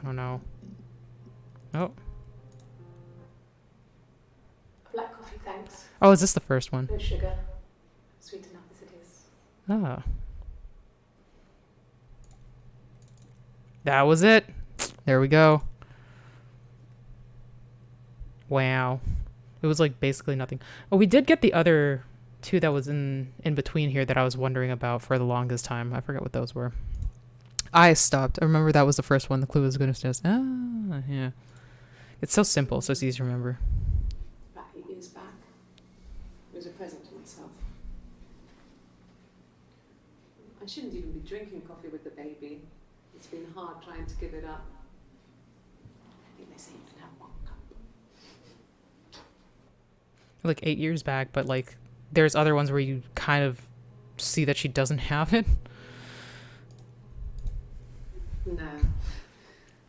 don't know. Oh. Black coffee, thanks. Oh, is this the first one? No sugar. Sweet enough as it is. Oh. That was it. There we go. Wow. It was like basically nothing. Oh, we did get the other two that was in between here that I was wondering about for the longest time. I forgot what those were. I stopped. I remember that was the first one. The clue was going to just... Ah, yeah. It's so simple, so it's easy to remember. About 8 years back. It was a present to myself. I shouldn't even be drinking coffee with the baby. It's been hard trying to give it up. I think they say you can have 1 cup. Like 8 years back, but like there's other ones where you kind of see that she doesn't have it. No.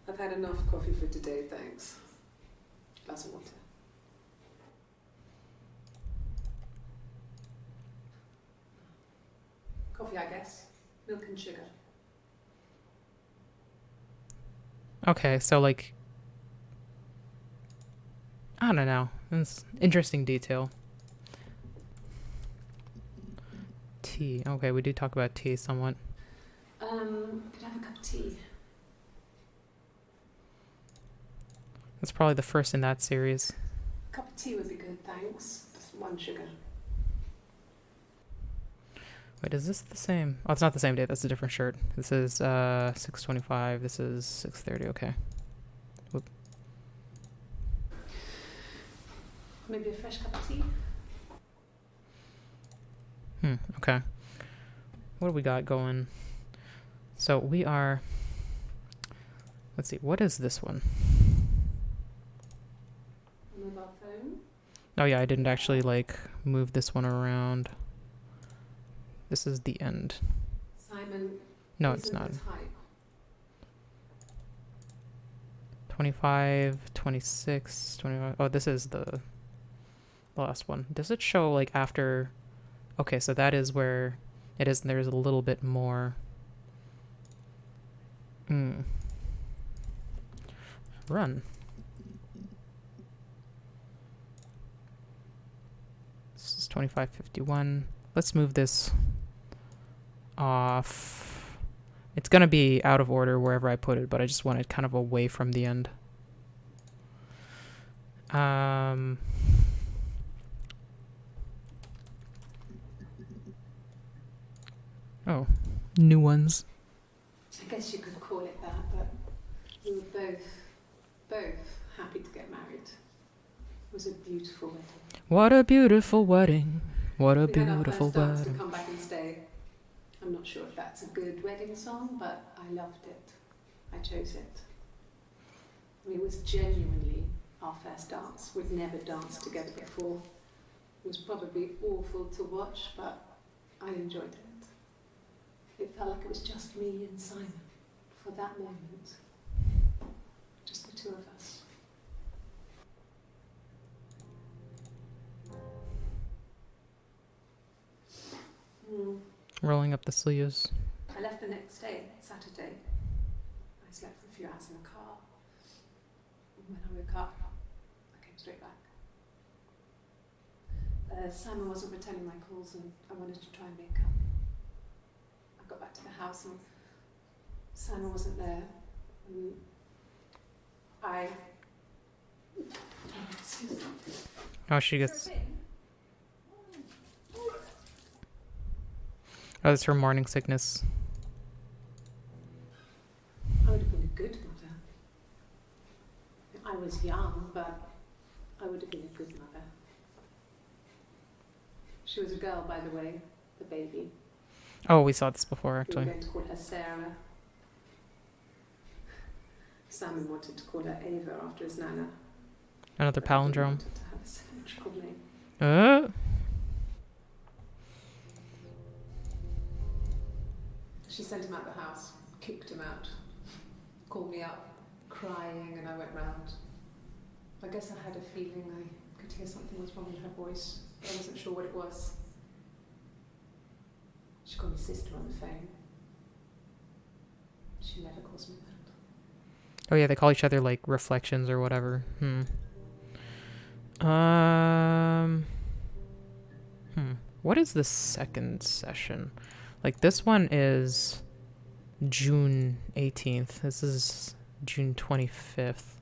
I've had enough coffee for today, thanks. Glass of water. Coffee, I guess. Milk and sugar. Okay, so like... I don't know. It's interesting detail. Tea. Okay, we do talk about tea somewhat. Could I have a cup of tea? That's probably the first in that series. A cup of tea would be good, thanks. Just 1 sugar. Wait, is this the same? Oh, it's not the same date. That's a different shirt. This is 6:25. This is 6:30. Okay. Whoop. Maybe a fresh cup of tea? Okay. What do we got going? So we are... Let's see. What is this one? mobile phone. Oh yeah, I didn't actually like move this one around. This is the end. Simon No, isn't it's not. the type. 25, 26, 25. Oh, this is the last one. Does it show like after? Okay, so that is where it is. And there's a little bit more. Run. This is 2551. Let's move this off. It's gonna be out of order wherever I put it, but I just want it kind of away from the end. Oh, new ones. I guess you could call it that, but we were both happy to get married. It was a beautiful wedding. What a beautiful wedding. What a We had our beautiful first dance to wedding. Come Back and Stay. I'm not sure if that's a good wedding song, but I loved it. I chose it. I mean, it was genuinely our first dance. We'd never danced together before. It was probably awful to watch, but I enjoyed it. It felt like it was just me and Simon for that moment. Just the two of us. Rolling up the sleeves. I left the next day, Saturday. I slept for a few hours in the car. And when I woke up, I came straight back. Simon wasn't returning my calls and I wanted to try and make up. I got back to the house and Simon wasn't there. And Oh, she gets... Oh, it's her morning sickness. I would have been a good mother. I was young, but I would have been a good mother. She was a girl, by the way, the baby. Oh, we saw this before, We were actually. going to call her Sarah. Simon wanted to call her Ava after his nana. Another but I didn't palindrome. want her to have a symmetrical name. She sent him out the house, kicked him out, called me up, crying, and I went round. I guess I had a feeling I could hear something was wrong in her voice. I wasn't sure what it was. She called me sister on the phone. She never calls me that. Oh yeah, they call each other like reflections or whatever. What is the second session? Like this one is June 18th. This is June 25th.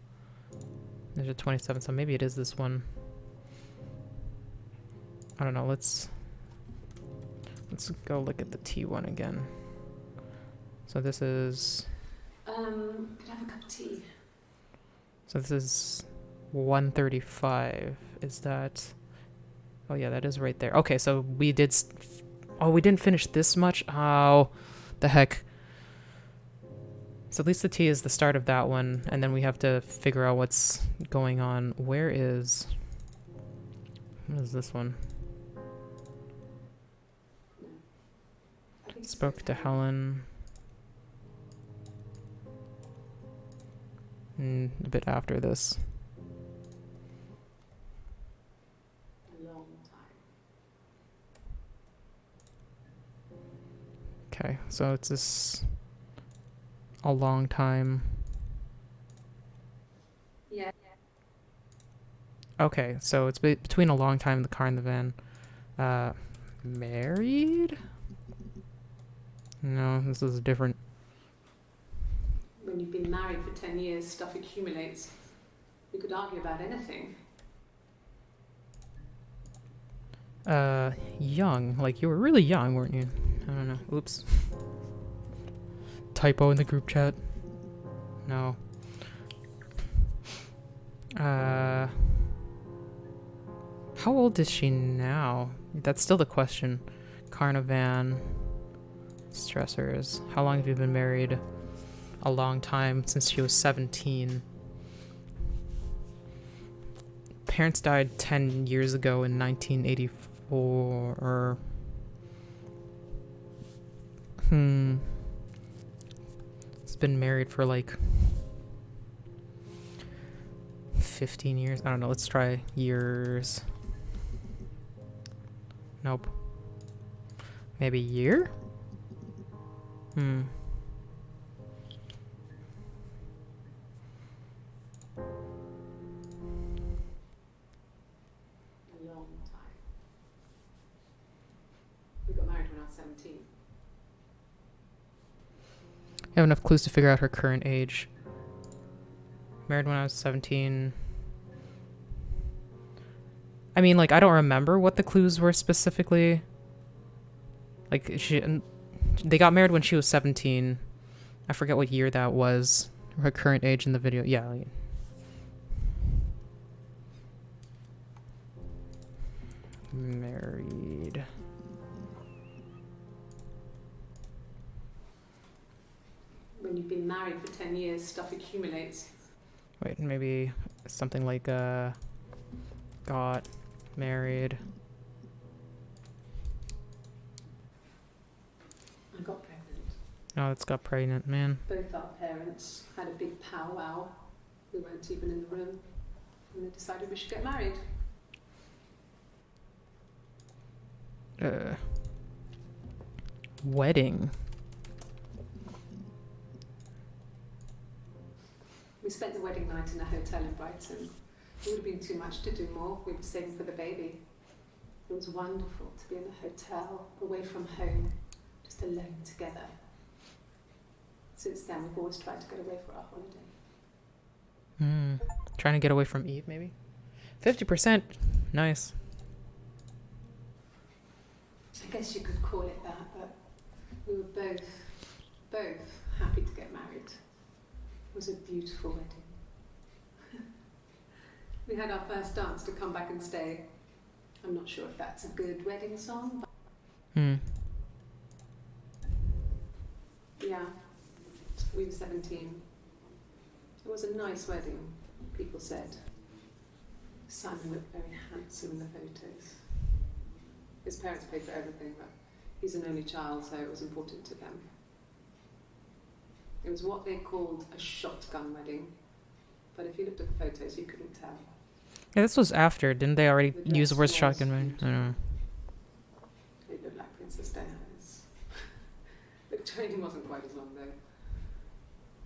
There's a 27th, so maybe it is this one. I don't know. Let's go look at the T1 again. So this is... Could I have a cup of tea? So this is 135. Is that... Oh yeah, that is right there. Okay, so we did... Oh, we didn't finish this much? Oh, the heck. So at least the T is the start of that one, and then we have to figure out what's going on. Where is... What is this one? Spoke to Helen. A bit after this. A long time. Okay, so it's this... A long time. Yeah. Okay, so it's between a long time, the car and the van. Married? No, this is different. When you've been married for 10 years, stuff accumulates. You could argue about anything. Young. Like, you were really young, weren't you? I don't know. Oops. Typo in the group chat. No. How old is she now? That's still the question. Carnivan. Stressors. How long have you been married? A long time, since she was 17. parents died 10 years ago in 1984. Or it's been married for like 15 years. I don't know. Let's try years. Nope. Maybe year? A long time. We got married when I was 17. I have enough clues to figure out her current age. Married when I was 17. I mean, like, I don't remember what the clues were specifically. Like, they got married when she was 17. I forget what year that was. Her current age in the video. Yeah. Married. When you've been married for 10 years, stuff accumulates. Wait, maybe something like, got married. I got pregnant. Oh, it's got pregnant, man. Both our parents had a big powwow. We weren't even in the room. And they decided we should get married. Wedding. We spent the wedding night in a hotel in Brighton. It would have been too much to do more. We were saving for the baby. It was wonderful to be in a hotel, away from home, just alone together. Since then, we've always tried to get away for our holiday. Trying to get away from Eve, maybe? 50%. Nice. I guess you could call it that, but we were both happy to get married. It was a beautiful wedding. We had our first dance to Come Back and Stay. I'm not sure if that's a good wedding song, but yeah, we were 17. It was a nice wedding, people said. Simon looked very handsome in the photos. His parents paid for everything, but he's an only child, so it was important to them. It was what they called a shotgun wedding, but if you looked at the photos, you couldn't tell. Yeah, this was after. Didn't they already use the word shotgun wedding? I don't know. It looked like Princess Diana's. The training wasn't quite as long, though.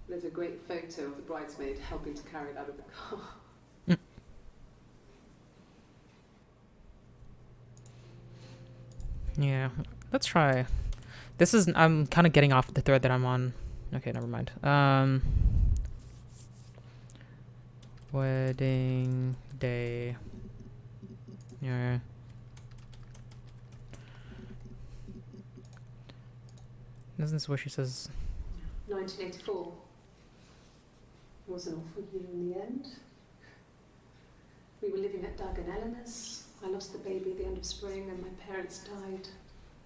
There's a great photo of the bridesmaid helping to carry it out of the car. Yeah, let's try. This is, I'm kind of getting off the thread that I'm on. Okay, never mind. Wedding day. Yeah. Isn't this where she says? 1984. It was an awful year in the end. We were living at Doug and Eleanor's. I lost the baby at the end of spring and my parents died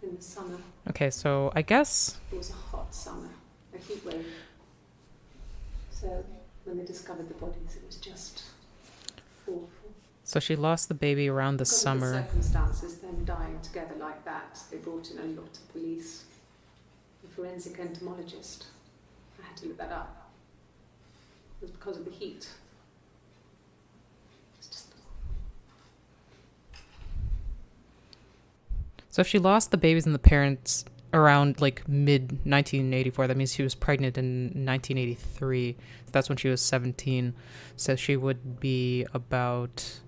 in the summer. Okay, so I guess... It was a hot summer, a heat wave. So when they discovered the bodies, it was just awful. So she lost the baby around the Because summer. of the circumstances, them dying together like that, they brought in a lot of police. A forensic entomologist. I had to look that up. It was because of the heat. It's just... So if she lost the babies and the parents around like mid 1984, that means she was pregnant in 1983. So that's when she was 17. So she would be about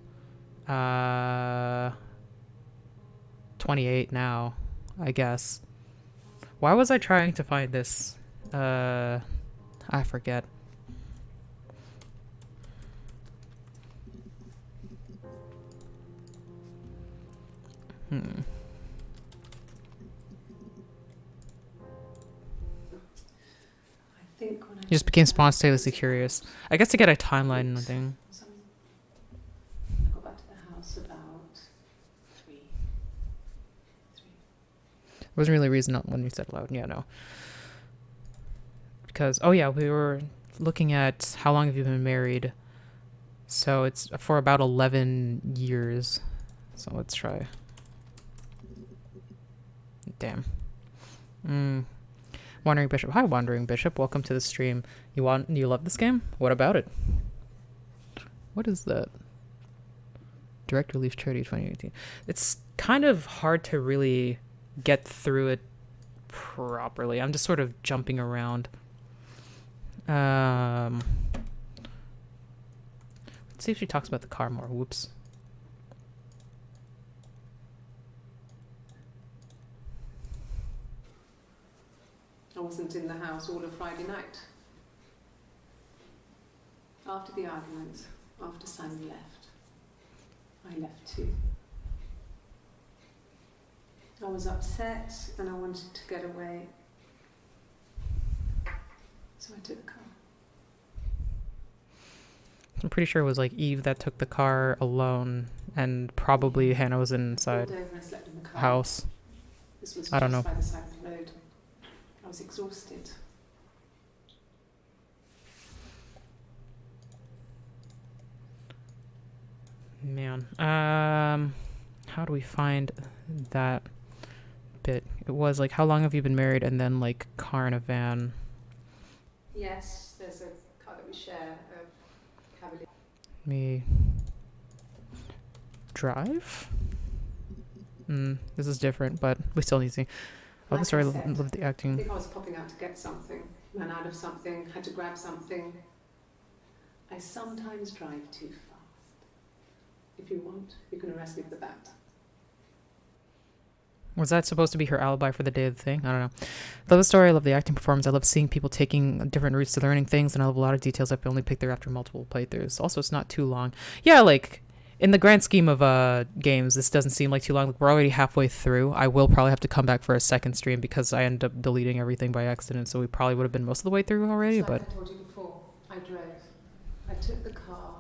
28 now, I guess. Why was I trying to find this? I forget. You just became spontaneously curious. I guess to get a timeline and thing. I got back to the house about 3. Wasn't really a reason not when you said aloud. Yeah, no. Because, oh yeah, we were looking at how long have you been married. So it's for about 11 years. So let's try. Damn. Wandering Bishop. Hi, Wandering Bishop. Welcome to the stream. You love this game? What about it? What is that? Direct Relief Charity 2018. It's kind of hard to really get through it properly. I'm just sort of jumping around. Let's see if she talks about the car more. Whoops. I wasn't in the house all of Friday night. After the argument, after Simon left, I left too. I was upset and I wanted to get away. So I took the car. I'm pretty sure it was like Eve that took the car alone, and probably Hannah was inside All day when I slept in the car. house. This was I don't just know. by the side of the road. I was exhausted. Man, how do we find that bit? It was like, how long have you been married? And then like car in a van. Yes, there's a car that we share, a Cavalier. Me drive? This is different, but we still need to see. Oh, Like the story, I said, love the I acting. think I was popping out to get something, ran out of something, had to grab something. I sometimes drive too fast. If you want, you can arrest me for that. Was that supposed to be her alibi for the day of the thing? I don't know. Love the story, I love the acting performance. I love seeing people taking different routes to learning things, and I love a lot of details I've only picked there after multiple playthroughs. Also, it's not too long. Yeah, like, in the grand scheme of games, this doesn't seem like too long. Like, we're already halfway through. I will probably have to come back for a second stream because I ended up deleting everything by accident, so we probably would have been most of the way through already, It's but... like I told you before, I drove. I took the car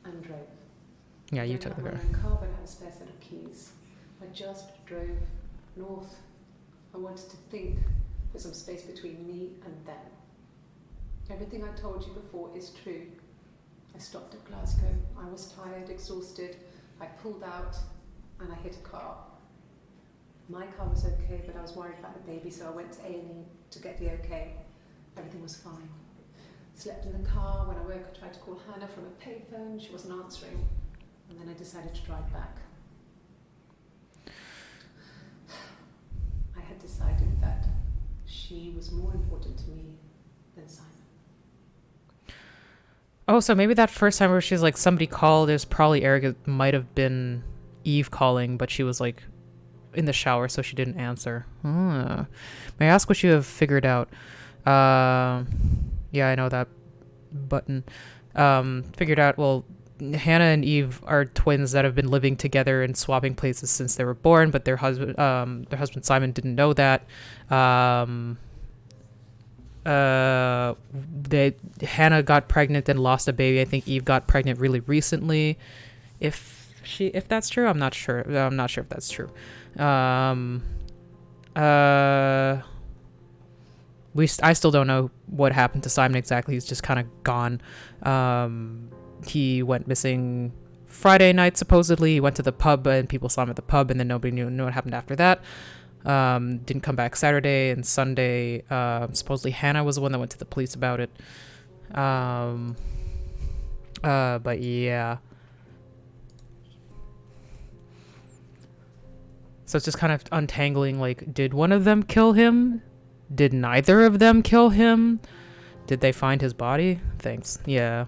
and drove. Yeah, you I took the didn't car. have my own car, but I had a spare set of keys. I just drove north. I wanted to think, put some space between me and them. Everything I told you before is true. I stopped at Glasgow. I was tired, exhausted. I pulled out and I hit a car. My car was okay, but I was worried about the baby, so I went to A&E to get the okay. Everything was fine. Slept in the car. When I woke, I tried to call Hannah from a payphone. She wasn't answering. And then I decided to drive back. I had decided that she was more important to me than Simon. Oh, so maybe that first time where she's like, somebody called, there's probably Eric. It might have been Eve calling, but she was like in the shower, so she didn't answer. May I ask what you have figured out? Yeah, I know that button. Figured out, well, Hannah and Eve are twins that have been living together and swapping places since they were born, but their husband Simon didn't know that. Hannah got pregnant and lost a baby. I think Eve got pregnant really recently. If that's true, I'm not sure. I'm not sure if that's true. I still don't know what happened to Simon exactly. He's just kind of gone. He went missing Friday night, supposedly. He went to the pub and people saw him at the pub, and then nobody knew what happened after that. Didn't come back Saturday and Sunday. Supposedly Hannah was the one that went to the police about it. But yeah. So it's just kind of untangling, like, did one of them kill him? Did neither of them kill him? Did they find his body? Thanks. Yeah.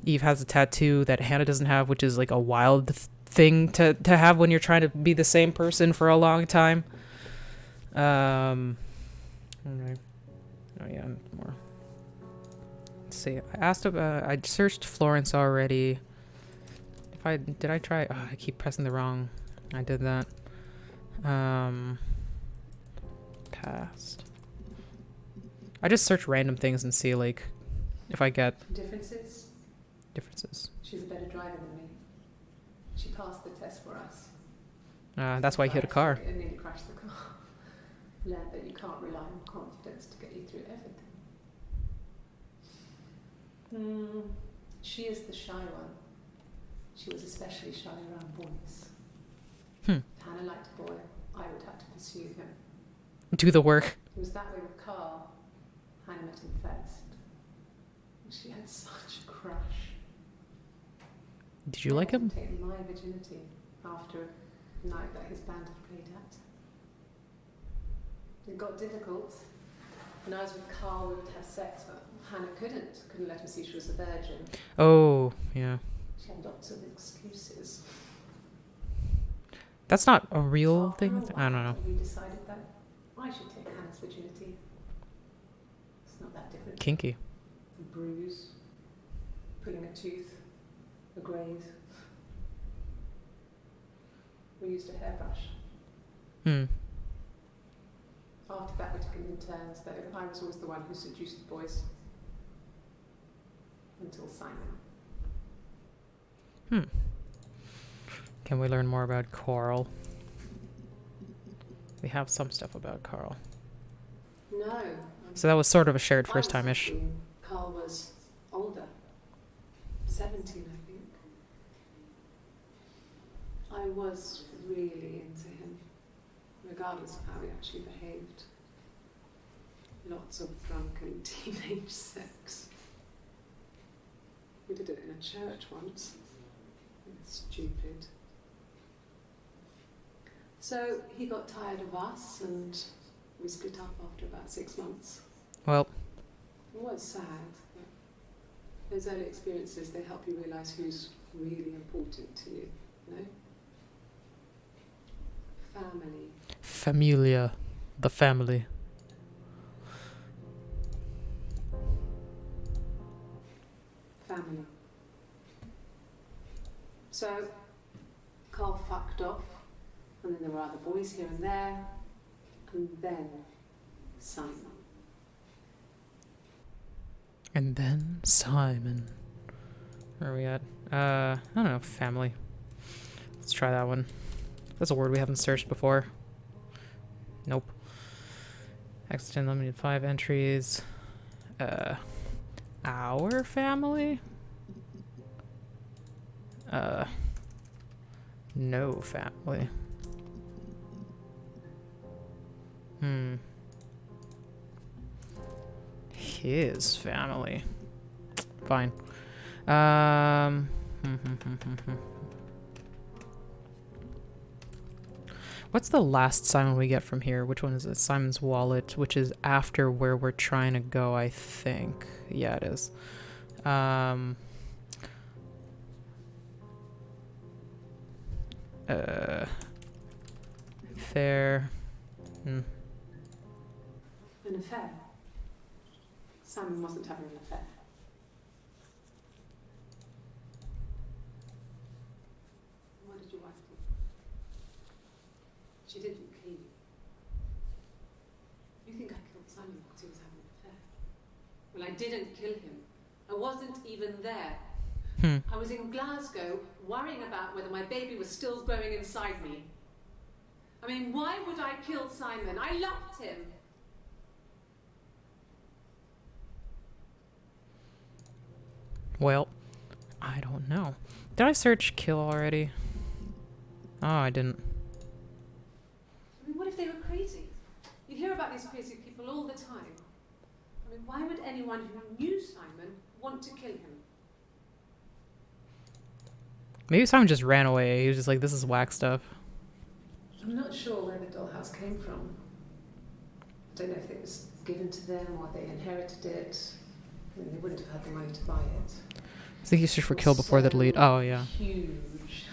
Eve has a tattoo that Hannah doesn't have, which is like a wild thing to have when you're trying to be the same person for a long time. Okay. Oh yeah, more. Let's see. I searched Florence already. Did I try? Oh, I keep pressing the wrong. I did that. Past. I just search random things and see like if I get Differences? She's a better driver than me. She passed the test for us. That's why you hit a car. And nearly crashed the car. Learned that you can't rely on confidence to get you through everything. She is the shy one. She was especially shy around boys. Hmm. If Hannah liked a boy, I would have to pursue him. Do the work. It was that way with Carl. Hannah met him first. She had such a crush. Did you like him? Take my virginity after a night that his band had played at. It got difficult. When I was with Carl, we would have sex, but Hannah couldn't let him see she was a virgin. Oh, yeah. She had lots of excuses. That's not a real After thing. a while, I don't know. we decided that I should take Hannah's virginity. It's not that different. Kinky. A bruise, pulling a tooth, a graze. We used a hairbrush. Hmm. After that, we took it in turns, though. I was always the one who seduced the boys. Until Simon. Can we learn more about Carl? We have some stuff about Carl. No. So that was sort of a shared first time-ish. 16. Carl was older. 17, I think. I was really into him, regardless of how he actually behaved. Lots of drunken teenage sex. We did it in a church once. It was stupid. So he got tired of us and we split up after about 6 months. Well, It was sad. But those early experiences, they help you realise who's really important to you, you know? Family. Familia. The family. Family. So, Carl fucked off, and then there were other boys here and there, and then Simon. And then Simon. Where are we at? I don't know. Family. Let's try that one. That's a word we haven't searched before. Nope. Extent limited 5 entries. Our family? No family. His family. Fine. What's the last Simon we get from here? Which one is it? Simon's wallet, which is after where we're trying to go, I think. Yeah, it is. Fair. An affair. Simon wasn't having an affair. What did your wife do? She didn't kill you. You think I killed Simon because he was having an affair? Well, I didn't kill him. I wasn't even there. I was in Glasgow worrying about whether my baby was still growing inside me. I mean, why would I kill Simon? I loved him. Well, I don't know. Did I search kill already? Oh, I didn't. I mean, what if they were crazy? You hear about these crazy people all the time. I mean, why would anyone who knew Simon want to kill him? Maybe Simon just ran away. He was just like, this is whack stuff. I'm not sure where the dollhouse came from. I don't know if it was given to them or they inherited it. I mean, they wouldn't have had the money to buy it. I think you searched for kill before the delete. Oh, yeah. Huge.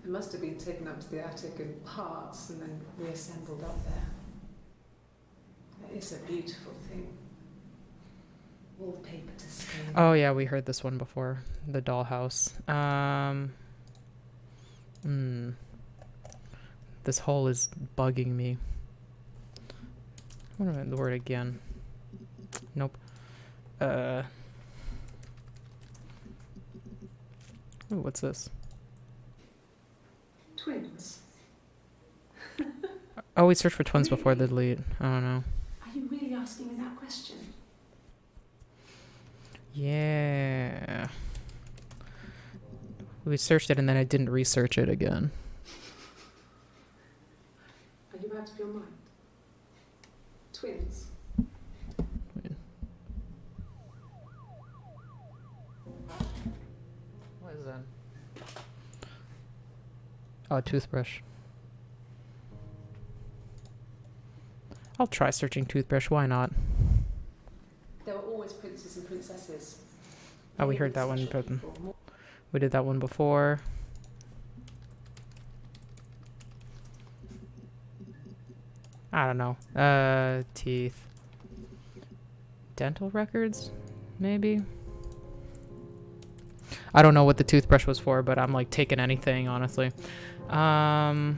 It must have been taken up to the attic in parts and then reassembled up there. It's a beautiful thing. Wallpaper to scale. Oh, yeah, we heard this one before. The dollhouse. This hole is bugging me. What about the word again? Nope. Ooh, what's this? Twins. Oh, we searched for twins before the delete. I don't know. Are you really asking me that question? Yeah. We searched it and then I didn't research it again. Are you out of your mind? Twins. What is that? Oh, a toothbrush. I'll try searching toothbrush. Why not? There were always princes and princesses. Oh, we heard that one, but we did that one before. I don't know. Teeth. Dental records? Maybe? I don't know what the toothbrush was for, but I'm like taking anything, honestly. Oh,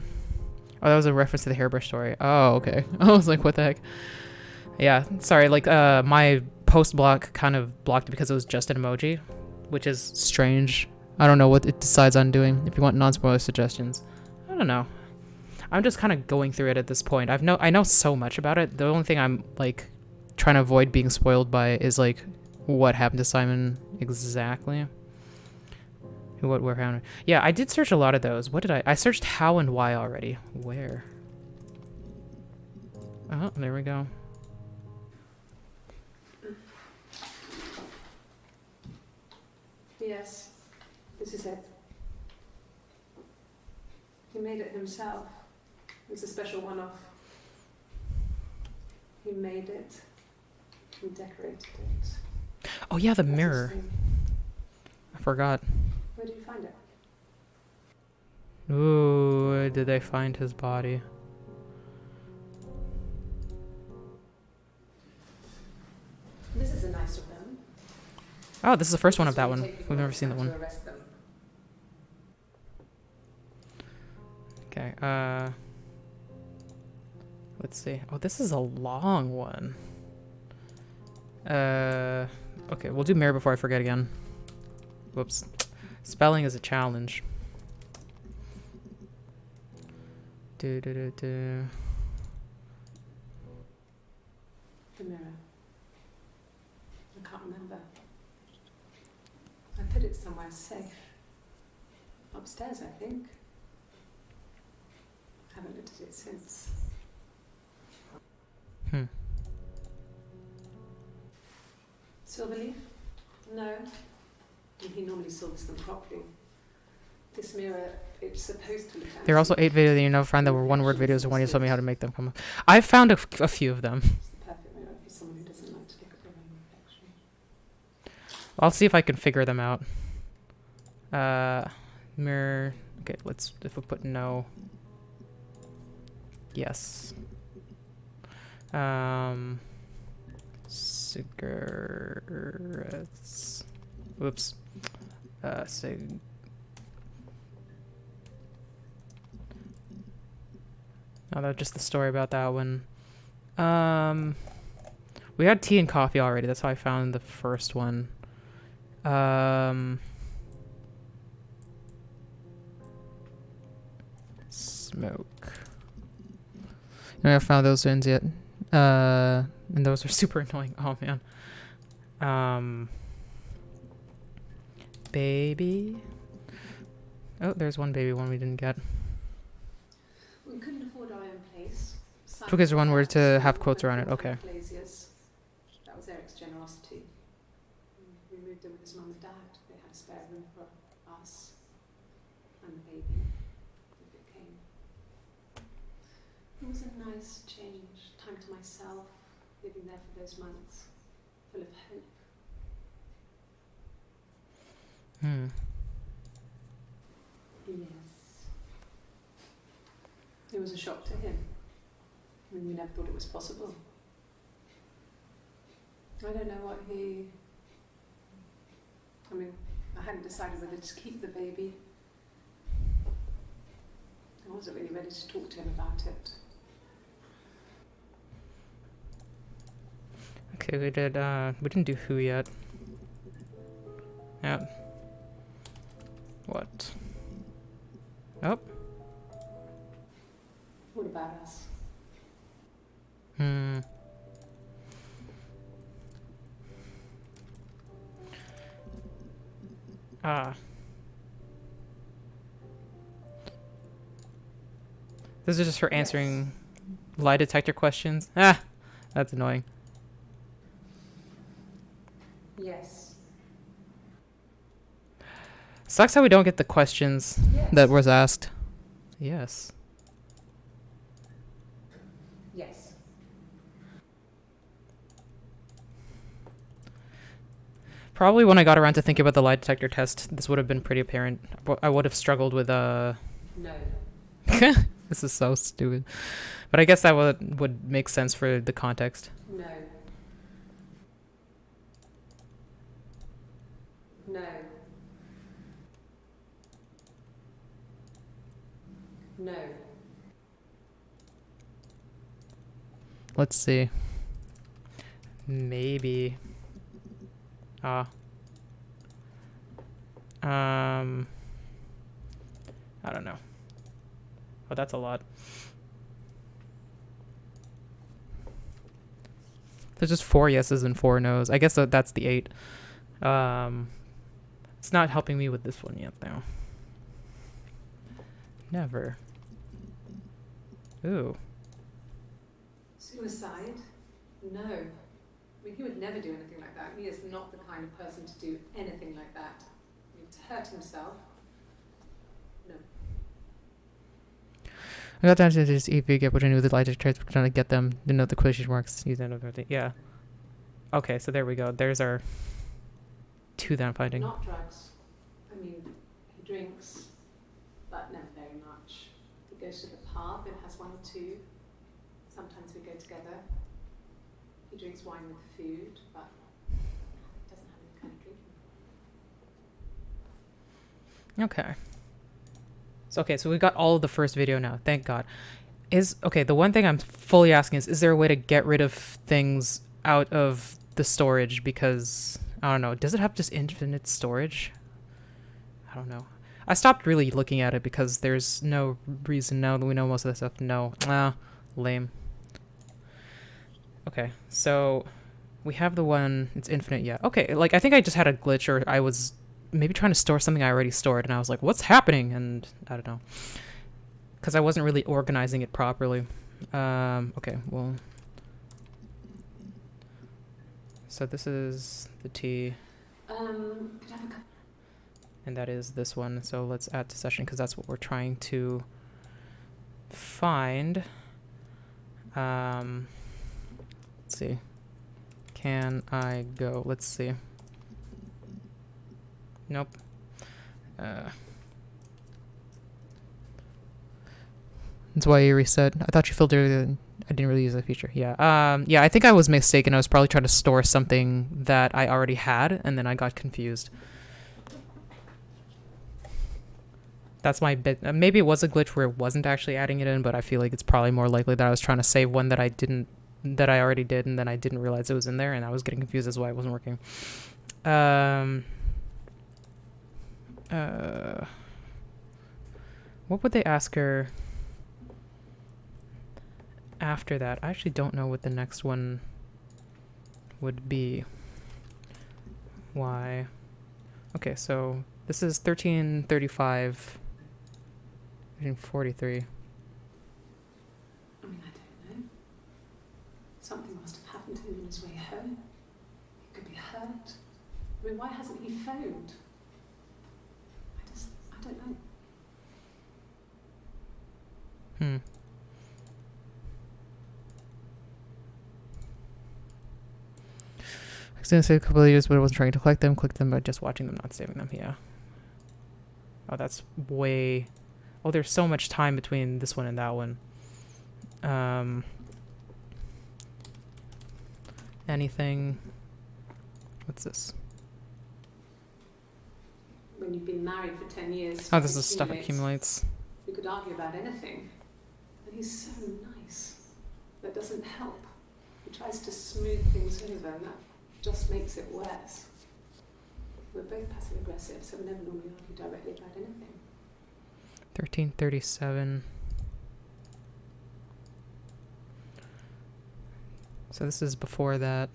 that was a reference to the hairbrush story. Oh, okay. I was like, what the heck? Yeah, sorry. Like, my post block kind of blocked it because it was just an emoji, which is strange. I don't know what it decides on doing. If you want non-spoiler suggestions, I don't know. I'm just kind of going through it at this point. I know so much about it. The only thing I'm like trying to avoid being spoiled by is like what happened to Simon exactly. What, where, how? Yeah, I did search a lot of those. What did I searched how and why already. Where? Oh, there we go. Yes, this is it. He made it himself. It was a special one-off. He made it. He decorated it. Oh yeah, the That's his mirror. thing. I forgot. Where did you find it? Ooh, did they find his body? This is a nice of them. Oh, this is the first one of that This is one. where you take We've never people seen that to one. arrest them. Okay, let's see. Oh, this is a long one. Okay, we'll do mirror before I forget again. Whoops. Spelling is a challenge. Do. The mirror. I can't remember. I put it somewhere safe. Upstairs, I think. Haven't looked at it since. Silverleaf? No. He normally silvers them properly. This mirror, it's supposed to look There are also 8 videos that you never find that were one-word videos, and one you told me how to make them come up. I've found a few of them. It's the perfect mirror for someone who doesn't like to look at their own reflection. I'll see if I can figure them out. Mirror. Okay, if we put no. Yes. Cigarettes. Whoops. Oh, that's just the story about that one. We had tea and coffee already. That's how I found the first one. Smoke. I haven't found those ones yet. And those are super annoying. Oh man. Baby. Oh, there's one baby one we didn't get. We couldn't afford our own place. Took us one word to have quotes around it. Okay. That was Eric's generosity. We moved in with his mum and dad. They had a spare room for us and the baby, if it came. It was a nice change. Time to myself, living there for those months, full of hope. Yes. It was a shock to him. I mean, we never thought it was possible. I don't know what I hadn't decided whether to keep the baby. I wasn't really ready to talk to him about it. Okay, we didn't do who yet. Yeah. What? Oh. What about us? Ah. This is just for answering lie detector questions. Ah, that's annoying. Yes. Sucks how we don't get the questions Yes. that was asked. Yes. Yes. Probably when I got around to thinking about the lie detector test, this would have been pretty apparent. I would have struggled with No. This is so stupid. But I guess that would make sense for the context. No. No. No. Let's see. Maybe. I don't know. Oh, that's a lot. There's just 4 yeses and 4 nos. I guess that's the 8. It's not helping me with this one yet, though. Never. Ooh. Suicide? No. I mean, he would never do anything like that. He is not the kind of person to do anything like that. I mean, to hurt himself? No. I got down to this EV get what I knew with the lie detectors, trying to get them to know the question marks. Use that everything. Yeah. Okay, so there we go. There's our 2 that I'm finding. Not drugs. I mean, he drinks, but never very much. He goes to the pub and has 1 or 2. Sometimes we go together. He drinks wine with food, but he doesn't have any kind of drinking. Okay. So we got all of the first video now. Thank God. The one thing I'm fully asking is there a way to get rid of things out of the storage? Because I don't know. Does it have just infinite storage? I don't know. I stopped really looking at it because there's no reason now that we know most of the stuff. No. Lame. Okay, so we have the one, it's infinite, yeah. Okay, like I think I just had a glitch, or I was maybe trying to store something I already stored, and I was like, what's happening? And I don't know. Because I wasn't really organizing it properly. Okay, well. So this is the T. Could I have a cup? And that is this one. So let's add to session because that's what we're trying to find. Let's see. Can I go? Let's see. Nope. That's why you reset. I thought you filtered. I didn't really use that feature. Yeah. Yeah, I think I was mistaken. I was probably trying to store something that I already had, and then I got confused. That's my bit. Maybe it was a glitch where it wasn't actually adding it in, but I feel like it's probably more likely that I was trying to save one that I already did, and then I didn't realize it was in there, and I was getting confused as to why it wasn't working. What would they ask her after that? I actually don't know what the next one would be. Why? Okay, so this is 1335. 1343. I mean, I don't know. Something must have happened to him on his way home. He could be hurt. I mean, why hasn't he phoned? I don't know. I was gonna say a couple of years, but I wasn't trying to collect them, click them, but just watching them, not saving them. Yeah. Oh, that's way. Oh, there's so much time between this one and that one. Anything? What's this? When you've been married for 10 years. Oh, this is stuff accumulates. You could argue about anything. And he's so nice. That doesn't help. He tries to smooth things over, and that just makes it worse. We're both passive aggressive, so we never normally argue directly about anything. 1337. So this is before that.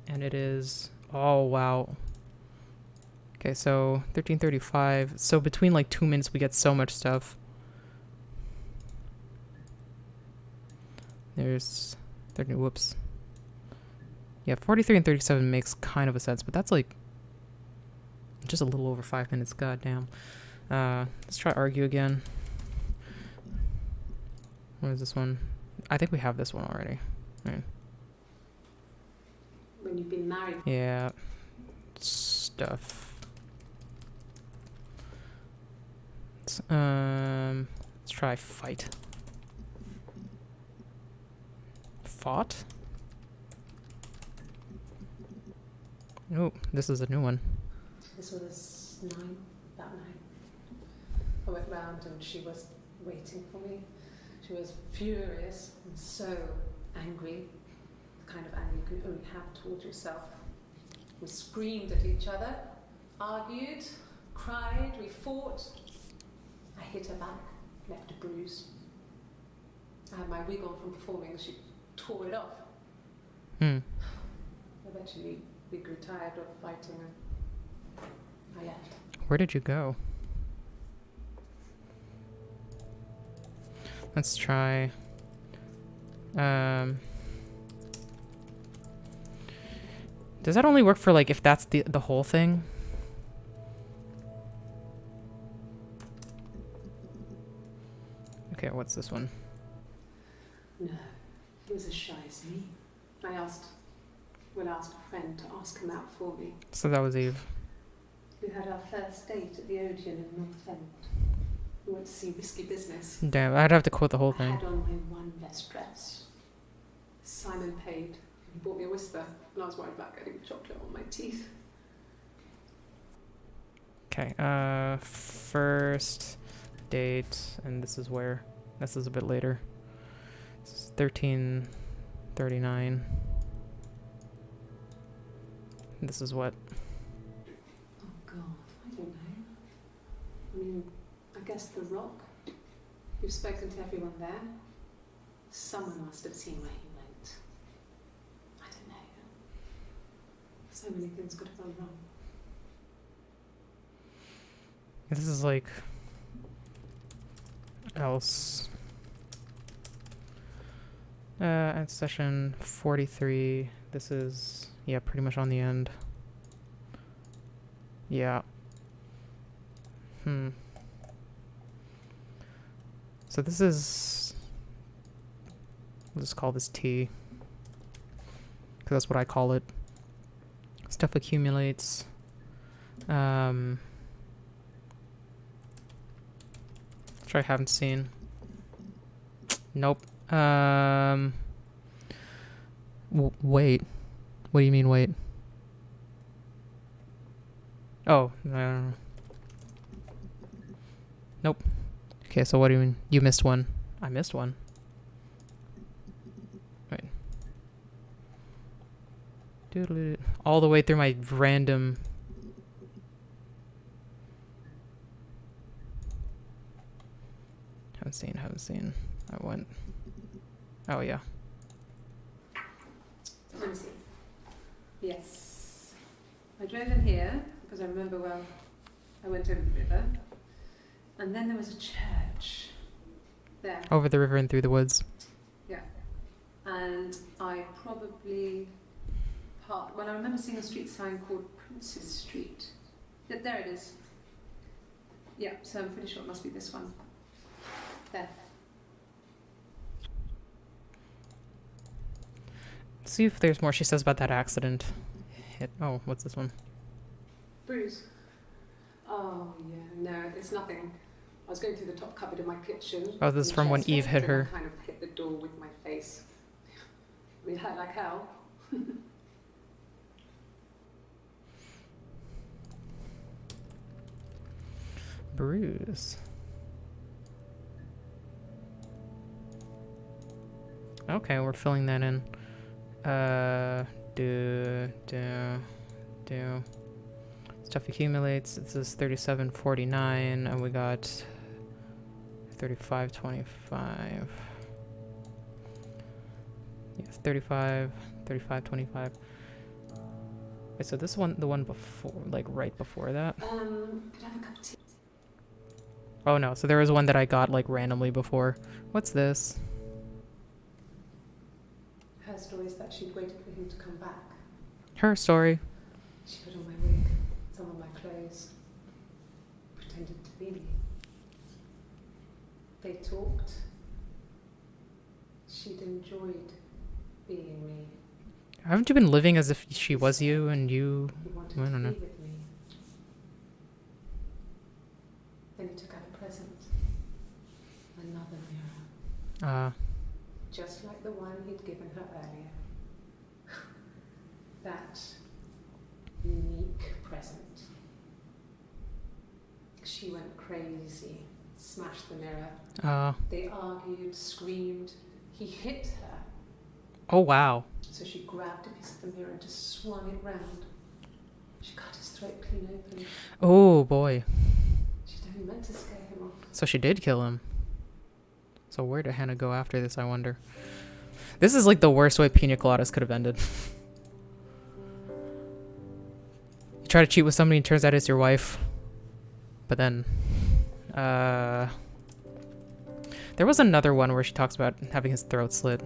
And it is, oh wow. Okay, so 13:35. So between like 2 minutes, we get so much stuff. There's 30. Whoops. Yeah, 43 and 37 makes kind of a sense, but that's like just a little over 5 minutes. God damn. Let's try argue again. What is this one? I think we have this one already. Right. When you've been married. Yeah. Stuff. Let's try fight. Fought? Oh, this is a new one. This was about 9. I went round and she was waiting for me. She was furious and so angry, the kind of anger you can only have towards yourself. We screamed at each other, argued, cried, we fought. I hit her back, left a bruise. I had my wig on from performing, she tore it off. Eventually, we grew tired of fighting and I left. Where did you go? Let's try. Does that only work for like if that's the whole thing? Okay, what's this one? No, he was as shy as me. I asked a friend to ask him out for me. So that was Eve. We had our first date at the Odeon in North End. We went to see Risky Business. Damn, I'd have to quote the whole I thing. had on my one best dress. Simon paid. He bought me a whisper, and I was worried about getting chocolate on my teeth. Okay, first date, and this is where? This is a bit later. This is 13:39. This is what? Oh God, I don't know. I mean, I guess the Rock. You've spoken to everyone there. Someone must have seen where he went. I don't know. So many things could have gone wrong. This is like else. At session 43. This is, yeah, pretty much on the end. Yeah. So this is, we'll just call this T, because that's what I call it. Stuff accumulates. Which I haven't seen. Nope. Wait. What do you mean, wait? Oh, nope. Okay, so what do you mean? You missed one. I missed one. Wait. Doodle-doo. All the way through my random... Haven't seen. I went... Oh, yeah. Let me see. Yes. I drove in here, because I remember well, I went over the river. And then there was a church there. Over the river and through the woods. Yeah. And I probably parked... Well, I remember seeing a street sign called Princess Street. Yeah, there it is. Yeah, so I'm pretty sure it must be this one. There. See if there's more she says about that accident. Oh, what's this one? Bruise. Oh, yeah, no, it's nothing. I was going through the top cupboard in my kitchen. Oh, this is from when Eve hit her. I kind of hit the door with my face. We hurt like hell. Bruise. Okay, we're filling that in. Do. Stuff accumulates. This is 37:49, and we got 35:25. Yes, 35:25. Wait, so this one, the one before, like right before that? Could I have a cup of tea? Oh no, so there was one that I got like randomly before. What's this? Her story is that she'd waited for him to come back. Her story. She put on my wig, some of my clothes, pretended to be me. They talked. She'd enjoyed being me. Haven't you been living as if she was you and you... He wanted I to don't know. be with me. Then he took out a present. Another mirror. Just like the one he'd given her earlier. That unique present. She went crazy, smashed the mirror. They argued, screamed. He hit her. Oh wow. So she grabbed a piece of the mirror and just swung it round. She cut his throat clean open. Oh boy. She'd only meant to scare him off. So she did kill him. So where did Hannah go after this, I wonder? This is like the worst way Pina Coladas could have ended. You try to cheat with somebody and turns out it's your wife. But then... there was another one where she talks about having his throat slit.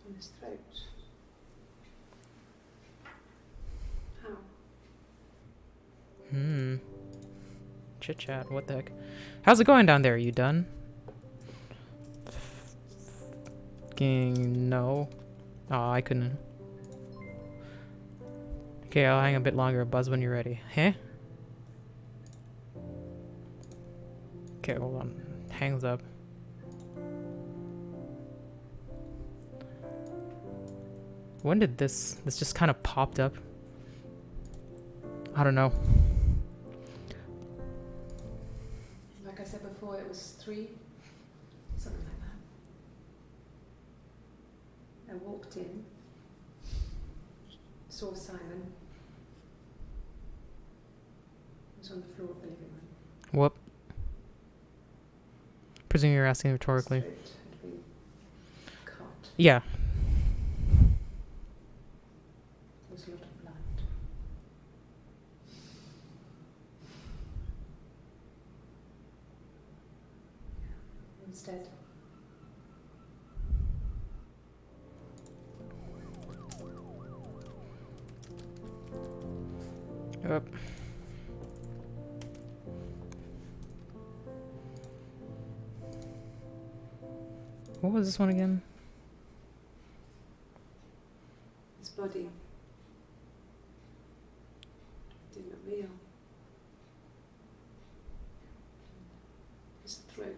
On his throat. How? Chit chat, what the heck? How's it going down there? Are you done? No. Oh, I couldn't. Okay, I'll hang a bit longer. Buzz when you're ready. Huh? Okay, hold on. Hangs up. When did this just kind of popped up? I don't know. Like I said before, it was 3, something like that. I walked in, saw Simon. He was on the floor of the living room. Whoop. Presume you're asking rhetorically. His throat had been cut. Yeah. There was a lot of blood. Instead, Yep. What was this one again? his body didn't reveal. His throat.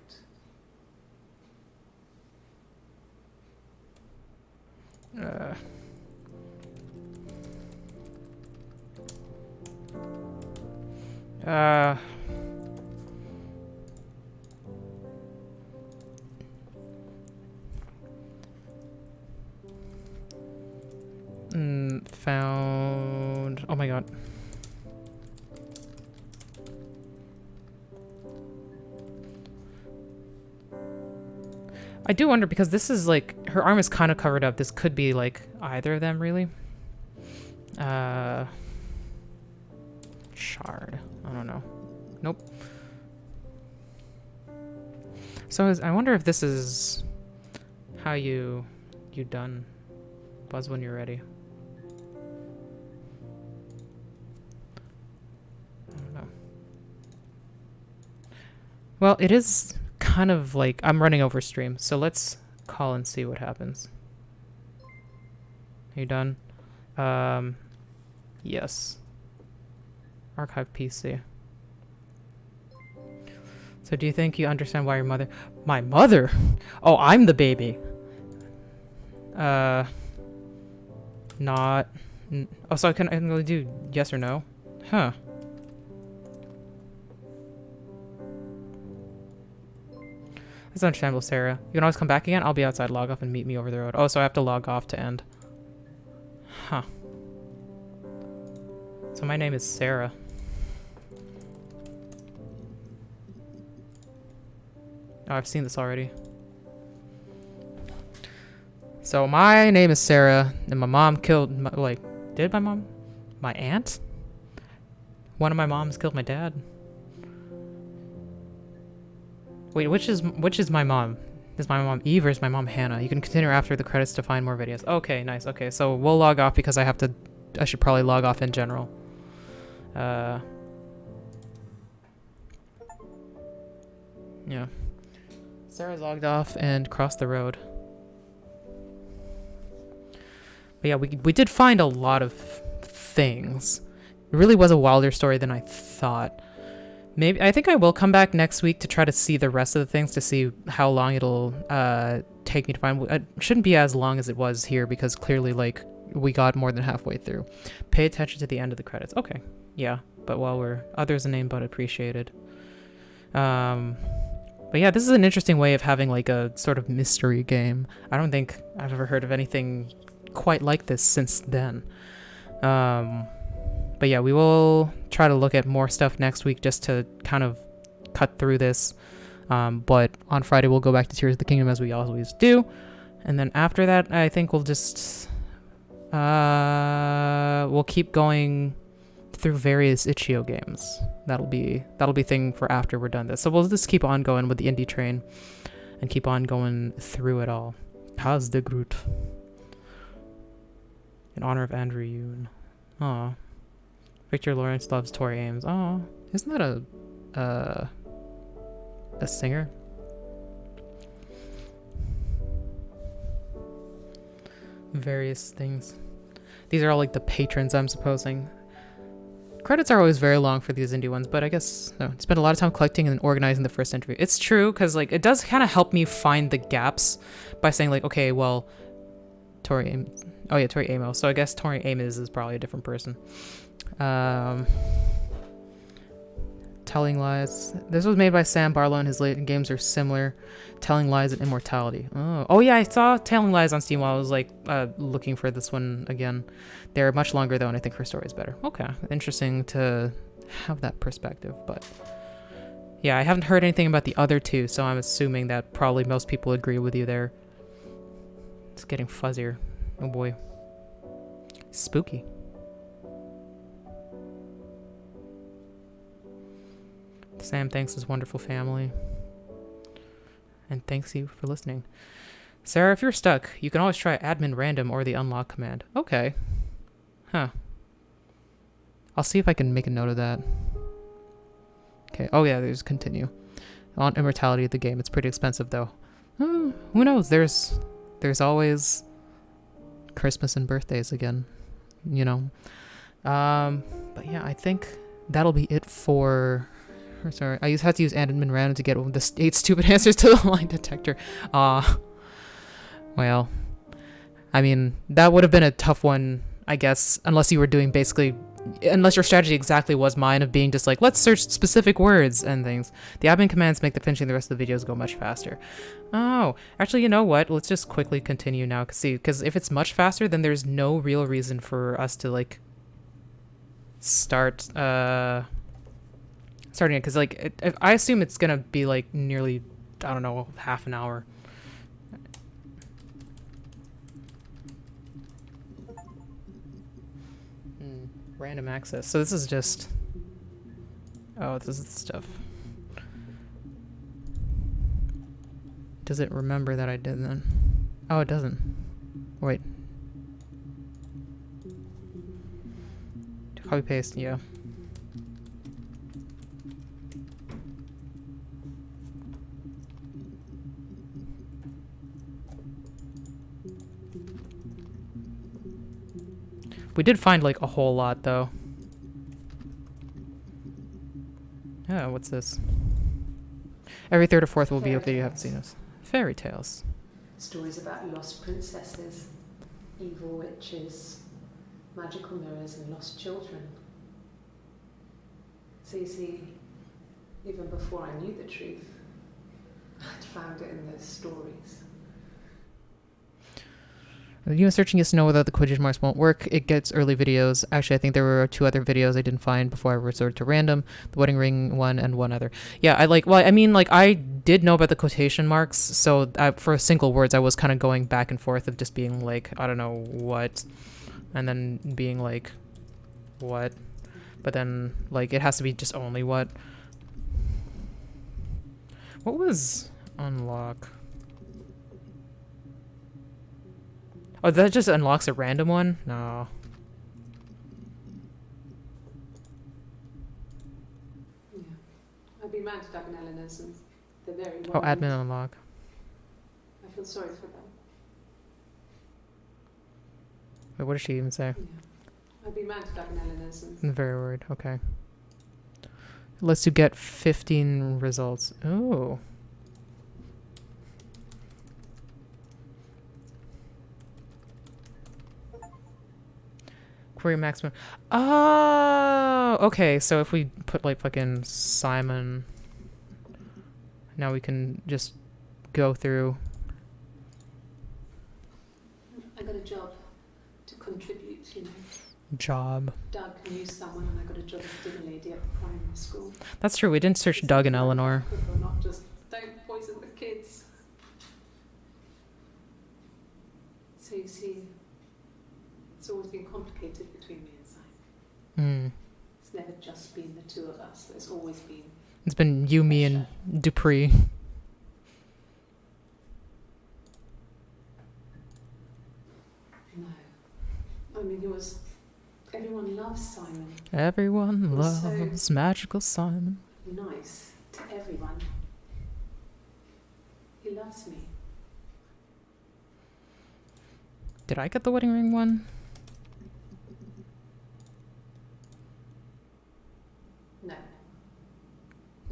Found... Oh my god. I do wonder, because this is like... Her arm is kind of covered up. This could be like either of them, really. Shard. I don't know. Nope. So I wonder if this is how you done. Buzz when you're ready. I don't know. Well, it is kind of like I'm running over stream, so let's call and see what happens. Are you done? Yes. Archive PC. So do you think you understand why your mother... My mother? Oh, I'm the baby. Not... Oh, so I can only do yes or no? Huh. That's understandable, Sarah. You can always come back again? I'll be outside. Log off and meet me over the road. Oh, so I have to log off to end. Huh. So my name is Sarah. Oh, I've seen this already. So my name is Sarah, and my mom killed, did my mom? My aunt? One of my moms killed my dad. Wait, which is my mom? Is my mom Eve or is my mom Hannah? You can continue after the credits to find more videos. Okay, nice. Okay, so we'll log off because I should probably log off in general. Yeah. Sarah's logged off and crossed the road. But yeah, we did find a lot of things. It really was a wilder story than I thought. Maybe I think I will come back next week to try to see the rest of the things to see how long it'll take me to find. It shouldn't be as long as it was here because clearly like we got more than halfway through. Pay attention to the end of the credits. Okay, yeah, but while we're others a name but appreciated. But yeah, this is an interesting way of having like a sort of mystery game. I don't think I've ever heard of anything quite like this since then. But yeah, we will try to look at more stuff next week just to kind of cut through this. But on Friday, we'll go back to Tears of the Kingdom as we always do. And then after that, I think we'll just... we'll keep going through various Itch.io games. That'll be thing for after we're done this. So we'll just keep on going with the indie train and keep on going through it all. Has de Groot. In honor of Andrew Yoon. Aw. Victor Lawrence loves Tori Amos. Oh, isn't that a singer? Various things. These are all like the patrons, I'm supposing. Credits are always very long for these indie ones, but I guess no. Spent a lot of time collecting and organizing the first interview. It's true, because like it does kind of help me find the gaps by saying like, okay, well, Tori Amos. So I guess Tori Amos is probably a different person. Telling Lies. This was made by Sam Barlow, and his late games are similar. Telling Lies and Immortality. Oh yeah, I saw Telling Lies on Steam while I was like looking for this one again. They're much longer though, and I think her story is better. Okay, interesting to have that perspective, but yeah, I haven't heard anything about the other two, so I'm assuming that probably most people agree with you there. It's getting fuzzier. Oh boy. Spooky. Sam thanks his wonderful family. And thanks you for listening. Sarah, if you're stuck, you can always try admin random or the unlock command. Okay. Huh. I'll see if I can make a note of that. Okay. Oh yeah, there's continue. On Immortality of the game. It's pretty expensive though. Who knows? There's always Christmas and birthdays again. You know. But yeah, I think that'll be it for... Sorry, I had to use admin random to get the 8 stupid answers to the line detector. Well, I mean, that would have been a tough one, I guess, unless you were doing basically, unless your strategy exactly was mine of being just like, let's search specific words and things. The admin commands make the finishing the rest of the videos go much faster. Oh, actually, you know what? Let's just quickly continue now, because if it's much faster, then there's no real reason for us to, like, starting it, because like I assume it's gonna be like nearly, I don't know, half an hour. Random access. So this is just, oh, this is the stuff. Does it remember that I did then? Oh, it doesn't. Wait. Copy paste, yeah. We did find like a whole lot though. Yeah, what's this? Every third or fourth will be up there. You haven't seen us. Fairy tales. Stories about lost princesses, evil witches, magical mirrors, and lost children. So you see, even before I knew the truth, I'd found it in those stories. Even searching yes no without the quotation marks won't work. It gets early videos. Actually, I think there were 2 other videos I didn't find before I resorted to random. The wedding ring one and one other. Yeah, I did know about the quotation marks. So for single words, I was kind of going back and forth of just being like, I don't know what, and then being like, what, but then like it has to be just only what. What was unlock? Oh, that just unlocks a random one? No. Yeah. I've been married to Doug and Eleanor's and they're very Oh, worried. admin unlock. I feel sorry for them. Wait, what did she even say? Yeah. I've been married to Doug and Eleanor's and I'm very worried. Okay. Let's do get 15 results. Oh. Query maximum. Oh, okay. So if we put like fucking Simon, now we can just go through. I got a job to contribute, you know. Job. Doug knew someone and I got a job as dinner lady at the primary school. That's true. We didn't search Doug and Eleanor. Or not just don't poison the kids. So you see, it's always been complicated between me and Simon. It's never just been the two of us. There's always been. It's been you, me, and Dupree. No. I mean, it was. Everyone loves Simon. Everyone Was loves magical Simon. Nice to everyone. He loves me. Did I get the wedding ring one? No.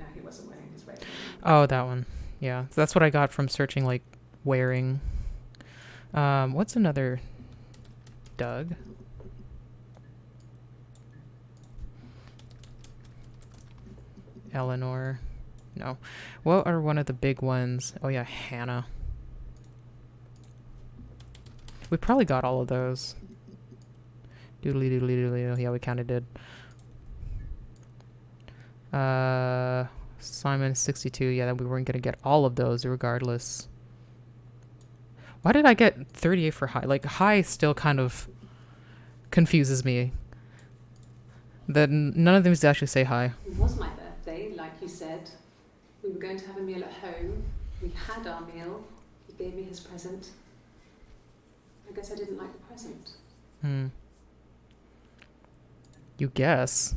No, he wasn't wearing his wedding ring. Oh, that one. Yeah, so that's what I got from searching, like, wearing. What's another Doug? Eleanor. No. What are one of the big ones? Oh, yeah, Hannah. We probably got all of those. Doodly doodly doodly. Yeah, we kind of did. Simon 62. Yeah, we weren't gonna get all of those regardless. Why did I get 38 for high? Like, high still kind of confuses me. That none of them actually say hi. It was my birthday, like you said. We were going to have a meal at home. We had our meal. He gave me his present. I guess I didn't like the present. You guess.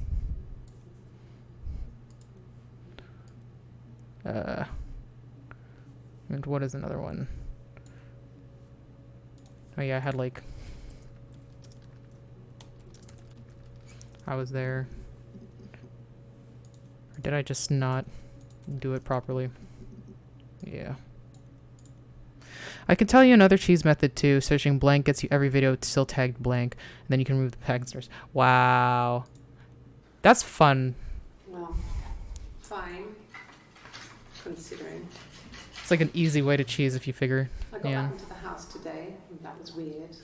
And what is another one? Oh yeah, I had like... I was there. Or did I just not do it properly? Yeah. I can tell you another cheese method too. Searching blank gets you every video still tagged blank. And then you can remove the tag stars. Wow. That's fun. Well, fine. Considering. It's like an easy way to cheese if you figure. I got back into the house today, and that was weird.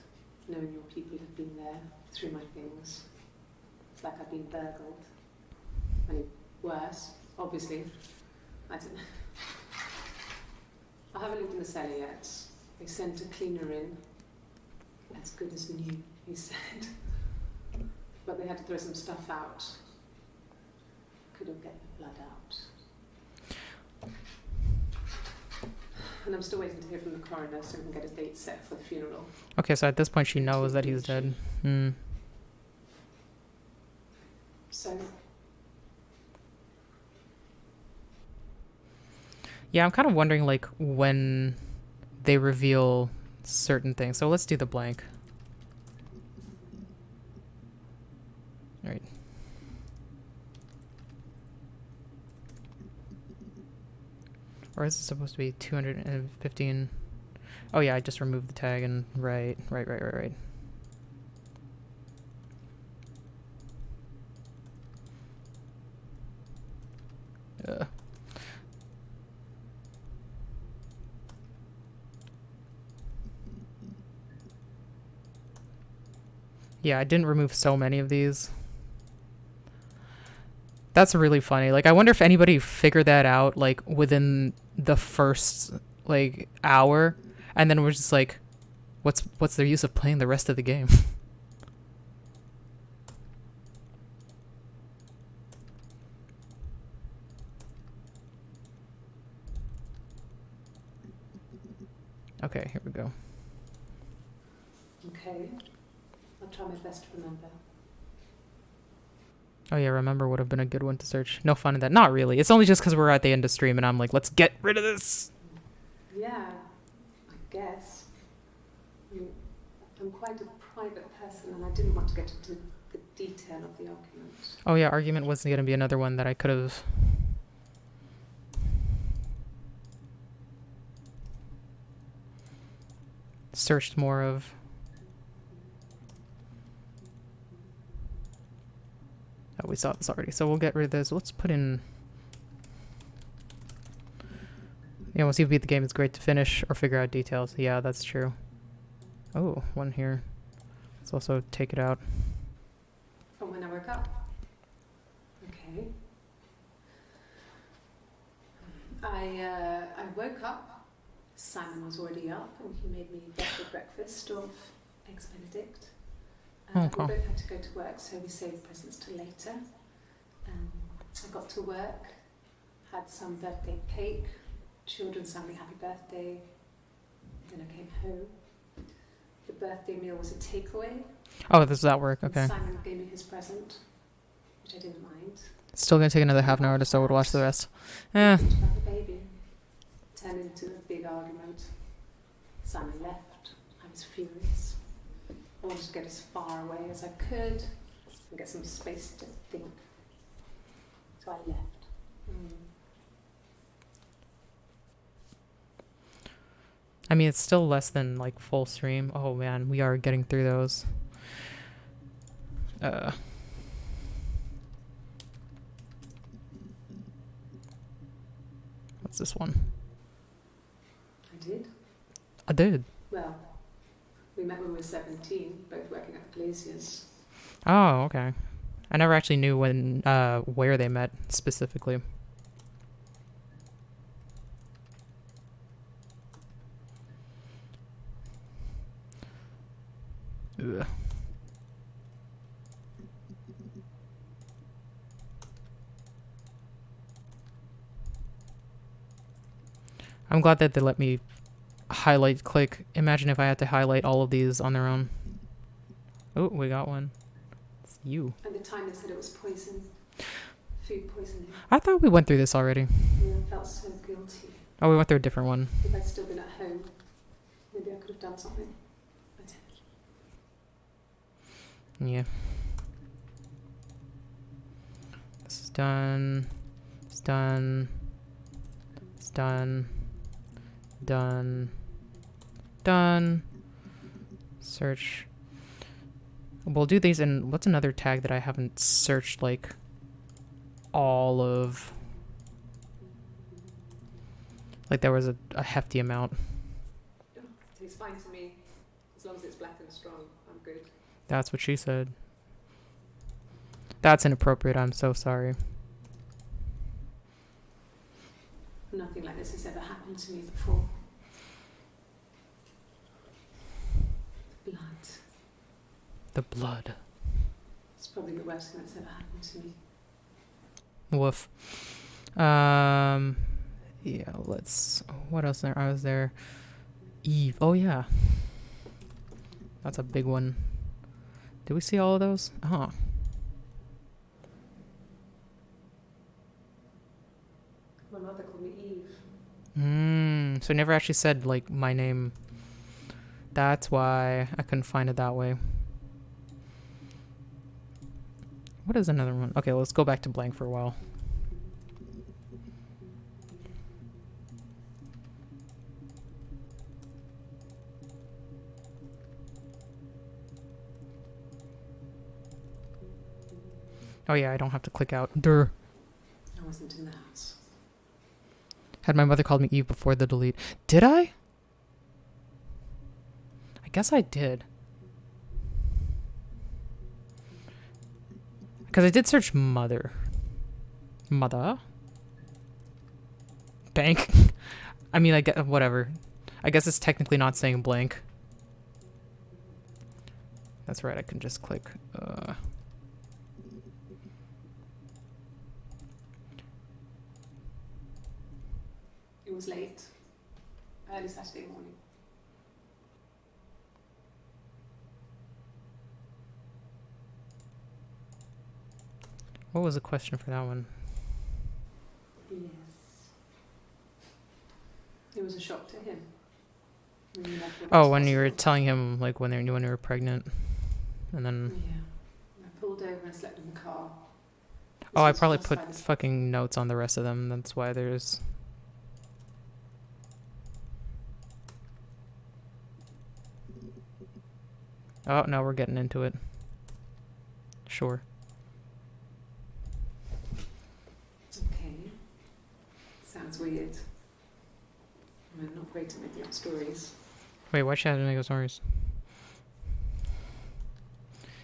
Knowing your people have been there through my things. It's like I've been burgled. I mean, worse, obviously. I don't know. I haven't looked in the cellar yet. They sent a cleaner in. As good as new, he said. But they had to throw some stuff out. Couldn't get the blood out. And I'm still waiting to hear from the coroner so we can get a date set for the funeral. Okay, so at this point she knows that he's dead. So... Yeah, I'm kind of wondering, like, when they reveal certain things. So let's do the blank. All right. Or is it supposed to be 215? Oh yeah, I just removed the tag and right. Yeah, I didn't remove so many of these. That's really funny. Like, I wonder if anybody figured that out, like, within the first, like, hour, and then we're just like, what's their use of playing the rest of the game? Okay, here we go. Okay. I'll try my best to remember. Oh yeah, remember would have been a good one to search. No fun in that. Not really. It's only just because we're at the end of stream and I'm like, let's get rid of this. Yeah, I guess. I'm quite a private person and I didn't want to get into the detail of the argument. Oh yeah, argument was going to be another one that I could have... searched more of. Oh, we saw this already, so we'll get rid of this. Let's put in... Yeah, we'll see if beat the game is great to finish or figure out details. Yeah, that's true. Oh, one here. Let's also take it out. From when I woke up. Okay. I woke up. Simon was already up and he made me breakfast of eggs Benedict. We both had to go to work, so we saved presents till later. I got to work, had some birthday cake, children sang me happy birthday, then I came home. The birthday meal was a takeaway. Oh, this is at work, okay. Simon gave me his present, which I didn't mind. Still gonna take another half an hour to so would watch the rest. About the baby. Turned into a big argument. Simon left. I was furious. I wanted to get as far away as I could and get some space to think. So I left. I mean, it's still less than like full stream. Oh man, we are getting through those. What's this one? I did. I did. Well, we met when we were 17, both working at the Glaciers. Oh, okay. I never actually knew when, where they met specifically. Ugh. I'm glad that they let me click. Imagine if I had to highlight all of these on their own. Oh, we got one. It's you. At the time they said it was poison. Food poisoning. I thought we went through this already. Yeah, I felt so guilty. Oh, we went through a different one. If I'd still been at home, maybe I could have done something. I didn't. Yeah. This is done. It's done. It's done. Done. Done. Search. We'll do these in... What's another tag that I haven't searched, like, all of... Like, there was a hefty amount. It's fine to me. As long as it's black and strong, I'm good. That's what she said. That's inappropriate. I'm so sorry. Nothing like this has ever happened to me before. Blood. The blood. It's probably the worst thing that's ever happened to me. Woof. Yeah, let's... What else there? I was there. Eve. Oh, yeah. That's a big one. Did we see all of those? Oh. My mother called me Eve. So it never actually said, like, my name. That's why I couldn't find it that way. What is another one? Okay, let's go back to blank for a while. Oh yeah, I don't have to click out. Durr. I wasn't in the house. Had my mother called me Eve before the delete. Did I? I guess I did. Because I did search mother. Mother? Bank? I mean, I get whatever. I guess it's technically not saying blank. That's right, I can just click. It was late. Early Saturday morning. What was the question for that one? Yes. It was a shock to him. When you left the Oh, when you were hospital. telling him like when you were pregnant, and then. Yeah. I pulled over and slept in the car. Oh, I This was probably just put by the- fucking notes on the rest of them. That's why there's. Oh, no, we're getting into it. Sure. It's okay. Sounds weird. I'm not great at making up stories. Wait, why should I have to make up stories?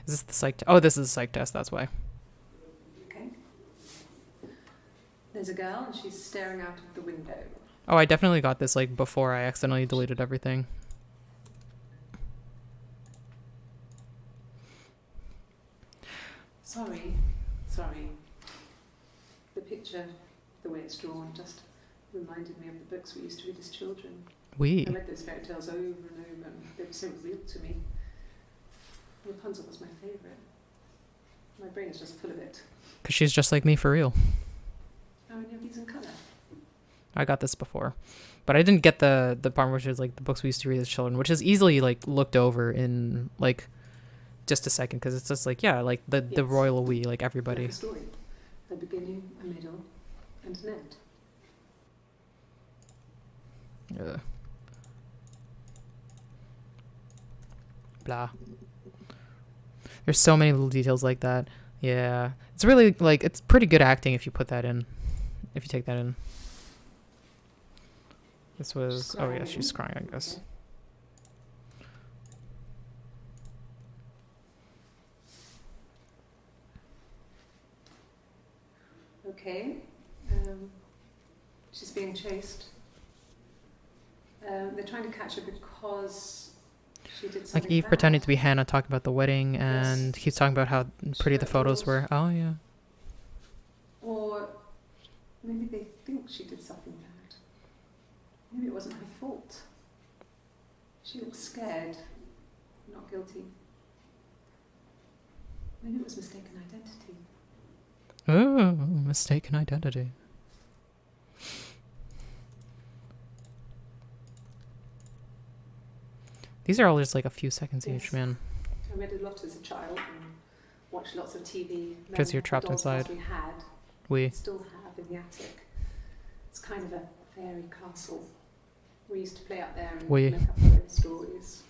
Is this the psych test? Oh, this is the psych test, that's why. Okay. There's a girl and she's staring out of the window. Oh, I definitely got this like before I accidentally deleted everything. Sorry. The picture, the way it's drawn, just reminded me of the books we used to read as children. We. I read those fairy tales over and over, and they were so real to me. Rapunzel was my favourite. My brain is just full of it. Because she's just like me for real. How many of these in colour? I got this before. But I didn't get the part which is like the books we used to read as children, which is easily like looked over in like just a second, because it's just like, yeah, like the Yes. royal we, like Like everybody. a story. A beginning, a middle, and an end. Ugh. Blah. There's so many little details like that. Yeah. It's really like, it's pretty good acting if you put that in. If you take that in. This was, She's oh yeah, crying. she's crying, I guess. Okay. She's being chased. They're trying to catch her because she did something Like Eve bad. pretending to be Hannah, talking about the wedding, and Yes. keeps talking about how pretty the got photos girls. were. Oh yeah. Or maybe they think she did something bad. Maybe it wasn't her fault. She looks scared, not guilty. Maybe it was mistaken identity. Oh, mistaken identity. These are all just like a few seconds each, Yes. man. I read a lot as a child and watched lots of TV. 'Cause Then you're the trapped dolls inside. We had, We. still have in the attic. It's kind of a fairy castle. We used to play out there and We. make up our own stories.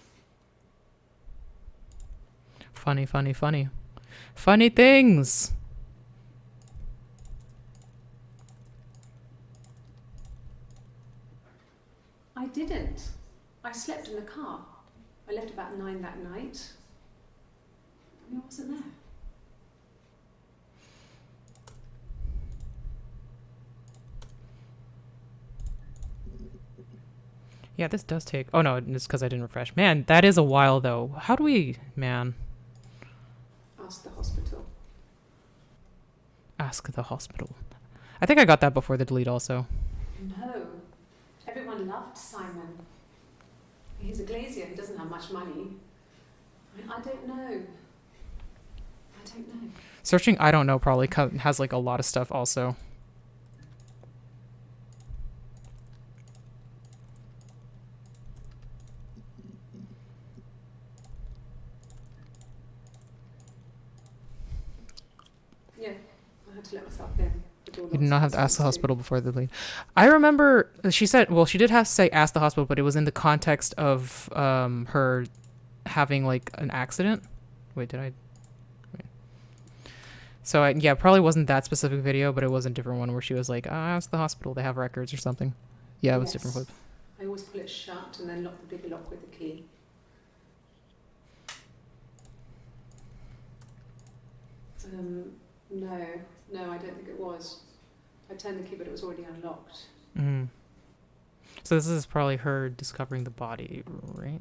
Funny, funny, funny. Funny things! I didn't. I slept in the car. I left about 9 that night. I wasn't there. Yeah, this does take... Oh no, it's because I didn't refresh. Man, that is a while though. How do we... Man. Asked the hospital. Ask the hospital. I think I got that before the delete also. No. Everyone loved Simon. He's a glazier. He doesn't have much money. I don't know. I don't know. Searching I don't know probably has like a lot of stuff also. Yeah, I had to let myself in. You do not have to ask the hospital before the delete. I remember she said, well, she did have to say ask the hospital, but it was in the context of her having like an accident. Wait, did I? Wait. So yeah, probably wasn't that specific video, but it was a different one where she was like, ask the hospital, they have records or something. Yeah, it was a different clip. I always pull it shut and then lock the bigger lock with the key. No, no, I don't think it was. I turned the key, but it was already unlocked. Mm. So this is probably her discovering the body, right?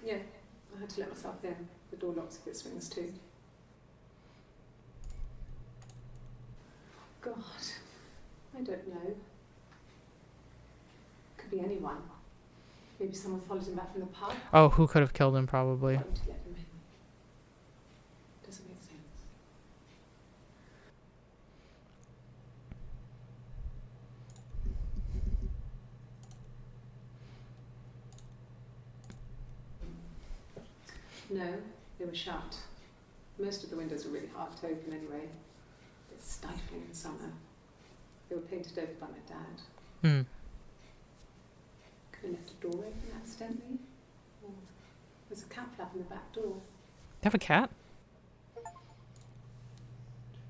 Yeah, I had to let myself in. The door locks if it swings too. God, I don't know. Could be anyone. Maybe someone followed him back from the pub. Oh, who could have killed him? Probably. Wanted to let him in. Doesn't make sense. No, they were shut. Most of the windows were really hard to open anyway. It's stifling in summer. They were painted over by my dad. Hmm. Could have left a door open accidentally. Or there's a cat flap in the back door. They have a cat?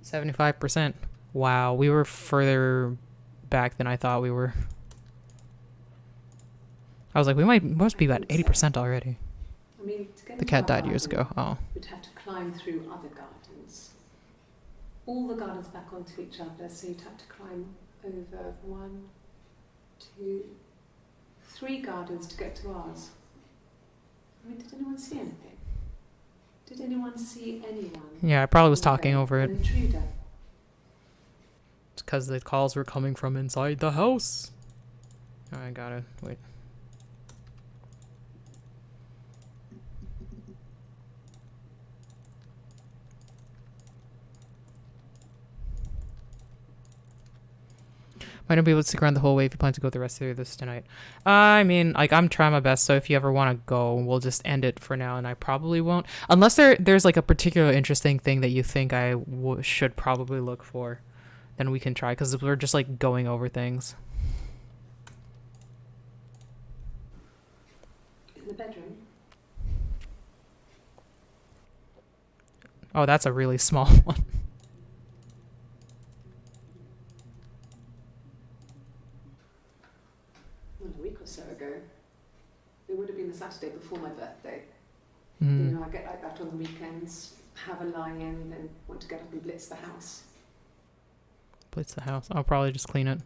75%. Wow, we were further back than I thought we were. I was like, must be about 80% already. I mean, to get The into cat our died years garden, ago. Oh. we'd have to climb through other gardens. All the gardens back onto each other, so you'd have to climb over 1, 2, 3 gardens to get to ours. I mean, did anyone see anything? Did anyone see anyone? Yeah, I probably was talking over it. An intruder? It's because the calls were coming from inside the house. Oh, I gotta wait. Might not be able to stick around the whole way if you plan to go the rest of this tonight. I mean, like, I'm trying my best, so if you ever want to go, we'll just end it for now, and I probably won't. Unless there's, like, a particular interesting thing that you think I should probably look for, then we can try, because we're just, like, going over things. In the bedroom? Oh, that's a really small one. Well, a week or so ago. It would have been the Saturday before my birthday. Mm. You know, I get like that on the weekends, have a lie-in, then want to get up and blitz the house. Blitz the house. I'll probably just clean it.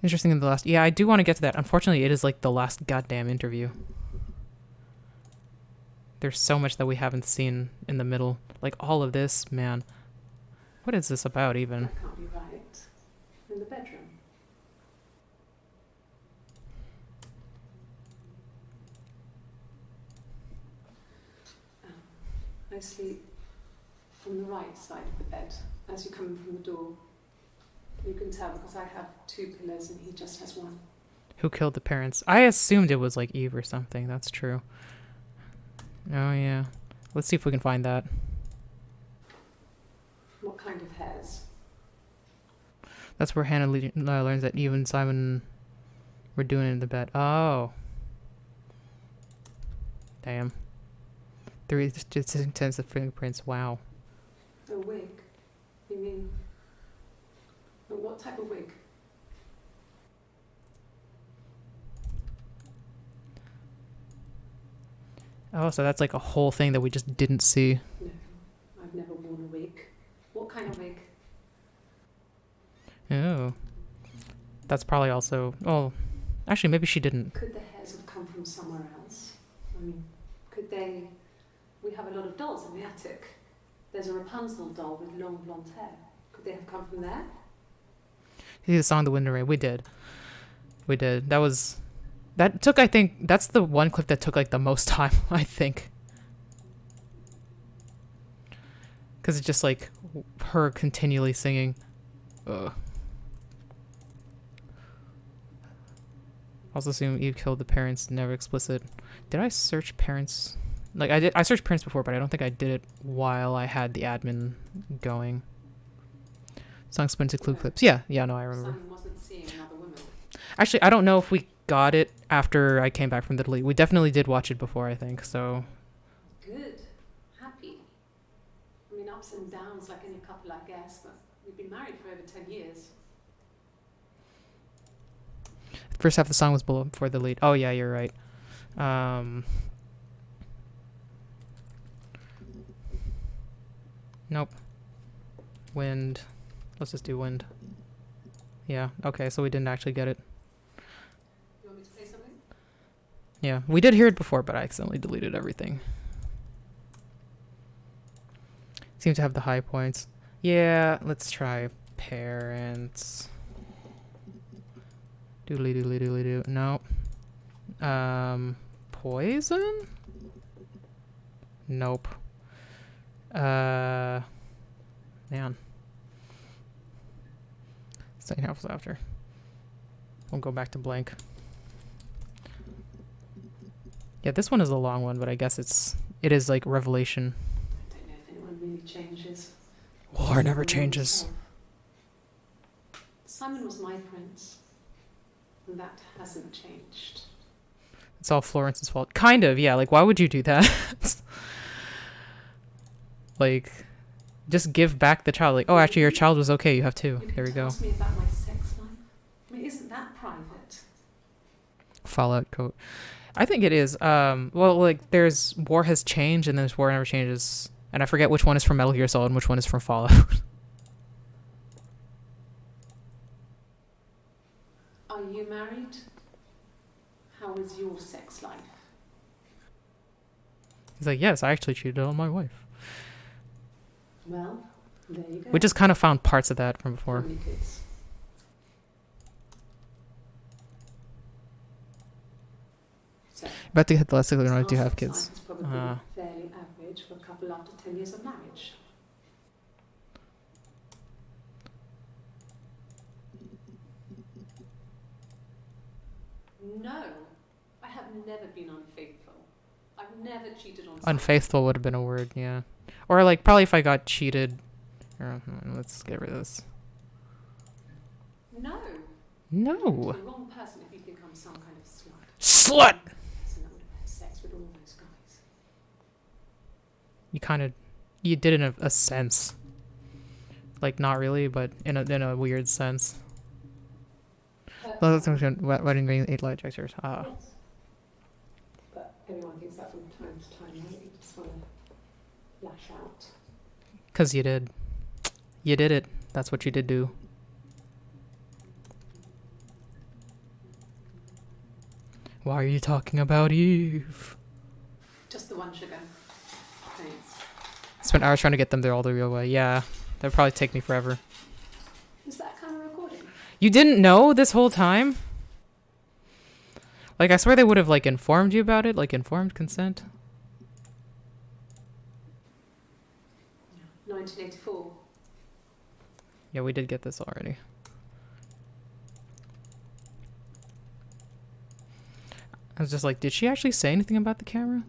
Interesting in the last... Yeah, I do want to get to that. Unfortunately, it is like the last goddamn interview. There's so much that we haven't seen in the middle. Like, all of this, man. What is this about, even? That can't be right. In the bedroom. I sleep on the right side of the bed as you come in from the door. You can tell because I have 2 pillows and he just has 1. Who killed the parents? I assumed it was like Eve or something. That's true. Oh, yeah. Let's see if we can find that. What kind of hairs? That's where Hannah learns that Eve and Simon were doing it in the bed. Oh. Damn. 3 intensive fingerprints. Wow. A wig? You mean... But what type of wig? Oh, so that's like a whole thing that we just didn't see. No, I've never worn a wig. What kind of wig? Oh. That's probably also... Oh, actually, maybe she didn't. Could the hairs have come from somewhere else? I mean, could they... We have a lot of dolls in the attic. There's a Rapunzel doll with long blonde hair. Could they have come from there? See the song The Wind and Rain? We did. We did. That took, I think... That's the one clip that took, like, the most time, I think. Because it's just, like, her continually singing. Ugh. Also assume Eve killed the parents, never explicit. Did I search parents? Like, I searched parents before, but I don't think I did it while I had the admin going. Song spin to clue clips. Yeah, no, I remember. Simon wasn't seeing another woman. Actually, I don't know if we got it after I came back from the delete. We definitely did watch it before, I think, so... Good. Happy. I mean, ups and downs like any couple, I guess, but we've been married for over 10 years. First half of the song was before the lead. Oh, yeah, you're right. Nope. Wind. Let's just do wind. Yeah, okay, so we didn't actually get it. You want me to play something? Yeah, we did hear it before, but I accidentally deleted everything. Seem to have the high points. Yeah, let's try parents. Doodly doodly doodly doo. No. Poison? Nope. Man. Second half was after. We'll go back to blank. Yeah, this one is a long one, but I guess it is like Revelation. I don't know if anyone really changes. War never changes. Simon was my prince, and that hasn't changed. It's all Florence's fault. Kind of, yeah. Like, why would you do that? Like, just give back the child. Like, oh, actually, your child was okay. You have two. There we go. Ask me about my sex life. I mean, isn't that private? Fallout coat. I think it is. Well, like, there's War Has Changed, and there's War Never Changes. And I forget which one is from Metal Gear Solid and which one is from Fallout. Are you married? How is your sex life? He's like, yes, I actually cheated on my wife. Well, there you go. We just kind of found parts of that from before. How many kids? So, About to hit the last signal in order to our have sex kids. life is probably fairly average for a couple after 10 years of marriage. No, I have never been unfaithful. I've never cheated on someone. Unfaithful would have been a word, yeah. Or like probably if I got cheated. Let's get rid of this. No. No. You're the wrong person if you think I'm some kind of slut. Slut! Person that would have had sex with all those guys. You did in a sense. Like not really, but in a weird sense. Wedding ring, 8 light injectors. Ah. Yes. But everyone thinks that from time to time, right? You just want to lash out. 'Cause you did. You did it. That's what you did do. Why are you talking about Eve? Just the one sugar. Thanks. Spent hours trying to get them there all the real way. Yeah, that'd probably take me forever. Is that kind of recording? You didn't know this whole time? Like, I swear they would have, like, informed you about it. Like, informed consent. 1984. Yeah, we did get this already. I was just like, did she actually say anything about the camera?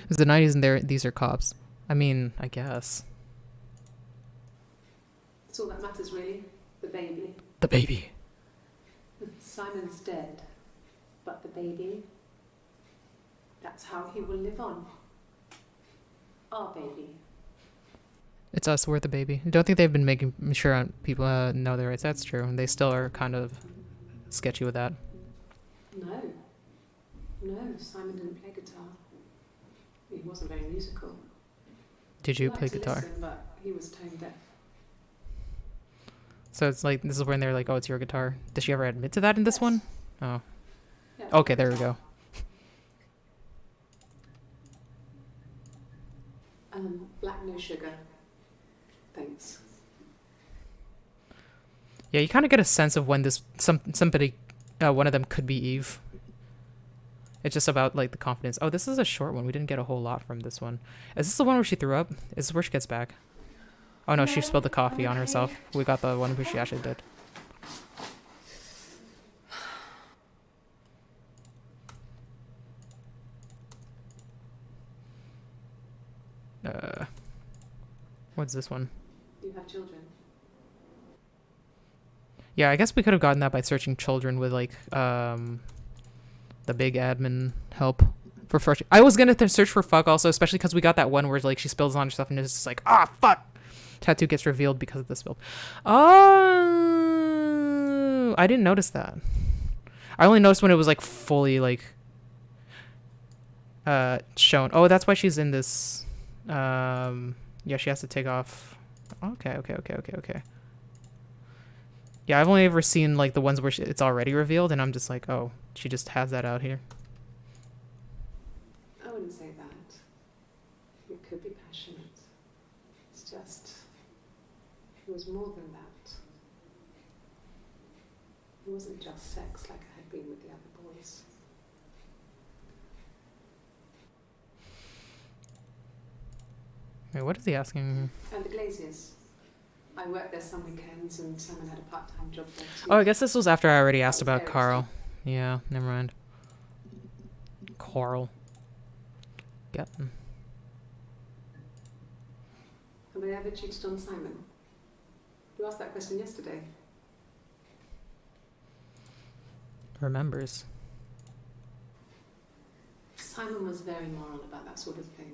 It's the 90s and these are cops. I mean, I guess. That's all that matters, really. The baby. The baby. Simon's dead. But the baby, that's how he will live on. Our baby. It's us, we're the baby. I don't think they've been making sure people know their rights. That's true. They still are kind of sketchy with that. No. No, Simon didn't play guitar. He wasn't very musical. Did you He play liked to guitar? listen, but he was tone deaf. So it's like, this is when they're like, oh, it's your guitar. Did she ever admit to that in this Yes. one? Oh. Yeah, Okay, there we go. Black no sugar. Thanks. Yeah, you kind of get a sense of when somebody, one of them could be Eve. It's just about like the confidence. Oh, this is a short one. We didn't get a whole lot from this one. Is this the one where she threw up? Is this where she gets back? Oh no, she spilled the coffee on herself. We got the one where she actually did. What's this one? You have children. Yeah, I guess we could have gotten that by searching children with like the big admin help for first. I was gonna search for fuck also, especially because we got that one where like she spills on herself and it's just like fuck. Tattoo gets revealed because of the spill. Oh, I didn't notice that. I only noticed when it was like fully like shown. Oh, that's why she's in this. Yeah, she has to take off Okay. Yeah, I've only ever seen like the ones where it's already revealed, and I'm just like, oh, she just has that out here. I wouldn't say that. It could be passionate. It's just, it was more than that. It wasn't just sex like I had been with the other boys. Wait, what is he asking? And the Glaziers. I worked there some weekends and Simon had a part-time job there too. Oh, I guess this was after I already asked That was about their Carl. Yeah, never mind. Carl. Yep. Have I ever cheated on Simon? You asked that question yesterday. Remembers. Simon was very moral about that sort of thing.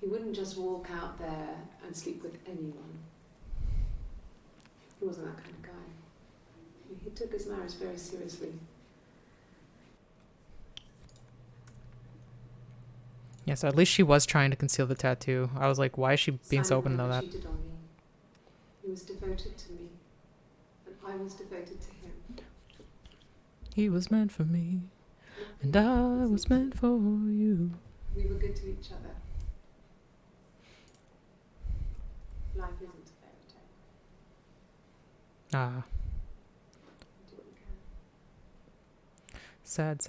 He wouldn't just walk out there and sleep with anyone. He wasn't that kind of guy. He took his marriage very seriously. Yeah, so at least she was trying to conceal the tattoo. I was like, why is she being so open Simon though never that? cheated on me. He was devoted to me, and I was devoted to him. He was meant for me, and I was meant for you. We were good to each other. Life isn't a fairy tale. Ah, Do what you can. sad.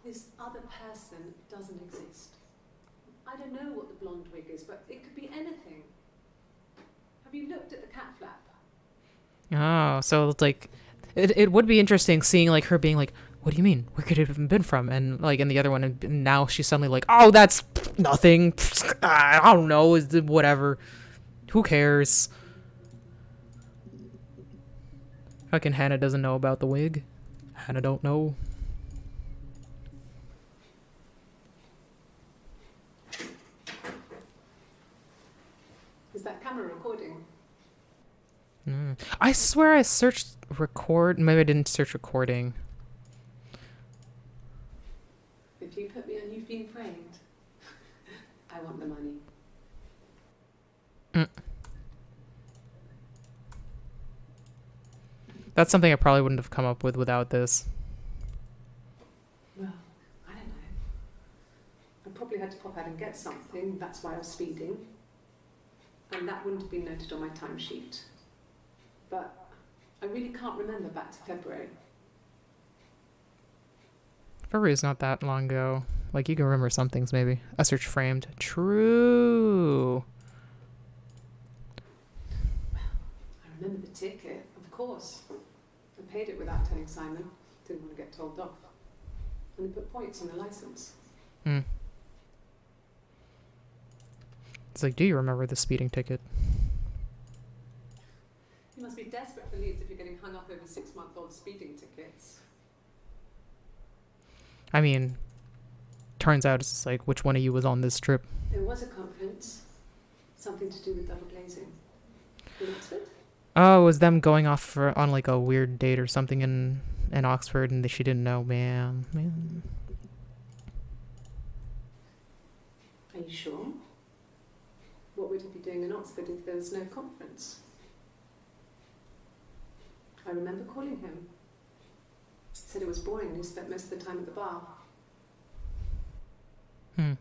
This other person doesn't exist. I don't know what the blonde wig is, but it could be anything. Have you looked at the cat flap? Oh, so it's like, it would be interesting seeing like her being like, what do you mean? Where could it have been from? And like in the other one, and now she's suddenly like, oh, that's nothing. I don't know. Is it whatever? Who cares? Fucking Hannah doesn't know about the wig. Hannah don't know. Is that camera recording? I swear I searched record. Maybe I didn't search recording. If you put me on You've Been Framed, I want the money. That's something I probably wouldn't have come up with without this. Well, I don't know. I probably had to pop out and get something. That's why I was speeding. And that wouldn't have been noted on my timesheet. But I really can't remember back to February. February is not that long ago. Like, you can remember some things, maybe. A search framed. True. I remember the ticket, of course. I paid it without telling Simon. Didn't want to get told off. And they put points on the license. It's like, do you remember the speeding ticket? You must be desperate for leads if you're getting hung up over 6-month-old speeding tickets. I mean, turns out it's just like, which one of you was on this trip? There was a conference. Something to do with double glazing. In Oxford? Oh, it was them going off on like a weird date or something in Oxford, and she didn't know. Man. Are you sure? What would he be doing in Oxford if there was no conference? I remember calling him. Said it was boring and he spent most of the time at the bar. The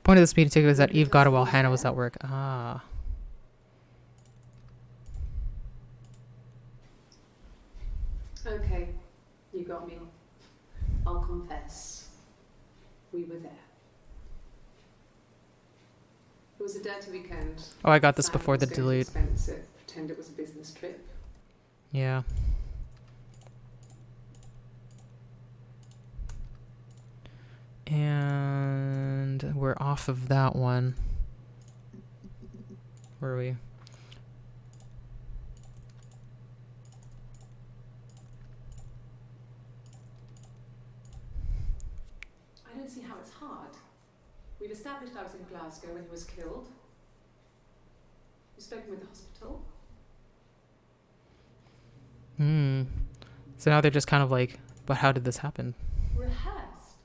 point of the speeding ticket was that Eve got it while Hannah was at work. Ah. Okay, you got me. I'll confess. We were there. It was a dirty weekend. Oh, I got this Simon before the was going to delete. expense it, pretend it was a business trip. Yeah. And we're off of that one. Where are we? I don't see how it's hard. We've established I was in Glasgow when he was killed. You've spoken with the hospital. So now they're just kind of like But how did this happen? Rehearsed?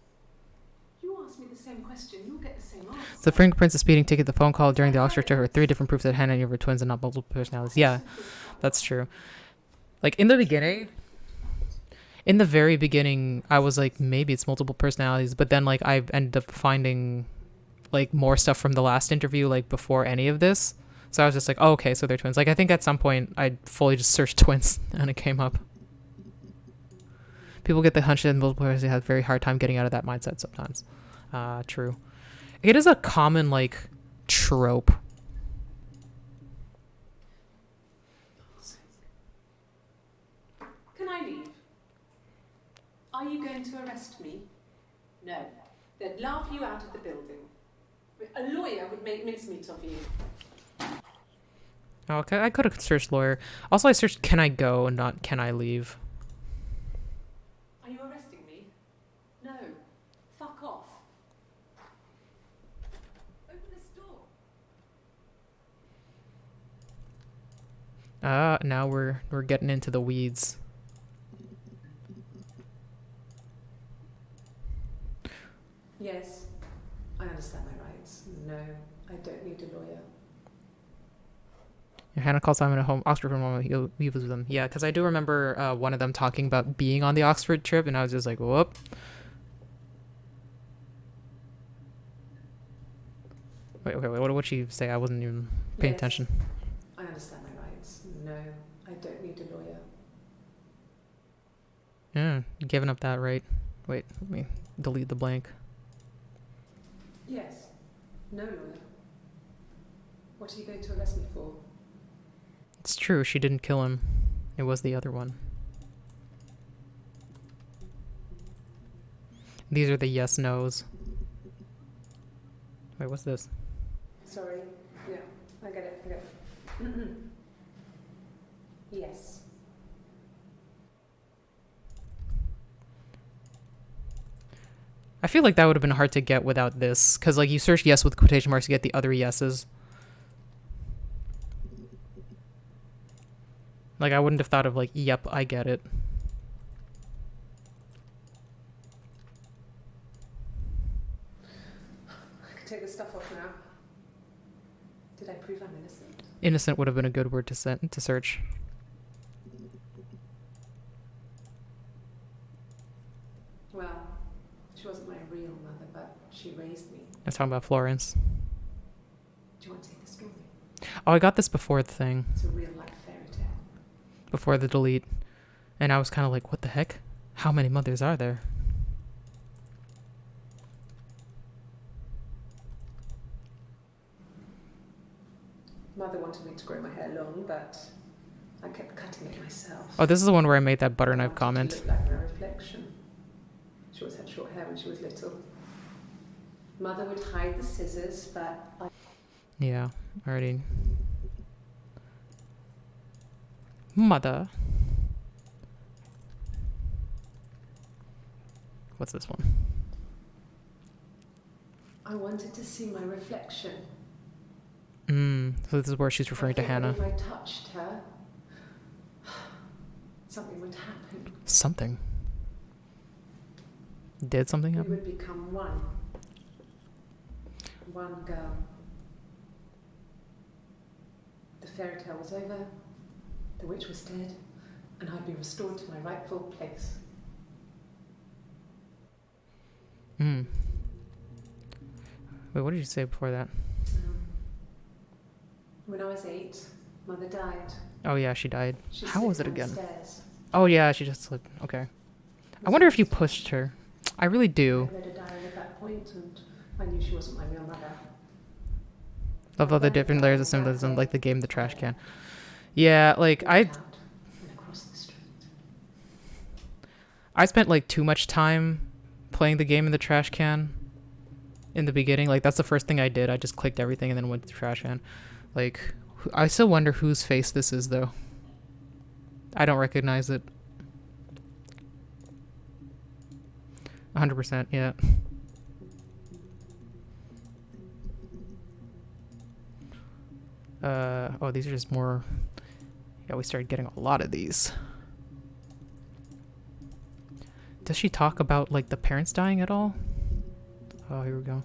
You ask me the same question, you'll get the same answer. The fingerprints, the speeding ticket, the phone call during the Oxford trip are 3 different proofs that Hannah and you were twins and not multiple personalities. Yeah, that's true. Like, in the beginning, in the very beginning, I was like, maybe it's multiple personalities. But then, like, I ended up finding, like, more stuff from the last interview, like, before any of this. So I was just like, oh, okay, so they're twins. Like, I think at some point, I fully just searched twins, and it came up. People get the hunch that multiple personalities have a very hard time getting out of that mindset sometimes. True. It is a common, like, trope. Can I leave? Are you going to arrest me? No. They'd laugh you out of the building. A lawyer would make mincemeat of you. Okay, I could have searched lawyer. Also, I searched can I go and not can I leave. Are you arresting me? No. Fuck off. Open this door. Now we're getting into the weeds. Yes, I understand my rights. No, I don't need a lawyer. Hannah calls Simon at home. Oxford from home. He was with them. Yeah, because I do remember one of them talking about being on the Oxford trip, and I was just like, whoop. Wait, what would she say? I wasn't even paying attention. I understand my rights. No, I don't need a lawyer. Yeah, giving up that right. Wait, let me delete the blank. Yes, no lawyer. What are you going to arrest me for? It's true, she didn't kill him. It was the other one. These are the yes-nos. Wait, what's this? Sorry. Yeah, I get it. Yes. I feel like that would have been hard to get without this, because like you search yes with quotation marks to get the other yeses. Like I wouldn't have thought of like, yep, I get it. I can take this stuff off now. Did I prove I'm innocent? Innocent would have been a good word to search. Well, she wasn't my real mother, but she raised me. I was talking about Florence. Do you want to take the story? Oh, I got this before the thing. It's a real life fairy tale. Before the delete. And I was kind of like, what the heck? How many mothers are there? Mother wanted me to grow my hair long, but I kept cutting it myself. Oh, this is the one where I made that butter knife I wanted comment. to look like my reflection. She always had short hair when she was little. Mother would hide the scissors, but I... Yeah, already. Mother. What's this one? I wanted to see my reflection. So this is where she's referring to Hannah. If I touched her, something would happen. Something. Did something We happen? would become one. One girl. The fairy tale was over, the witch was dead, and I'd be restored to my rightful place. Wait, what did you say before that? When I was 8, Mother died. Oh yeah, she died. She How was it slipped again? downstairs. Oh yeah, she just slipped. Okay. I wonder if you pushed her. I really do. I read a diary at that point, and I knew she wasn't my real mother. Love all the different layers of symbolism, like the game The Trash Can. Yeah, like Walked out and across the street. I spent like too much time playing the game in the trash can in the beginning. Like that's the first thing I did. I just clicked everything and then went to the trash can. Like I still wonder whose face this is though. I don't recognize it. 100%, yeah. Oh, these are just more... Yeah, we started getting a lot of these. Does she talk about like the parents dying at all? Oh, here we go.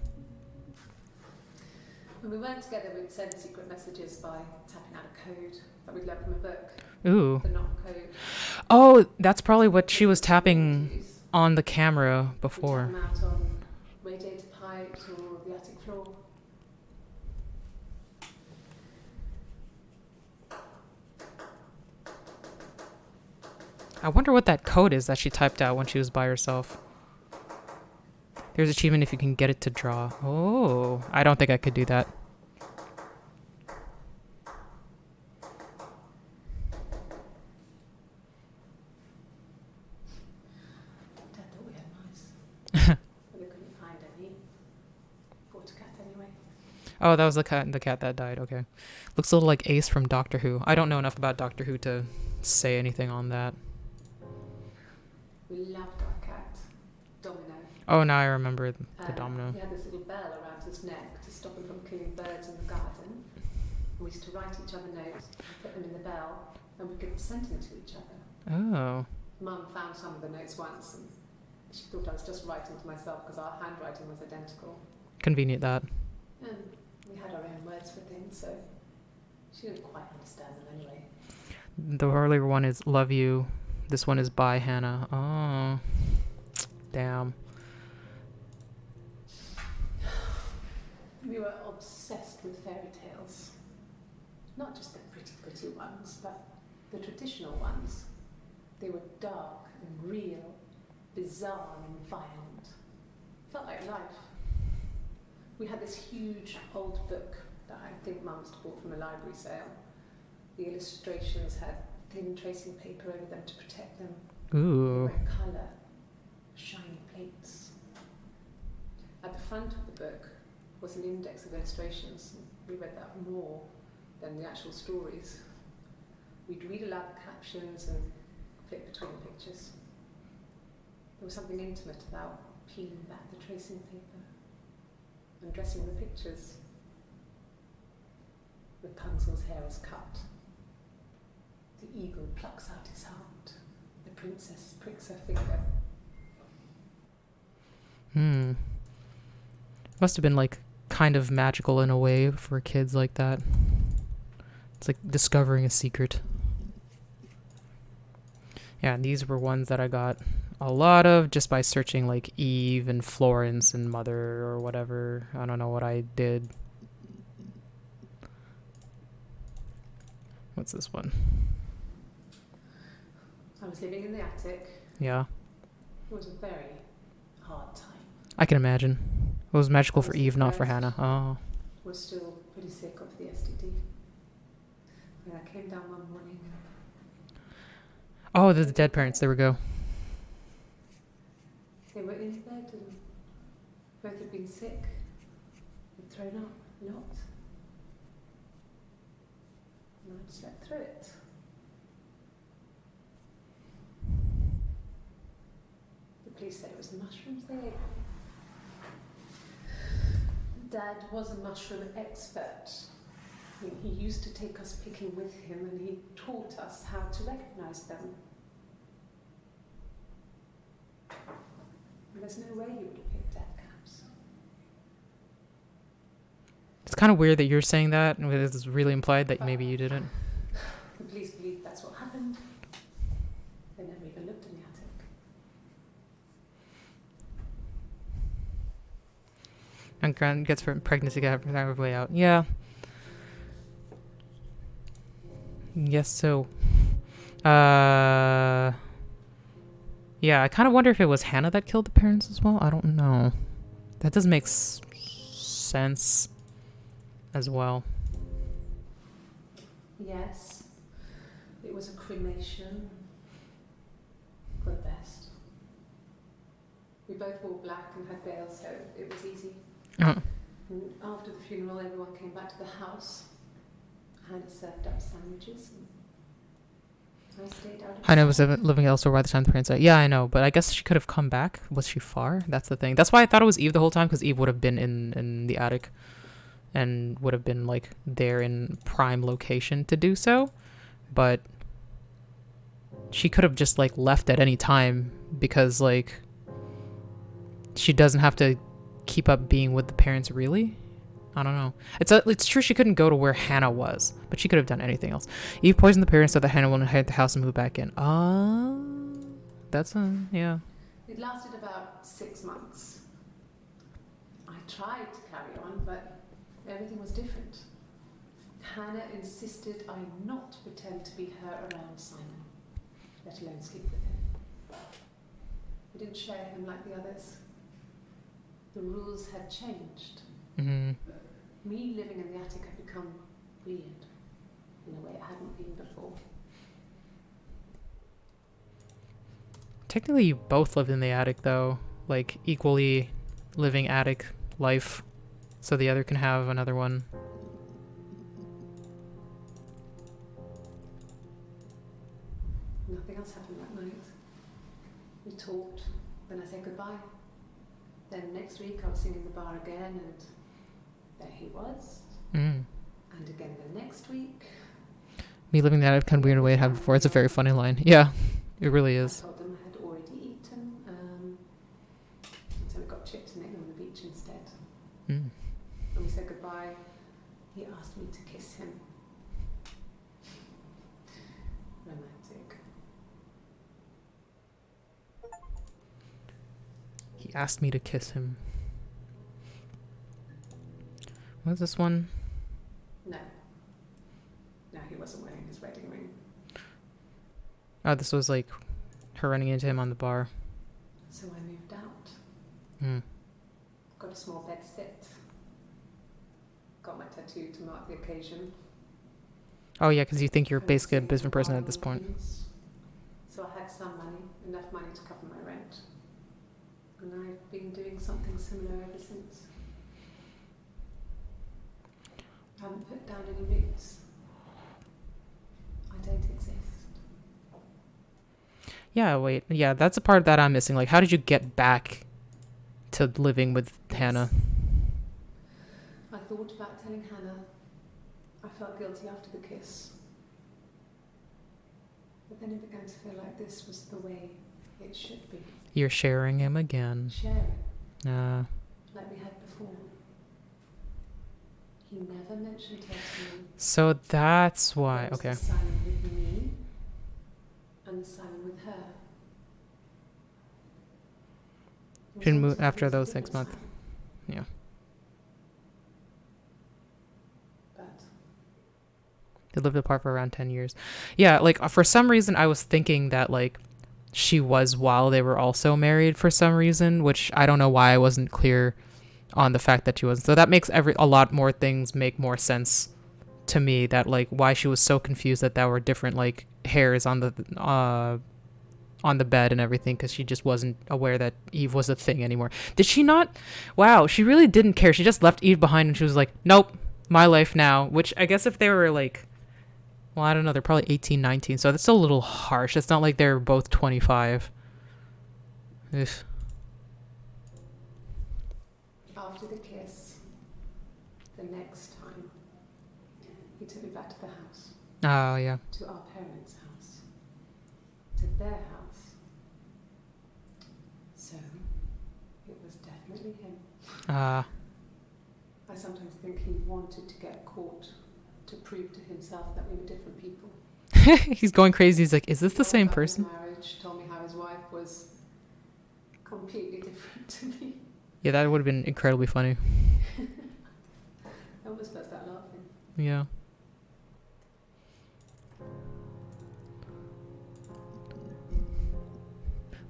When we weren't together, we'd send secret messages by tapping out a code that we'd learned from a book. Ooh. The knock code. Oh, that's probably what she was tapping on the camera We before. tap them out on radiator pipes or the attic floor. I wonder what that code is that she typed out when she was by herself. There's achievement if you can get it to draw. Oh, I don't think I could do that. Dad thought we had mice. But we couldn't find any. Bought a cat anyway. Oh, that was the cat that died. Okay. Looks a little like Ace from Doctor Who. I don't know enough about Doctor Who to say anything on that. We loved our cat, Domino. Oh, now I remember the domino. He had this little bell around his neck to stop him from killing birds in the garden. We used to write each other notes and put them in the bell, and we could send them to each other. Oh. Mum found some of the notes once, and she thought I was just writing to myself because our handwriting was identical. Convenient that. And we had our own words for things, so she didn't quite understand them anyway. The earlier one is love you. This one is bye, Hannah. Oh. Damn. We were obsessed with fairy tales. Not just the pretty ones, but the traditional ones. They were dark and real, bizarre and violent. Felt like life. We had this huge old book that I think Mum must have bought from a library sale. The illustrations had thin tracing paper over them to protect them. Ooh. They were in colour, shiny plates. At the front of the book was an index of illustrations. We read that more than the actual stories. We'd read aloud the captions and flip between the pictures. There was something intimate about peeling back the tracing paper and dressing the pictures. Rapunzel's hair is cut. The eagle plucks out his heart. The princess pricks her finger. Must have been like kind of magical in a way for kids like that. It's like discovering a secret. Yeah, and these were ones that I got a lot of just by searching like Eve and Florence and Mother or whatever. I don't know what I did. What's this one? I was living in the attic. Yeah. It was a very hard time. I can imagine. It was magical I for was Eve, not for depressed. Hannah. Oh. Was still pretty sick of the STD. And I came down one morning. Oh, the dead parents. There we go. They were in bed and both had been sick. They'd thrown up a lot. And I'd slept through it. The police said it was the mushrooms they ate. Dad was a mushroom expert. I mean, he used to take us picking with him and he taught us how to recognise them. And there's no way he would have picked dead caps. It's kind of weird that you're saying that. And it's really implied that maybe you didn't. The police believe that's what happened. They never even looked in the attic. And Grant gets pregnant to get her way out. Yeah. Yes, so. Yeah, I kind of wonder if it was Hannah that killed the parents as well. I don't know. That does make sense as well. Yes, it was a cremation for the best. We both wore black and had veils, so it was easy. Uh-huh. And after the funeral, everyone came back to the house. Hannah served up sandwiches, and I stayed out of Hannah was sight. living elsewhere by the time the parents died. Yeah, I know, but I guess she could have come back. Was she far? That's the thing. That's why I thought it was Eve the whole time, because Eve would have been in the attic and would have been like there in prime location to do so. But she could have just like left at any time because like she doesn't have to keep up being with the parents, really. I don't know. It's true she couldn't go to where Hannah was, but she could have done anything else. Eve poisoned the parents so that Hannah wouldn't inherit the house and move back in. That's yeah. It lasted about 6 months. I tried to carry on, but everything was different. Hannah insisted I not pretend to be her around Simon, let alone sleep with him. We didn't share him like the others. The rules had changed. Mm-hmm. Me living in the attic had become weird in a way it hadn't been before. Technically, you both lived in the attic, though. Like, equally living attic life. So the other can have another one. Nothing else happened that night. We talked, then I said goodbye. Then next week I was singing the bar again, and there he was. Mm. And again the next week. Me living in the attic kind of weird in a way I had before. It's a very funny line. Yeah, it really is. I told them I had already eaten, so we got chips and ate them on the beach instead. Mm. When we said goodbye, he asked me to kiss him. Romantic. He asked me to kiss him. What's this one? No. No, he wasn't wearing his wedding ring. Oh, this was like her running into him on the bar. So I moved out. Mm. Got a small bed sit. Got my tattoo to mark the occasion. Oh yeah, because you think you're basically a business person at this point. So I had some money, enough money to cover my rent. And I've been doing something similar ever since. I haven't put down any roots. I don't exist. Yeah, wait. Yeah, that's a part that I'm missing. Like, how did you get back to living with Hannah? I thought about telling Hannah. I felt guilty after the kiss. But then it began to feel like this was the way it should be. You're sharing him again. Share it, like we had before. He never mentioned her to me. So that's why. There was Okay. the Simon with me and the Simon with her. Didn't move after those 6 months. Yeah. But They lived apart for around 10 years. Yeah, like for some reason I was thinking that like she was while they were also married for some reason, which I don't know why I wasn't clear on the fact that she wasn't. So that makes a lot more things make more sense to me, that like why she was so confused that there were different like hairs on the bed and everything, because she just wasn't aware that Eve was a thing anymore. Did she not? Wow, she really didn't care. She just left Eve behind and she was like, nope, my life now. Which I guess if they were like, well, I don't know, they're probably 18, 19, so that's a little harsh. It's not like they're both 25. Ugh. after the kiss, the next time, he took me back to the house. Oh, yeah. To our parents' house. To their house. So, it was definitely him. Ah. I sometimes think he wanted to get caught to prove to himself that we were different people. He's going crazy. He's like, is this the Told same about his person? marriage, told me how his wife was completely different to me. Yeah, that would have been incredibly funny. I almost burst out laughing. Yeah.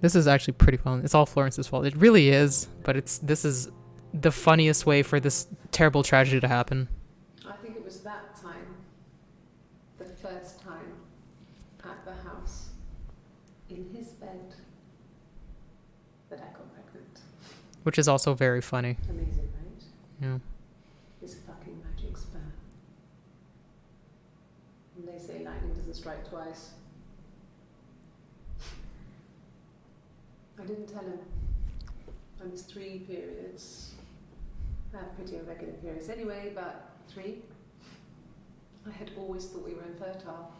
This is actually pretty fun. It's all Florence's fault. It really is, but this is the funniest way for this terrible tragedy to happen. I think it was that time, the first time, at the house, in his bed, that I got pregnant. Which is also very funny. Amazing, right? Yeah. This fucking magic spell. And they say lightning doesn't strike twice. I didn't tell him. I was 3 periods. I have pretty irregular periods anyway, but 3. I had always thought we were infertile.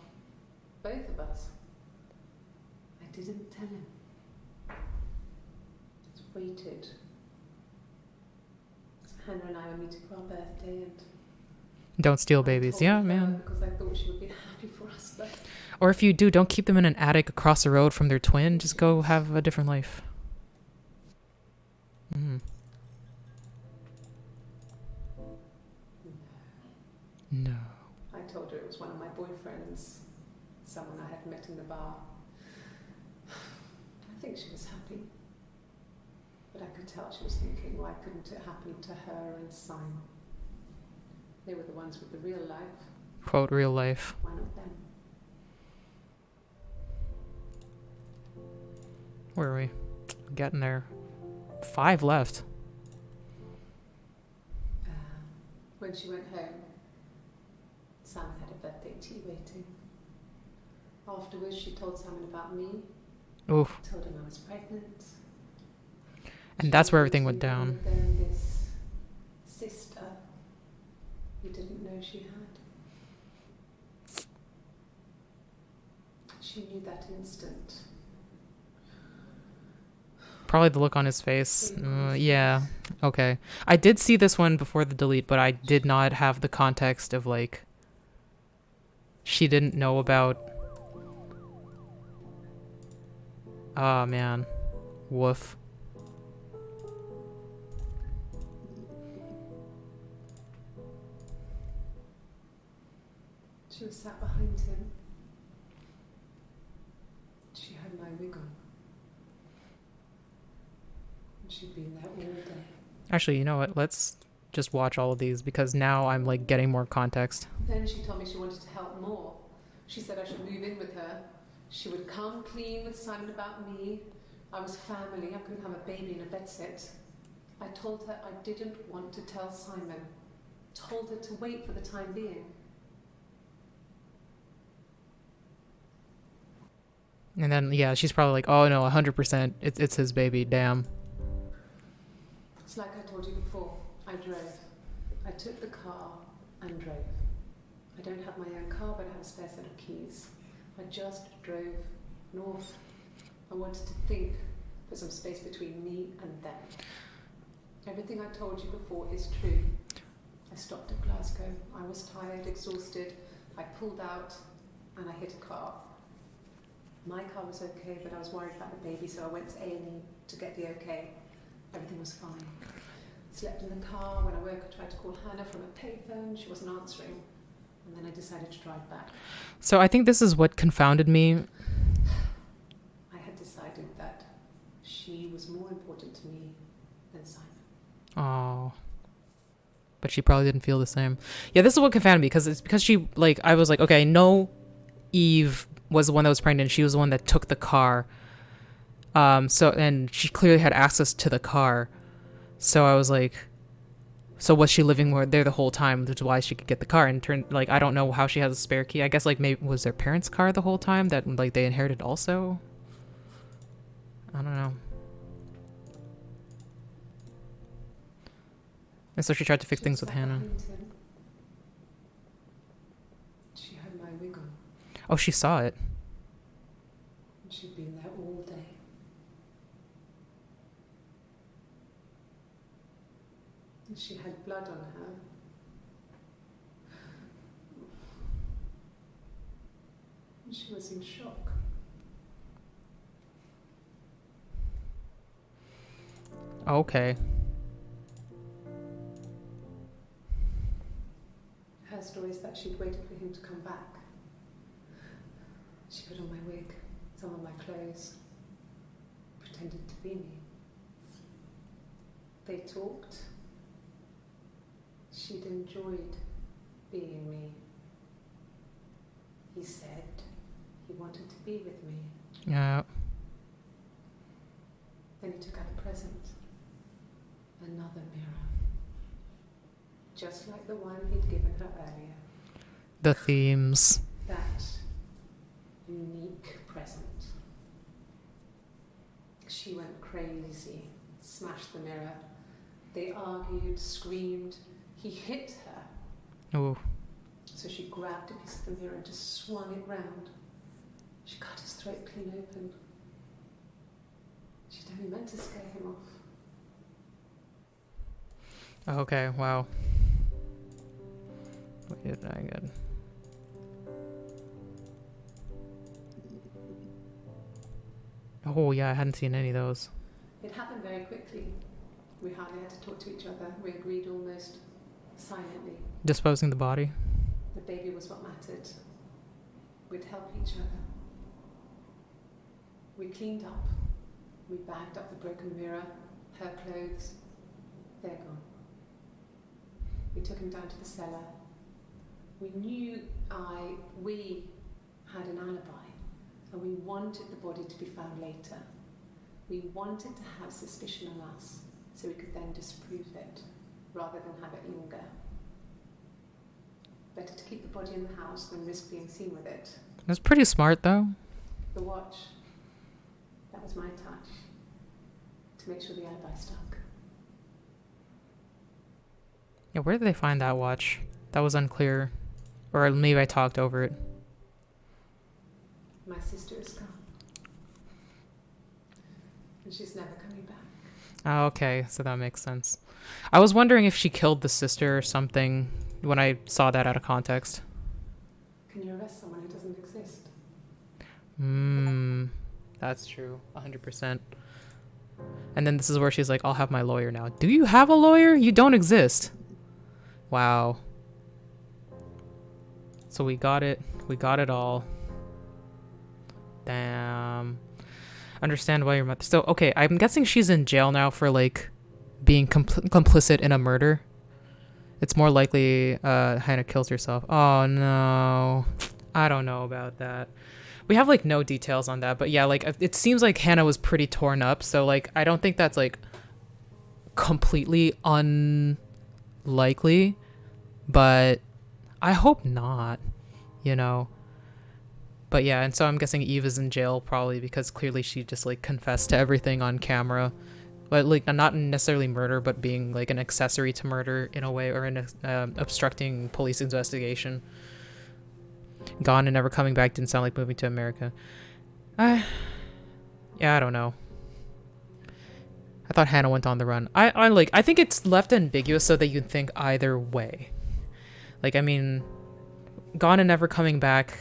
Both of us. I didn't tell him. waited. Hannah and I were meeting for our birthday, and Don't steal I babies. told Yeah, her man. because I thought she would be happy for us, but Or if you do, don't keep them in an attic across the road from their twin. Just go have a different life. Mm. No. I told her it was one of my boyfriends, someone I had met in the bar. I think she was happy, but I could tell she was thinking, why couldn't it happen to her and Simon? They were the ones with the real life. Quote, real life. Why not them? Where are we? Getting there. 5 left. When she went home, Sam had a birthday tea waiting. Afterwards, she told Simon about me. Oof. Told him I was pregnant. And that's where everything went down. And then this sister he didn't know she had. She knew that instant. Probably the look on his face. Yeah. Okay. I did see this one before the delete, but I did not have the context of, like, she didn't know about... Ah, man. Woof. She was sat behind him. She had my wig on. And she'd been there all day. Actually, you know what? Let's just watch all of these because now I'm, like, getting more context. Then she told me she wanted to help more. She said I should move in with her. She would come clean with Simon about me. I was family. I couldn't have a baby in a bedsit. I told her I didn't want to tell Simon. Told her to wait for the time being. And then, yeah, she's probably like, oh, no, 100%. It's his baby. Damn. It's like I told you before. I drove. I took the car and drove. I don't have my own car, but I have a spare set of keys. I just drove north. I wanted to think for some space between me and them. Everything I told you before is true. I stopped at Glasgow. I was tired, exhausted. I pulled out and I hit a car. My car was okay, but I was worried about the baby, so I went to A&E to get the okay. Everything was fine. Slept in the car. When I woke, I tried to call Hannah from a payphone. She wasn't answering. And then I decided to drive back. So I think this is what confounded me. I had decided that she was more important to me than Simon. Oh. But she probably didn't feel the same. Yeah, this is what confounded me because it's because she, like, I was like, okay, no, Eve was the one that was pregnant. She was the one that took the car. And she clearly had access to the car. So I was like, so was she living there the whole time, which is why she could get the car? And turned, like, I don't know how she has a spare key. I guess, like, maybe was their parents' car the whole time that, like, they inherited also? I don't know. And so she tried to fix things with Hannah. She had my wig on. Oh, she saw it. And she'd been there all day. And she had blood on her. And she was in shock. Okay. Her story is that she'd waited for him to come back. She put on my wig, some of my clothes, pretended to be me. They talked. She'd enjoyed being me. He said he wanted to be with me. Yeah. Then he took out a present. Another mirror. Just like the one he'd given her earlier. The themes. That unique present. She went crazy, smashed the mirror. They argued, screamed. He hit her. Oh. So she grabbed a piece of the mirror and just swung it round. She cut his throat clean open. She'd only meant to scare him off. Okay, wow. What did I get? Oh yeah, I hadn't seen any of those. It happened very quickly. We hardly had to talk to each other. We agreed almost silently. Disposing the body. The baby was what mattered. We'd help each other. We cleaned up. We bagged up the broken mirror, her clothes. They're gone. We took him down to the cellar. We knew we had an alibi, and we wanted the body to be found later. We wanted to have suspicion on us, so we could then disprove it, rather than have it linger. Better to keep the body in the house than risk being seen with it. That's pretty smart, though. The watch, that was my touch, to make sure the alibi stuck. Yeah, where did they find that watch? That was unclear. Or maybe I talked over it. My sister is gone. And she's never coming back. Oh, okay, so that makes sense. I was wondering if she killed the sister or something when I saw that out of context. Can you arrest someone who doesn't exist? That's true. 100%. And then this is where she's like, I'll have my lawyer now. Do you have a lawyer? You don't exist. Wow. So we got it. We got it all. Damn. Understand why your mother... So, okay, I'm guessing she's in jail now for, like, being complicit in a murder. It's more likely Hannah kills herself. Oh, no. I don't know about that. We have, like, no details on that. But, yeah, like, it seems like Hannah was pretty torn up. So, like, I don't think that's, like, completely unlikely. But I hope not, you know. But yeah, and so I'm guessing Eve is in jail probably because clearly she just like confessed to everything on camera. But like not necessarily murder, but being like an accessory to murder in a way, or in obstructing police investigation. Gone and never coming back didn't sound like moving to America. Yeah, I don't know. I thought Hannah went on the run. I think it's left ambiguous so that you can think either way. Like, I mean, gone and never coming back.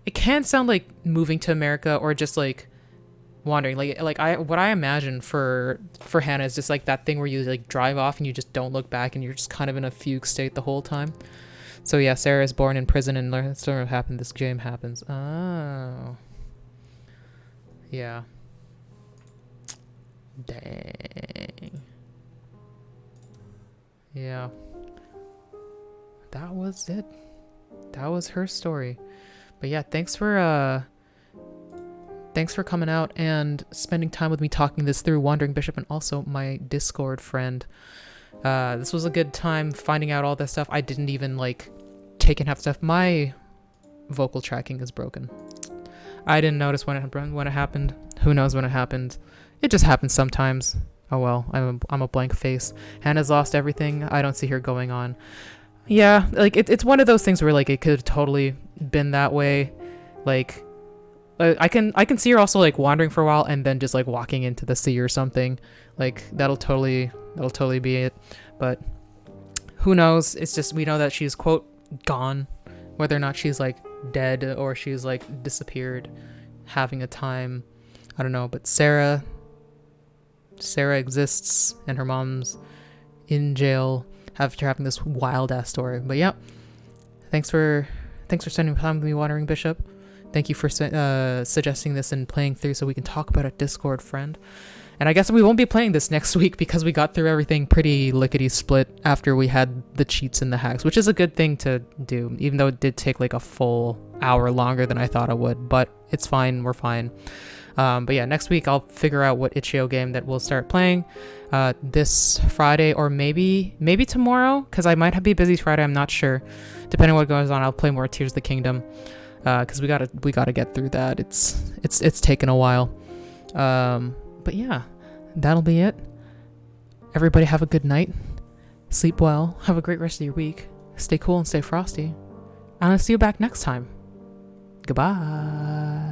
It can sound like moving to America or just like wandering. What I imagine for Hannah is just like that thing where you like drive off and you just don't look back and you're just kind of in a fugue state the whole time. So yeah, Sarah is born in prison and learns sort of happened. This game happens. Oh, yeah. Dang. Yeah. That was it. That was her story. But yeah, thanks for coming out and spending time with me talking this through, Wandering Bishop, and also my Discord friend. This was a good time finding out all this stuff. I didn't even like take in half stuff. My vocal tracking is broken. I didn't notice when it happened. Who knows when it happened? It just happens sometimes. Oh well, I'm a blank face. Hannah's lost everything. I don't see her going on. Yeah, like it's one of those things where like it could have totally been that way. Like I can see her also like wandering for a while and then just like walking into the sea or something. Like that'll totally be it. But who knows? It's just we know that she's quote gone, whether or not she's like dead or she's like disappeared, having a time. I don't know, but Sarah exists and her mom's in jail after having this wild ass story. But yeah, thanks for spending time with me, Wandering Bishop. Thank you for suggesting this and playing through so we can talk about it, Discord friend. And I guess we won't be playing this next week because we got through everything pretty lickety split after we had the cheats and the hacks, which is a good thing to do, even though it did take like a full hour longer than I thought it would. But it's fine, we're fine. But yeah, next week I'll figure out what itch.io game that we'll start playing this Friday, or maybe tomorrow, because I might be busy Friday. I'm not sure. Depending on what goes on, I'll play more Tears of the Kingdom, because we gotta get through that. It's taken a while. But yeah, that'll be it. Everybody have a good night. Sleep well. Have a great rest of your week. Stay cool and stay frosty. And I'll see you back next time. Goodbye.